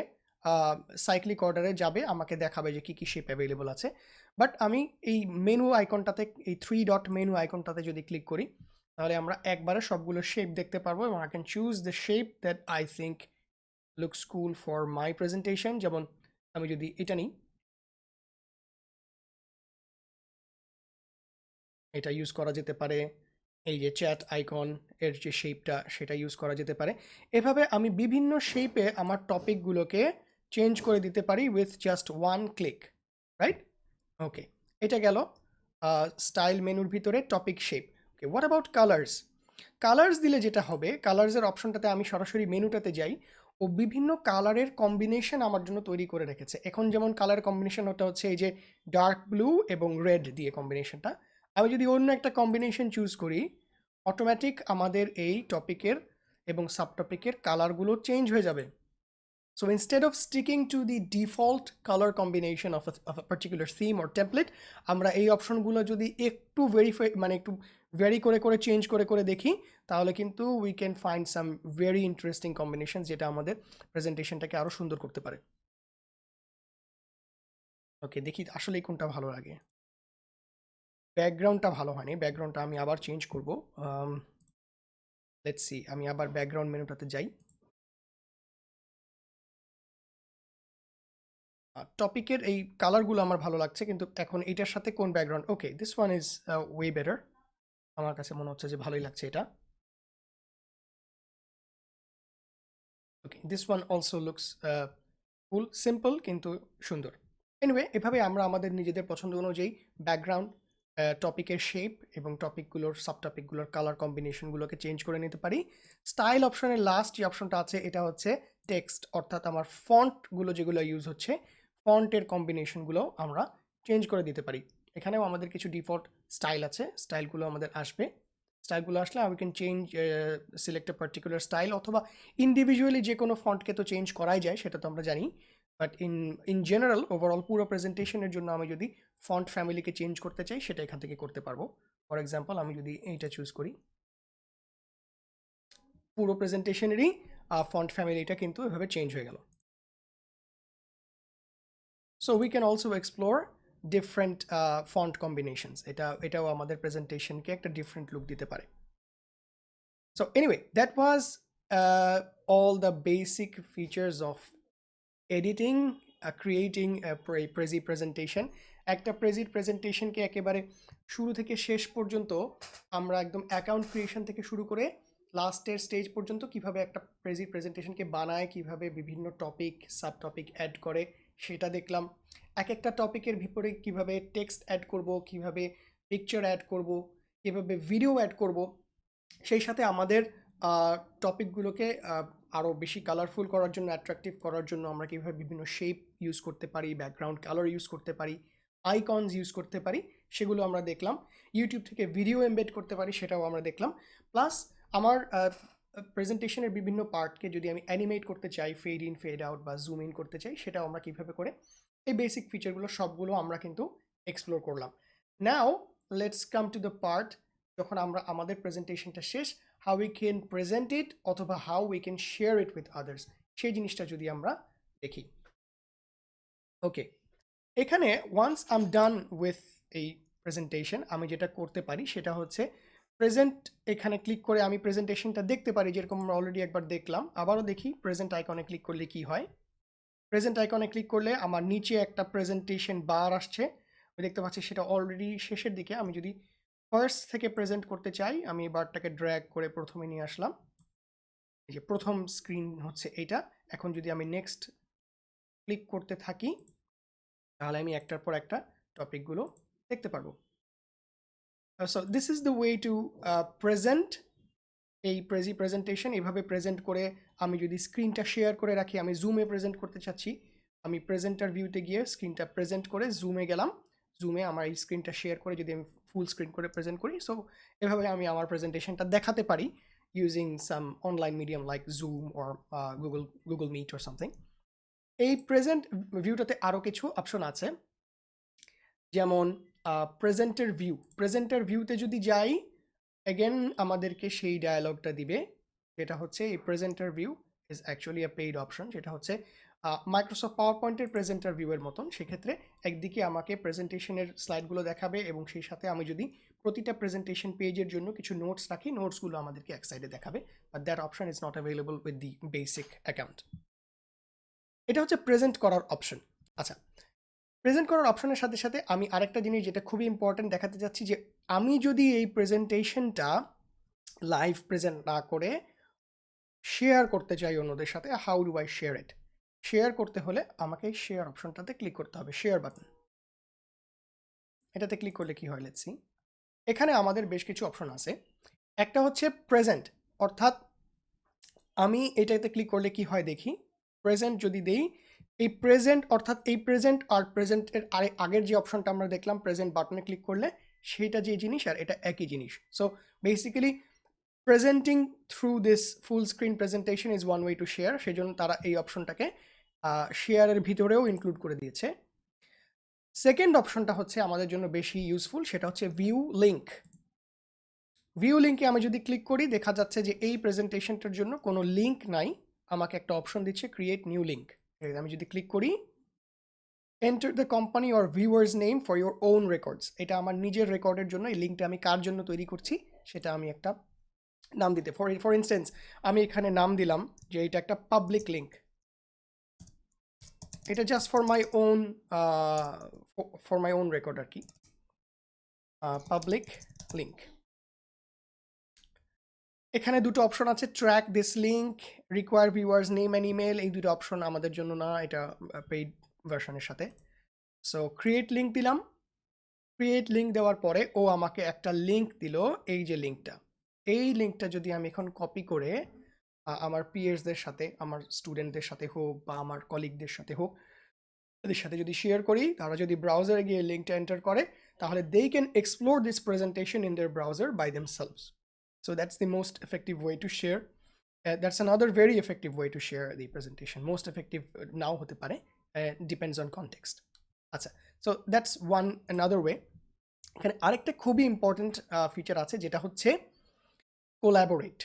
সাইক্লিক অর্ডারে যাবে, আমাকে দেখাবে যে কী কী শেপ অ্যাভেলেবল আছে। বাট আমি এই মেনু আইকনটাতে, এই 3 ডট মেনু আইকনটাতে যদি ক্লিক করি তাহলে আমরা একবারে সবগুলো শেপ দেখতে পারবো এবং I can choose the shape that I think looks cool for my presentation. যেমন আমি যদি এটা নিই, এটা ইউজ করা যেতে পারে। এই যে চ্যাট আইকন এর যে শেপটা সেটা ইউজ করা যেতে পারে। এভাবে আমি বিভিন্ন শেপে আমার টপিকগুলোকে চেঞ্জ করে দিতে পারি with just one click, right? Okay, এটা গেল স্টাইল মেনুর ভিতরে topic shape. Okay, what about colours? Colours দিলে যেটা হবে, কালার্সের অপশনটাতে আমি সরাসরি মেনুটাতে যাই ও বিভিন্ন কালারের কম্বিনেশন আমার জন্য তৈরি করে রেখেছে। এখন যেমন কালার কম্বিনেশন ওটা হচ্ছে এই যে ডার্ক ব্লু এবং রেড দিয়ে কম্বিনেশনটা। আমি যদি অন্য একটা কম্বিনেশন চুজ করি, অটোমেটিক আমাদের এই টপিকের এবং সাবটপিকের কালারগুলো চেঞ্জ হয়ে যাবে। So instead of sticking to the default color combination of a particular theme or template, আমরা এই অপশনগুলো যদি একটু একটু ভেরি করে চেঞ্জ করে দেখি, তাহলে কিন্তু we can find some very interesting combinations যেটা আমাদের প্রেজেন্টেশনটাকে আরো সুন্দর করতে পারে। ওকে, দেখি আসলে কোনটা ভালো লাগে। ব্যাকগ্রাউন্ডটা ভালো হয়নি, ব্যাকগ্রাউন্ডটা আমি আবার চেঞ্জ করব। লেটস সি, আমি আবার ব্যাকগ্রাউন্ড মেনুটাতে যাই। টপিকের এই কালারগুলো আমার ভালো লাগছে, কিন্তু এখন এটার সাথে কোন background? Okay, this one is way better. আমার কাছে মনে হচ্ছে যে ভালোই লাগছে এটা। Okay, this one also looks full simple কিন্তু সুন্দর। এনিওয়ে, এভাবে আমরা আমাদের নিজেদের পছন্দ অনুযায়ী ব্যাকগ্রাউন্ড, টপিকের শেপ এবং টপিকগুলোর সাব টপিকগুলোর কালার কম্বিনেশনগুলোকে চেঞ্জ করে নিতে পারি। স্টাইল অপশনের লাস্ট যে অপশনটা আছে এটা হচ্ছে টেক্সট, অর্থাৎ আমার ফন্টগুলো যেগুলো ইউজ হচ্ছে, ফন্টের কম্বিনেশনগুলো আমরা চেঞ্জ করে দিতে পারি। এখানেও আমাদের কিছু ডিফল্ট স্টাইল আছে, স্টাইলগুলো আমাদের আসবে। স্টাইলগুলো আসলে আমি can change, select a particular style, অথবা ইন্ডিভিজুয়ালি যে কোনো ফন্টকে তো চেঞ্জ করাই যায়, সেটা তো আমরা জানি। বাট ইন জেনারেল ওভারঅল পুরো প্রেজেন্টেশনের জন্য আমি যদি ফন্ট ফ্যামিলিকে চেঞ্জ করতে চাই, সেটা এখান থেকে করতে পারবো। ফর এক্সাম্পল, আমি যদি এইটা চুজ করি, পুরো প্রেজেন্টেশনেরই ফন্ট ফ্যামিলিটা কিন্তু এভাবে চেঞ্জ হয়ে গেল। So we can also explore different font combinations. এটাও আমাদের প্রেজেন্টেশনকে একটা ডিফারেন্ট লুক দিতে পারে। So anyway, that was all the basic features of editing, creating a Prezi presentation. একটা প্রেজির প্রেজেন্টেশনকে একেবারে শুরু থেকে শেষ পর্যন্ত আমরা একদম অ্যাকাউন্ট ক্রিয়েশন থেকে শুরু করে লাস্টের স্টেজ পর্যন্ত কিভাবে একটা প্রেজির প্রেজেন্টেশনকে বানায়, কিভাবে বিভিন্ন টপিক সাব টপিক অ্যাড করে সেটা দেখলাম। এক একটা টপিকের ভিতরে কিভাবে টেক্সট অ্যাড করব, কিভাবে পিকচার অ্যাড করব, কিভাবে ভিডিও অ্যাড করব, সেই সাথে আমাদের টপিকগুলোকে আরও বেশি কালারফুল করার জন্য, অ্যাট্রাকটিভ করার জন্য আমরা কীভাবে বিভিন্ন শেপ ইউজ করতে পারি, ব্যাকগ্রাউন্ড কালার ইউজ করতে পারি, আইকনস ইউজ করতে পারি, সেগুলো আমরা দেখলাম। ইউটিউব থেকে ভিডিও এমবেড করতে পারি, সেটাও আমরা দেখলাম। প্লাস আমার প্রেজেন্টেশনের বিভিন্ন পার্টকে যদি আমি অ্যানিমেট করতে চাই, ফেড ইন ফেড আউট বা জুম ইন করতে চাই, সেটাও আমরা কীভাবে করে, এই বেসিক ফিচারগুলো সবগুলো আমরা কিন্তু এক্সপ্লোর করলাম। Now let's come to the part যখন আমরা আমাদের প্রেজেন্টেশনটা শেষ, how we can present it অথবা how we can share it with others, সেই জিনিসটা যদি আমরা দেখি। ওকে, এখানে once I'm done with এই প্রেজেন্টেশন, আমি যেটা করতে পারি সেটা হচ্ছে প্রেজেন্ট, এখানে ক্লিক করে আমি প্রেজেন্টেশনটা দেখতে পারি, যেরকম আমরা অলরেডি একবার দেখলাম। আবারও দেখি, প্রেজেন্ট আইকনে ক্লিক করলে কি হয়। প্রেজেন্ট আইকনে ক্লিক করলে আমার নিচে একটা প্রেজেন্টেশন বার আসছে, আমি দেখতে পাচ্ছি সেটা অলরেডি শেষের দিকে। আমি যদি ফার্স্ট থেকে প্রেজেন্ট করতে চাই, আমি বারটাকে ড্র্যাগ করে প্রথমে নিয়ে আসলাম। এই যে প্রথম স্ক্রিন হচ্ছে এটা। এখন যদি আমি নেক্সট ক্লিক করতে থাকি, তাহলে আমি একটার পর একটা টপিকগুলো দেখতে পারবো। So this is the way to present এই প্রেজেন্টেশন। এভাবে প্রেজেন্ট করে আমি যদি স্ক্রিনটা শেয়ার করে রাখি, আমি জুমে প্রেজেন্ট করতে চাচ্ছি, আমি প্রেজেন্টার ভিউতে গিয়ে স্ক্রিনটা প্রেজেন্ট করে জুমে গেলাম, জুমে আমার এই স্ক্রিনটা শেয়ার করে যদি আমি ফুল স্ক্রিন করে প্রেজেন্ট করি, সো এভাবে আমি আমার প্রেজেন্টেশনটা দেখাতে পারি using some online medium like Zoom or Google Meet or something. এই প্রেজেন্ট ভিউটাতে আরও কিছু অপশন আছে, যেমন প্রেজেন্টের ভিউ। প্রেজেন্টার ভিউতে যদি যাই, এগেন আমাদেরকে সেই ডায়ালগটা দিবে, যেটা হচ্ছে এই presenter view is actually a paid option, যেটা হচ্ছে মাইক্রোসফট পাওয়ার পয়েন্টের প্রেজেন্টার ভিউয়ের মতন। সেক্ষেত্রে একদিকে আমাকে প্রেজেন্টেশনের স্লাইডগুলো দেখাবে এবং সেই সাথে আমি যদি প্রতিটা প্রেজেন্টেশন পেজের জন্য কিছু নোটস রাখি, নোটসগুলো আমাদেরকে এক সাইডে দেখাবে, but that option is not available with the basic account. এটা হচ্ছে প্রেজেন্ট করার অপশন। আচ্ছা, প্রেজেন্ট করার অপশনের সাথে সাথে আমি আরেকটা জিনিস যেটা খুবই ইম্পর্টেন্ট দেখাতে চাচ্ছি, যে আমি যদি এই প্রেজেন্টেশনটা লাইভ প্রেজেন্ট না করে শেয়ার করতে চাই অন্যদের সাথে, how do I share it? Share করতে হলে আমাকে শেয়ার অপশনটাতে ক্লিক করতে হবে, শেয়ার বাটন। এটাতে ক্লিক করলে কি হয়, লেটস সি। এখানে আমাদের বেশ কিছু অপশন আছে। একটা হচ্ছে প্রেজেন্ট, অর্থাৎ আমি এটাতে ক্লিক করলে কি হয় দেখি। প্রেজেন্ট যদি দেই, এই প্রেজেন্ট অর্থাৎ এই প্রেজেন্ট আর প্রেজেন্টের আগের যে অপশনটা আমরা দেখলাম প্রেজেন্ট বাটনে ক্লিক করলে, সেইটা যে জিনিস আর এটা একই জিনিস। So basically presenting through this full screen presentation is one way to share, সেজন্য তারা এই অপশনটাকে শেয়ারের ভিতরেও ইনক্লুড করে দিয়েছে। সেকেন্ড অপশনটা হচ্ছে আমাদের জন্য বেশি ইউজফুল, সেটা হচ্ছে ভিউ লিঙ্ক। ভিউ লিঙ্কে আমি যদি ক্লিক করি, দেখা যাচ্ছে যে এই প্রেজেন্টেশনটার জন্য কোনো লিঙ্ক নাই, আমাকে একটা অপশন দিচ্ছে ক্রিয়েট নিউ লিঙ্ক। আমি যদি ক্লিক করি, enter the company or viewers name for your own records, এটা আমার নিজের রেকর্ডের জন্য। এই লিঙ্কটা আমি কার জন্য তৈরি করছি সেটা আমি একটা নাম দিতে, ফর ইনস্টেন্স আমি এখানে নাম দিলাম যে এটা একটা পাবলিক লিঙ্ক, এটা just for my own record আর কি, পাবলিক লিঙ্ক। এখানে দুটো অপশন আছে, track this link, require viewers name and email. এই দুটো অপশন আমাদের জন্য না, এটা পেইড ভার্সনের সাথে। সো ক্রিয়েট লিঙ্ক দিলাম, ক্রিয়েট লিঙ্ক দেওয়ার পরে ও আমাকে একটা লিঙ্ক দিল, এই যে লিঙ্কটা, এই লিঙ্কটা যদি আমি এখন কপি করে আমার পিয়ার্সদের সাথে, আমার স্টুডেন্টদের সাথে হোক বা আমার কলিগদের সাথে হোক, তাদের সাথে যদি শেয়ার করি, তারা যদি ব্রাউজারে গিয়ে লিঙ্কটা এন্টার করে, তাহলে they can explore this presentation in their browser by themselves. So that's the most effective way to share. That's another very effective way to share the presentation. Most effective now hote pare, depends on context. আচ্ছা, so that's another way. এখানে আরেকটা খুবই important feature আছে, যেটা হচ্ছে collaborate.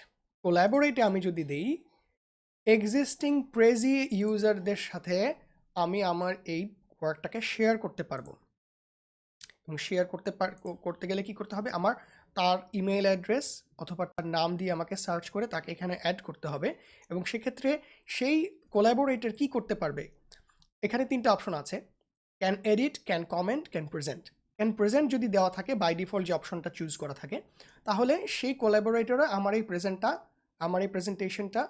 কোলাবোরেটে আমি যদি দেই, এক্সিস্টিং প্রেজি ইউজারদের সাথে আমি আমার এই ওয়ার্কটাকে শেয়ার করতে পারবো। এবং শেয়ার করতে গেলে কি করতে হবে, আমার তার ইমেল অ্যাড্রেস অথবা তার নাম দিয়ে আমাকে সার্চ করে তাকে এখানে অ্যাড করতে হবে। এবং সেক্ষেত্রে সেই কোলাবোরেটর কি করতে পারবে, এখানে তিনটা অপশন আছে, can edit, can comment, can present. Can present যদি দেওয়া থাকে, বাই ডিফল্ট যে অপশনটা চুজ করা থাকে, তাহলে সেই কোলাবোরেটররা আমার এই প্রেজেন্টেশনটা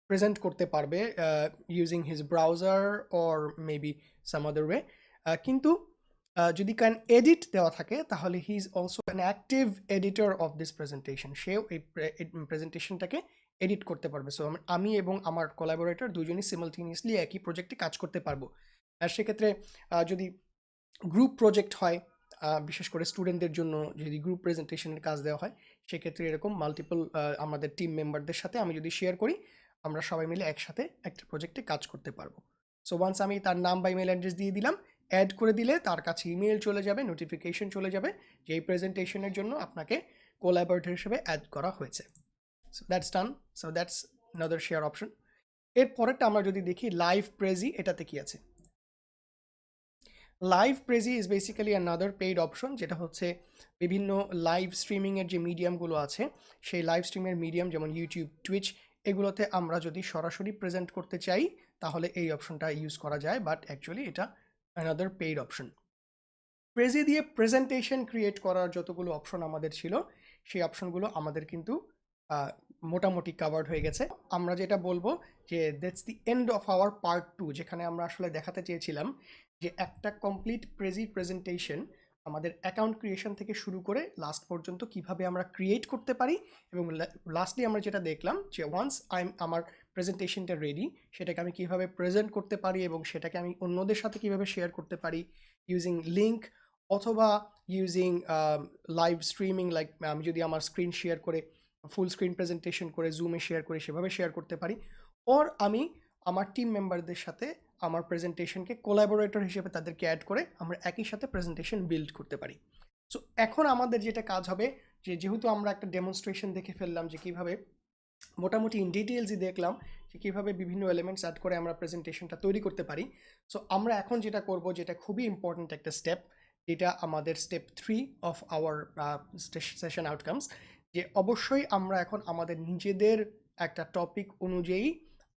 প্রেজেন্ট করতে পারবে using his browser or maybe some other way. কিন্তু যদি ক্যান এডিট দেওয়া থাকে, তাহলে he is also an active editor of this presentation, সেও এই প্রেজেন্টেশনটাকে এডিট করতে পারবে। সো আমি এবং আমার কোলাবোরেটর দুজনই সিমালটেনিয়াসলি একই প্রজেক্টে কাজ করতে পারবো। আর সেক্ষেত্রে যদি গ্রুপ প্রজেক্ট হয়, বিশেষ করে স্টুডেন্টদের জন্য যদি গ্রুপ প্রেজেন্টেশনের কাজ দেওয়া হয়, সেক্ষেত্রে এরকম মাল্টিপল আমাদের টিম মেম্বারদের সাথে আমি যদি শেয়ার করি, আমরা সবাই মিলে একসাথে একটা প্রজেক্টে কাজ করতে পারবো। সো ওয়ান্স আমি তার নাম বা ইমেল অ্যাড্রেস দিয়ে দিলাম, অ্যাড করে দিলে তার কাছে ইমেল চলে যাবে, নোটিফিকেশন চলে যাবে যে এই প্রেজেন্টেশনের জন্য আপনাকে কোলাবোরেটর হিসেবে অ্যাড করা হয়েছে। So that's done. So that's another share option. এর পরেরটা আমরা যদি দেখি লাইভ প্রেজি, এটাতে কি আছে। Live Prezi is basically another paid option, যেটা হচ্ছে বিভিন্ন লাইভ স্ট্রিমিংয়ের যে মিডিয়ামগুলো আছে, সেই লাইভ স্ট্রিমের মিডিয়াম যেমন ইউটিউব, টুইচ, এগুলোতে আমরা যদি সরাসরি প্রেজেন্ট করতে চাই, তাহলে এই অপশনটা ইউজ করা যায়, বাট অ্যাকচুয়ালি এটা অ্যানাদার পেইড অপশন। প্রেজি দিয়ে প্রেজেন্টেশন ক্রিয়েট করার যতগুলো অপশন আমাদের ছিল, সেই অপশনগুলো আমাদের কিন্তু মোটামুটি কাভার্ড হয়ে গেছে। আমরা যেটা বলবো যে that's the end of our part 2, যেখানে আমরা আসলে দেখাতে চেয়েছিলাম যে একটা কমপ্লিট প্রেজেন্টেশন আমাদের অ্যাকাউন্ট ক্রিয়েশন থেকে শুরু করে লাস্ট পর্যন্ত কিভাবে আমরা ক্রিয়েট করতে পারি। এবং লাস্টলি আমরা যেটা দেখলাম যে ওয়ান্স আমার প্রেজেন্টেশনটা রেডি, সেটাকে আমি কিভাবে প্রেজেন্ট করতে পারি এবং সেটাকে আমি অন্যদের সাথে কিভাবে শেয়ার করতে পারি ইউজিং লিঙ্ক অথবা ইউজিং লাইভ স্ট্রিমিং। লাইক আমি যদি আমার স্ক্রিন শেয়ার করে ফুল স্ক্রিন প্রেজেন্টেশন করে জুমে শেয়ার করে সেভাবে শেয়ার করতে পারি, ওর আমি আমার টিম মেম্বারদের সাথে আমার প্রেজেন্টেশনকে কোলাবোরেটর হিসেবে তাদেরকে অ্যাড করে আমরা একই সাথে প্রেজেন্টেশন বিল্ড করতে পারি। সো এখন আমাদের যেটা কাজ হবে, যেহেতু আমরা একটা ডেমনস্ট্রেশন দেখে ফেললাম যে কীভাবে মোটামুটি ইন ডিটেলসই দেখলাম যে কীভাবে বিভিন্ন এলিমেন্টস অ্যাড করে আমরা প্রেজেন্টেশনটা তৈরি করতে পারি। সো আমরা এখন যেটা করব, যেটা খুবই ইম্পর্ট্যান্ট একটা স্টেপ, যেটা আমাদের step 3 of our session outcomes, যে অবশ্যই আমরা এখন আমাদের নিজেদের একটা টপিক অনুযায়ী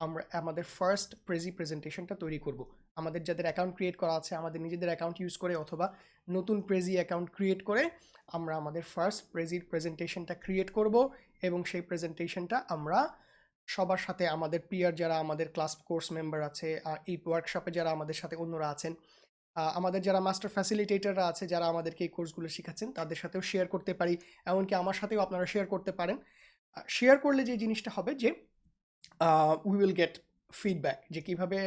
আমরা আমাদের ফার্স্ট প্রেজেন্টেশনটা তৈরি করব। আমাদের যাদের অ্যাকাউন্ট ক্রিয়েট করা আছে আমাদের নিজেদের অ্যাকাউন্ট ইউজ করে অথবা নতুন অ্যাকাউন্ট ক্রিয়েট করে আমরা আমাদের ফার্স্ট প্রেজেন্টেশনটা ক্রিয়েট করব এবং সেই প্রেজেন্টেশনটা আমরা সবার সাথে আমাদের পিয়ার যারা আমাদের ক্লাস কোর্স মেম্বার আছে আর এই ওয়ার্কশপে যারা আমাদের সাথে অন্যরা আছেন, আমাদের যারা মাস্টার ফ্যাসিলিটেটররা আছে যারা আমাদেরকে এই কোর্সগুলো শেখাচ্ছেন তাদের সাথেও শেয়ার করতে পারি, এমনকি আমার সাথেও আপনারা শেয়ার করতে পারেন। শেয়ার করলে যে জিনিসটা হবে যে উই উইল গেট ফিডব্যাক যে কীভাবে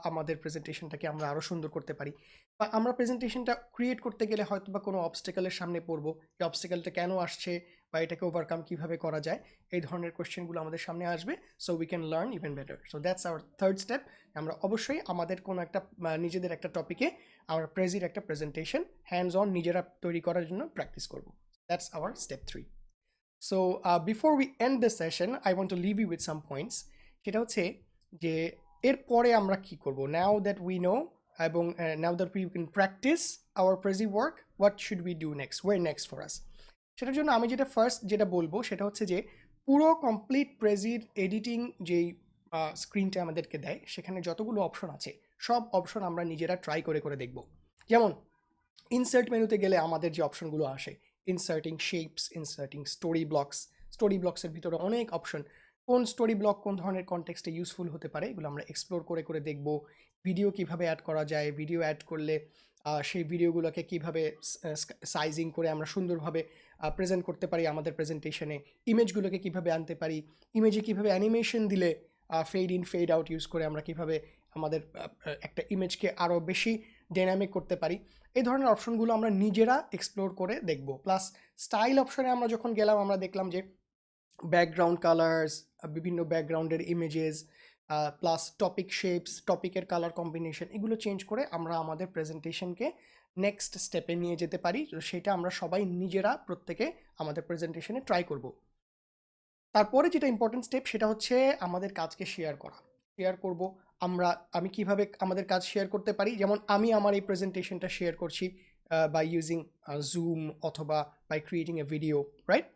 আমাদের প্রেজেন্টেশনটাকে আমরা আরও সুন্দর করতে পারি, বা আমরা প্রেজেন্টেশনটা ক্রিয়েট করতে গেলে হয়তো বা কোনো অবস্টেকেলের সামনে পড়বো, এই অবস্টেকেলটা কেন আসছে বা এটাকে ওভারকাম কীভাবে করা যায়, এই ধরনের কোয়েশ্চেনগুলো আমাদের সামনে আসবে। So we can learn even better. So that's our third step. আমরা অবশ্যই আমাদের কোনো একটা নিজেদের একটা টপিকে আমরা একটা প্রেজেন্টেশন হ্যান্ডস অন নিজেরা তৈরি করার জন্য প্র্যাকটিস করবো। That's our step 3. So before we end the session I want to leave you with some points. সেটা হচ্ছে যে এরপরে আমরা কি করব, নাও দ্যাট উই নো এবং now that we can practise our Prezi work, what should we do next, way next for us. সেটার জন্য আমি যেটা ফার্স্ট যেটা বলবো সেটা হচ্ছে যে পুরো কমপ্লিট প্রেজির এডিটিং যেই স্ক্রিনটা আমাদেরকে দেয় সেখানে যতগুলো অপশন আছে সব অপশন আমরা নিজেরা ট্রাই করে করে দেখব। যেমন ইনসার্ট মেনুতে গেলে আমাদের যে অপশনগুলো আসে, ইনসার্টিং শেপস, ইনসার্টিং স্টোরি ব্লকসের ভিতরে অনেক অপশন, কোন স্টোরি ব্লক কোন ধরনের কনটেক্সটে ইউজফুল হতে পারে এগুলো আমরা এক্সপ্লোর করে করে দেখব। ভিডিও কিভাবে অ্যাড করা যায়, ভিডিও অ্যাড করলে সেই ভিডিওগুলোকে কিভাবে সাইজিং করে আমরা সুন্দরভাবে প্রেজেন্ট করতে পারি আমাদের প্রেজেন্টেশনে, ইমেজগুলোকে কিভাবে আনতে পারি, ইমেজে কিভাবে অ্যানিমেশন দিলে fade in fade out use করে আমরা কিভাবে আমাদের একটা ইমেজকে আরও বেশি ডাইনামিক করতে পারি, এই ধরনের অপশনগুলো আমরা নিজেরা এক্সপ্লোর করে দেখব। প্লাস স্টাইল অপশনে আমরা যখন গেলাম আমরা দেখলাম যে ব্যাকগ্রাউন্ড কালার্স, বিভিন্ন ব্যাকগ্রাউন্ডের ইমেজেস, প্লাস টপিক শেপস, টপিকের কালার কম্বিনেশন, এগুলো চেঞ্জ করে আমরা আমাদের প্রেজেন্টেশনকে নেক্সট স্টেপে নিয়ে যেতে পারি। তো সেটা আমরা সবাই নিজেরা প্রত্যেকে আমাদের প্রেজেন্টেশনে ট্রাই করব। তারপরে যেটা ইম্পর্টেন্ট স্টেপ সেটা হচ্ছে আমাদের কাজকে শেয়ার করা। শেয়ার করব আমি কিভাবে আমাদের কাজ শেয়ার করতে পারি, যেমন আমি আমার এই প্রেজেন্টেশনটা শেয়ার করছি বাই ইউজিং জুম অথবা by creating a video, right?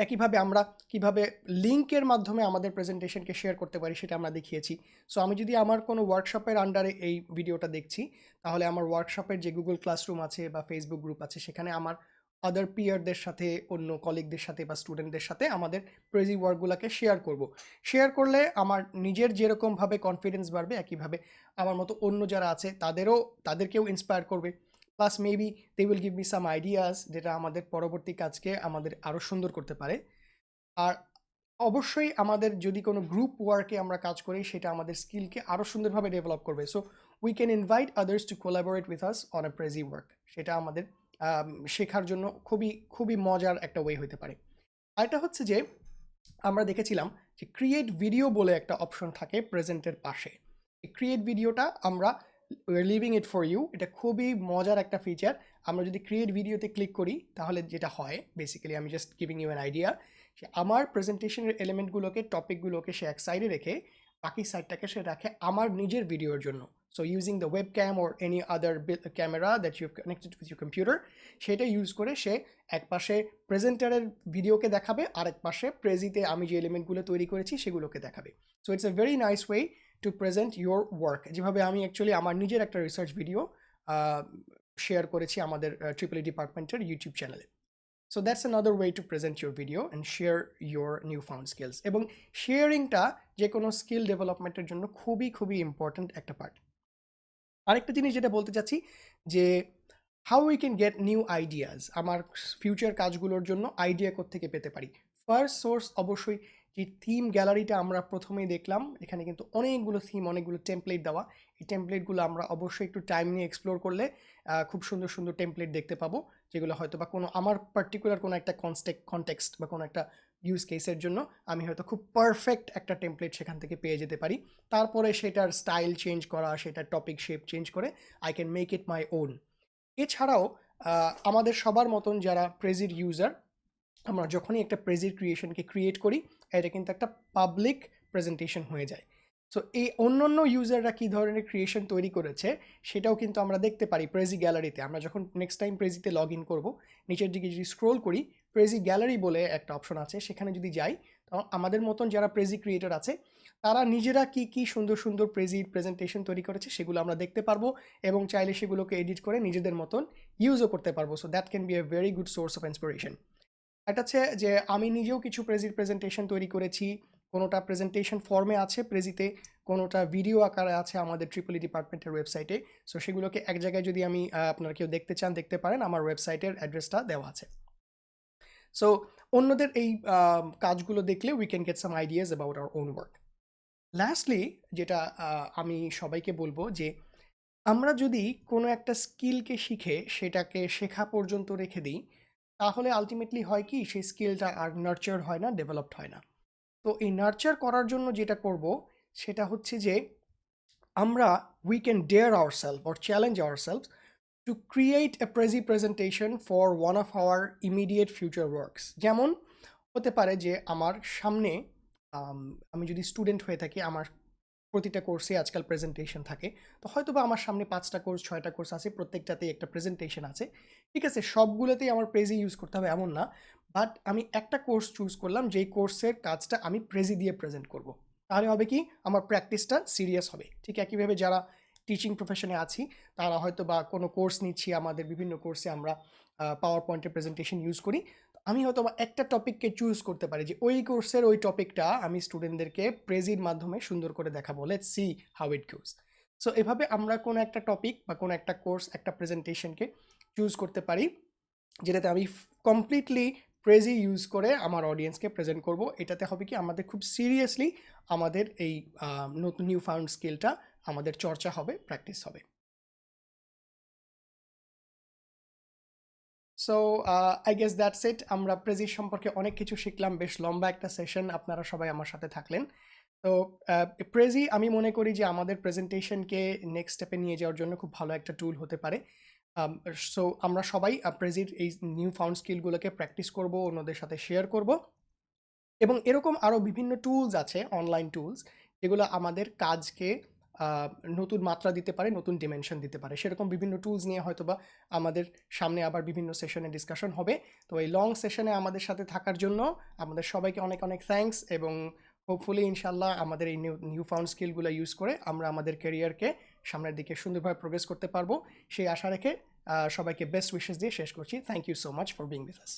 একইভাবে আমরা কিভাবে লিঙ্কের মাধ্যমে আমাদের প্রেজেন্টেশনকে শেয়ার করতে পারি সেটা আমরা দেখিয়েছি। সো আমি যদি আমার কোনো ওয়ার্কশপের আন্ডারে এই ভিডিওটা দেখছি তাহলে আমার ওয়ার্কশপের যে গুগল ক্লাসরুম আছে বা ফেসবুক গ্রুপ আছে সেখানে আমার আদার পিয়ারদের সাথে, অন্য কলিগদের সাথে বা স্টুডেন্টদের সাথে আমাদের প্রেজি ওয়ার্কগুলোকে শেয়ার করব। শেয়ার করলে আমার নিজের যেরকমভাবে কনফিডেন্স বাড়বে একইভাবে আমার মতো অন্য যারা আছে তাদেরকেও ইন্সপায়ার করবে। Plus maybe they will give me some ideas যেটা আমাদের পরবর্তী কাজকে আমাদের আরও সুন্দর করতে পারে। আর অবশ্যই আমাদের যদি কোনো গ্রুপ ওয়ার্কে আমরা কাজ করি সেটা আমাদের স্কিলকে আরও সুন্দরভাবে ডেভেলপ করবে। So we can invite others to collaborate with us on a Prezi work. সেটা আমাদের শেখার জন্য খুবই খুবই মজার একটা ওয়ে হতে পারে। আরেকটা হচ্ছে যে আমরা দেখেছিলাম যে ক্রিয়েট ভিডিও বলে একটা অপশন থাকে প্রেজেন্টের পাশে। এই ক্রিয়েট ভিডিওটা আমরা লিভিং ইট ফর ইউ, এটা খুবই মজার একটা ফিচার। আমরা যদি ক্রিয়েট ভিডিওতে ক্লিক করি তাহলে যেটা হয় বেসিক্যালি, আমি just giving you an idea, সে আমার প্রেজেন্টেশনের এলিমেন্টগুলোকে টপিকগুলোকে সে এক সাইডে রেখে বাকি সাইডটাকে সে রাখে আমার নিজের ভিডিওর জন্য। So using the webcam or any other camera that you connected with your computer, সেটা ইউজ করে সে এক পাশে প্রেজেন্টারের ভিডিওকে দেখাবে আর এক পাশে প্রেজিতে আমি যে এলিমেন্টগুলো তৈরি করেছি সেগুলোকে দেখাবে। So it's a very nice way to present your work. যেভাবে আমি অ্যাকচুয়ালি আমার নিজের একটা রিসার্চ ভিডিও শেয়ার করেছি আমাদের ট্রিপল ডিপার্টমেন্টের ইউটিউব চ্যানেলে। So that's another way to present your video and share your new found skills. এবং শেয়ারিংটা যে কোনো স্কিল ডেভেলপমেন্টের জন্য খুবই খুবই ইম্পর্ট্যান্ট একটা পার্ট। আরেকটা জিনিস যেটা বলতে চাচ্ছি যে how we can get new ideas, আমার ফিউচার কাজগুলোর জন্য আইডিয়া কোত্থেকে পেতে পারি। ফার্স্ট সোর্স অবশ্যই যে থিম গ্যালারিটা আমরা প্রথমেই দেখলাম, এখানে কিন্তু অনেকগুলো থিম, অনেকগুলো টেমপ্লেট দেওয়া। এই টেমপ্লেটগুলো আমরা অবশ্যই একটু টাইম নিয়ে এক্সপ্লোর করলে খুব সুন্দর সুন্দর টেমপ্লেট দেখতে পাবো, যেগুলো হয়তো বা কোনো আমার পার্টিকুলার কোনো একটা কনটেক্সট বা কোনো একটা ইউজ কেসের জন্য আমি হয়তো খুব পারফেক্ট একটা টেমপ্লেট সেখান থেকে পেয়ে যেতে পারি। তারপরে সেটার স্টাইল চেঞ্জ করা, সেটার টপিক শেপ চেঞ্জ করে I can make it my own. এছাড়াও আমাদের সবার মতন যারা প্রেজির ইউজার, আমরা যখনই একটা প্রেজির ক্রিয়েশনকে ক্রিয়েট করি এটা কিন্তু একটা পাবলিক প্রেজেন্টেশন হয়ে যায়। সো এই অন্যান্য ইউজাররা কী ধরনের ক্রিয়েশন তৈরি করেছে সেটাও কিন্তু আমরা দেখতে পারি প্রেজি গ্যালারিতে। আমরা যখন নেক্সট টাইম প্রেজিতে লগ ইন করবো, নিচের দিকে যদি স্ক্রোল করি, প্রেজি গ্যালারি বলে একটা অপশন আছে, সেখানে যদি যাই, তো আমাদের মতন যারা প্রেজি ক্রিয়েটর আছে তারা নিজেরা কি কি সুন্দর সুন্দর প্রেজির প্রেজেন্টেশন তৈরি করেছে সেগুলো আমরা দেখতে পারবো, এবং চাইলে সেগুলোকে এডিট করে নিজেদের মতন ইউজও করতে পারবো। So that can B a very good source of inspiration. একটা হচ্ছে যে আমি নিজেও কিছু প্রেজির প্রেজেন্টেশন তৈরি করেছি, কোনোটা প্রেজেন্টেশন ফর্মে আছে প্রেজিতে, কোনোটা ভিডিও আকারে আছে আমাদের ট্রিপল ই ডিপার্টমেন্টের ওয়েবসাইটে। সো সেগুলোকে এক জায়গায় যদি আমি আপনারা কেউ দেখতে চান দেখতে পারেন, আমার ওয়েবসাইটের অ্যাড্রেসটা দেওয়া আছে। সো অন্যদের এই কাজগুলো দেখলে we can get some ideas about our own work. Lastly যেটা আমি সবাইকে বলবো যে আমরা যদি কোনো একটা স্কিলকে শিখে সেটাকে শেখা পর্যন্ত রেখে দিই, তাহলে আলটিমেটলি হয় কি, সেই স্কিলটা আর নার্চার হয় না, ডেভেলপড হয় না। তো এই নার্চার করার জন্য যেটা করব সেটা হচ্ছে যে আমরা we can dare ourself or challenge ourself to create a presentation for one of our immediate future works. যেমন হতে পারে যে আমার সামনে আমি যদি স্টুডেন্ট হয়ে থাকি, আমার প্রতিটা কোর্সে আজকাল প্রেজেন্টেশন থাকে, তো হয়তো বা আমার সামনে 5টা কোর্স 6টা কোর্স আছে, প্রত্যেকটাতেই একটা প্রেজেন্টেশন আছে। ঠিক আছে, সবগুলোতেই আমার প্রেজি ইউজ করতে হবে এমন না, বাট আমি একটা কোর্স চুজ করলাম যেই কোর্সের কাজটা আমি প্রেজি দিয়ে প্রেজেন্ট করব। তাহলে হবে কি, আমার প্র্যাকটিসটা সিরিয়াস হবে। ঠিক একইভাবে যারা টিচিং প্রফেশনে আছি তারা হয়তো বা কোনো কোর্স নিচ্ছি, আমাদের বিভিন্ন কোর্সে আমরা পাওয়ার পয়েন্টের প্রেজেন্টেশন ইউজ করি। আমি হয়তো বা একটা টপিককে চুজ করতে পারি যে ওই কোর্সের ওই টপিকটা আমি স্টুডেন্টদেরকে প্রেজির মাধ্যমে সুন্দর করে দেখাবো, let's see how it goes. So এভাবে আমরা কোনো একটা টপিক বা কোনো একটা কোর্স, একটা প্রেজেন্টেশনকে চুজ করতে পারি যেটাতে আমি কমপ্লিটলি প্রেজি ইউজ করে আমার অডিয়েন্সকে প্রেজেন্ট করব। এটাতে হবে কি, আমাদের খুব সিরিয়াসলি আমাদের এই নতুন নিউ ফাউন্ড স্কিলটা আমাদের চর্চা হবে, প্র্যাকটিস হবে। So I guess that's it. আমরা প্রেজি সম্পর্কে অনেক কিছু শিখলাম, বেশ লম্বা একটা সেশন, আপনারা সবাই আমার সাথে থাকলেন। তো প্রেজি আমি মনে করি যে আমাদের প্রেজেন্টেশনকে নেক্সট স্টেপে নিয়ে যাওয়ার জন্য খুব ভালো একটা টুল হতে পারে। সো আমরা সবাই প্রেজির এই নিউ ফাউন্ড স্কিলগুলোকে প্র্যাকটিস করব, অন্যদের সাথে শেয়ার করব, এবং এরকম আরও বিভিন্ন টুলস আছে, অনলাইন টুলস, যেগুলো আমাদের কাজকে নতুন মাত্রা দিতে পারে, নতুন ডিমেনশন দিতে পারে। সেরকম বিভিন্ন টুলস নিয়ে হয়তোবা আমাদের সামনে আবার বিভিন্ন সেশনে ডিসকাশন হবে। তো এই লং সেশনে আমাদের সাথে থাকার জন্য আমাদের সবাইকে অনেক অনেক থ্যাঙ্কস, এবং হোপফুলি ইনশাল্লাহ আমাদের এই নিউ ফাউন্ড স্কিলগুলো ইউজ করে আমরা আমাদের ক্যারিয়ারকে সামনের দিকে সুন্দরভাবে প্রোগ্রেস করতে পারবো, সেই আশা রেখে সবাইকে বেস্ট উইশেস দিয়ে শেষ করছি। Thank you so much for being with us.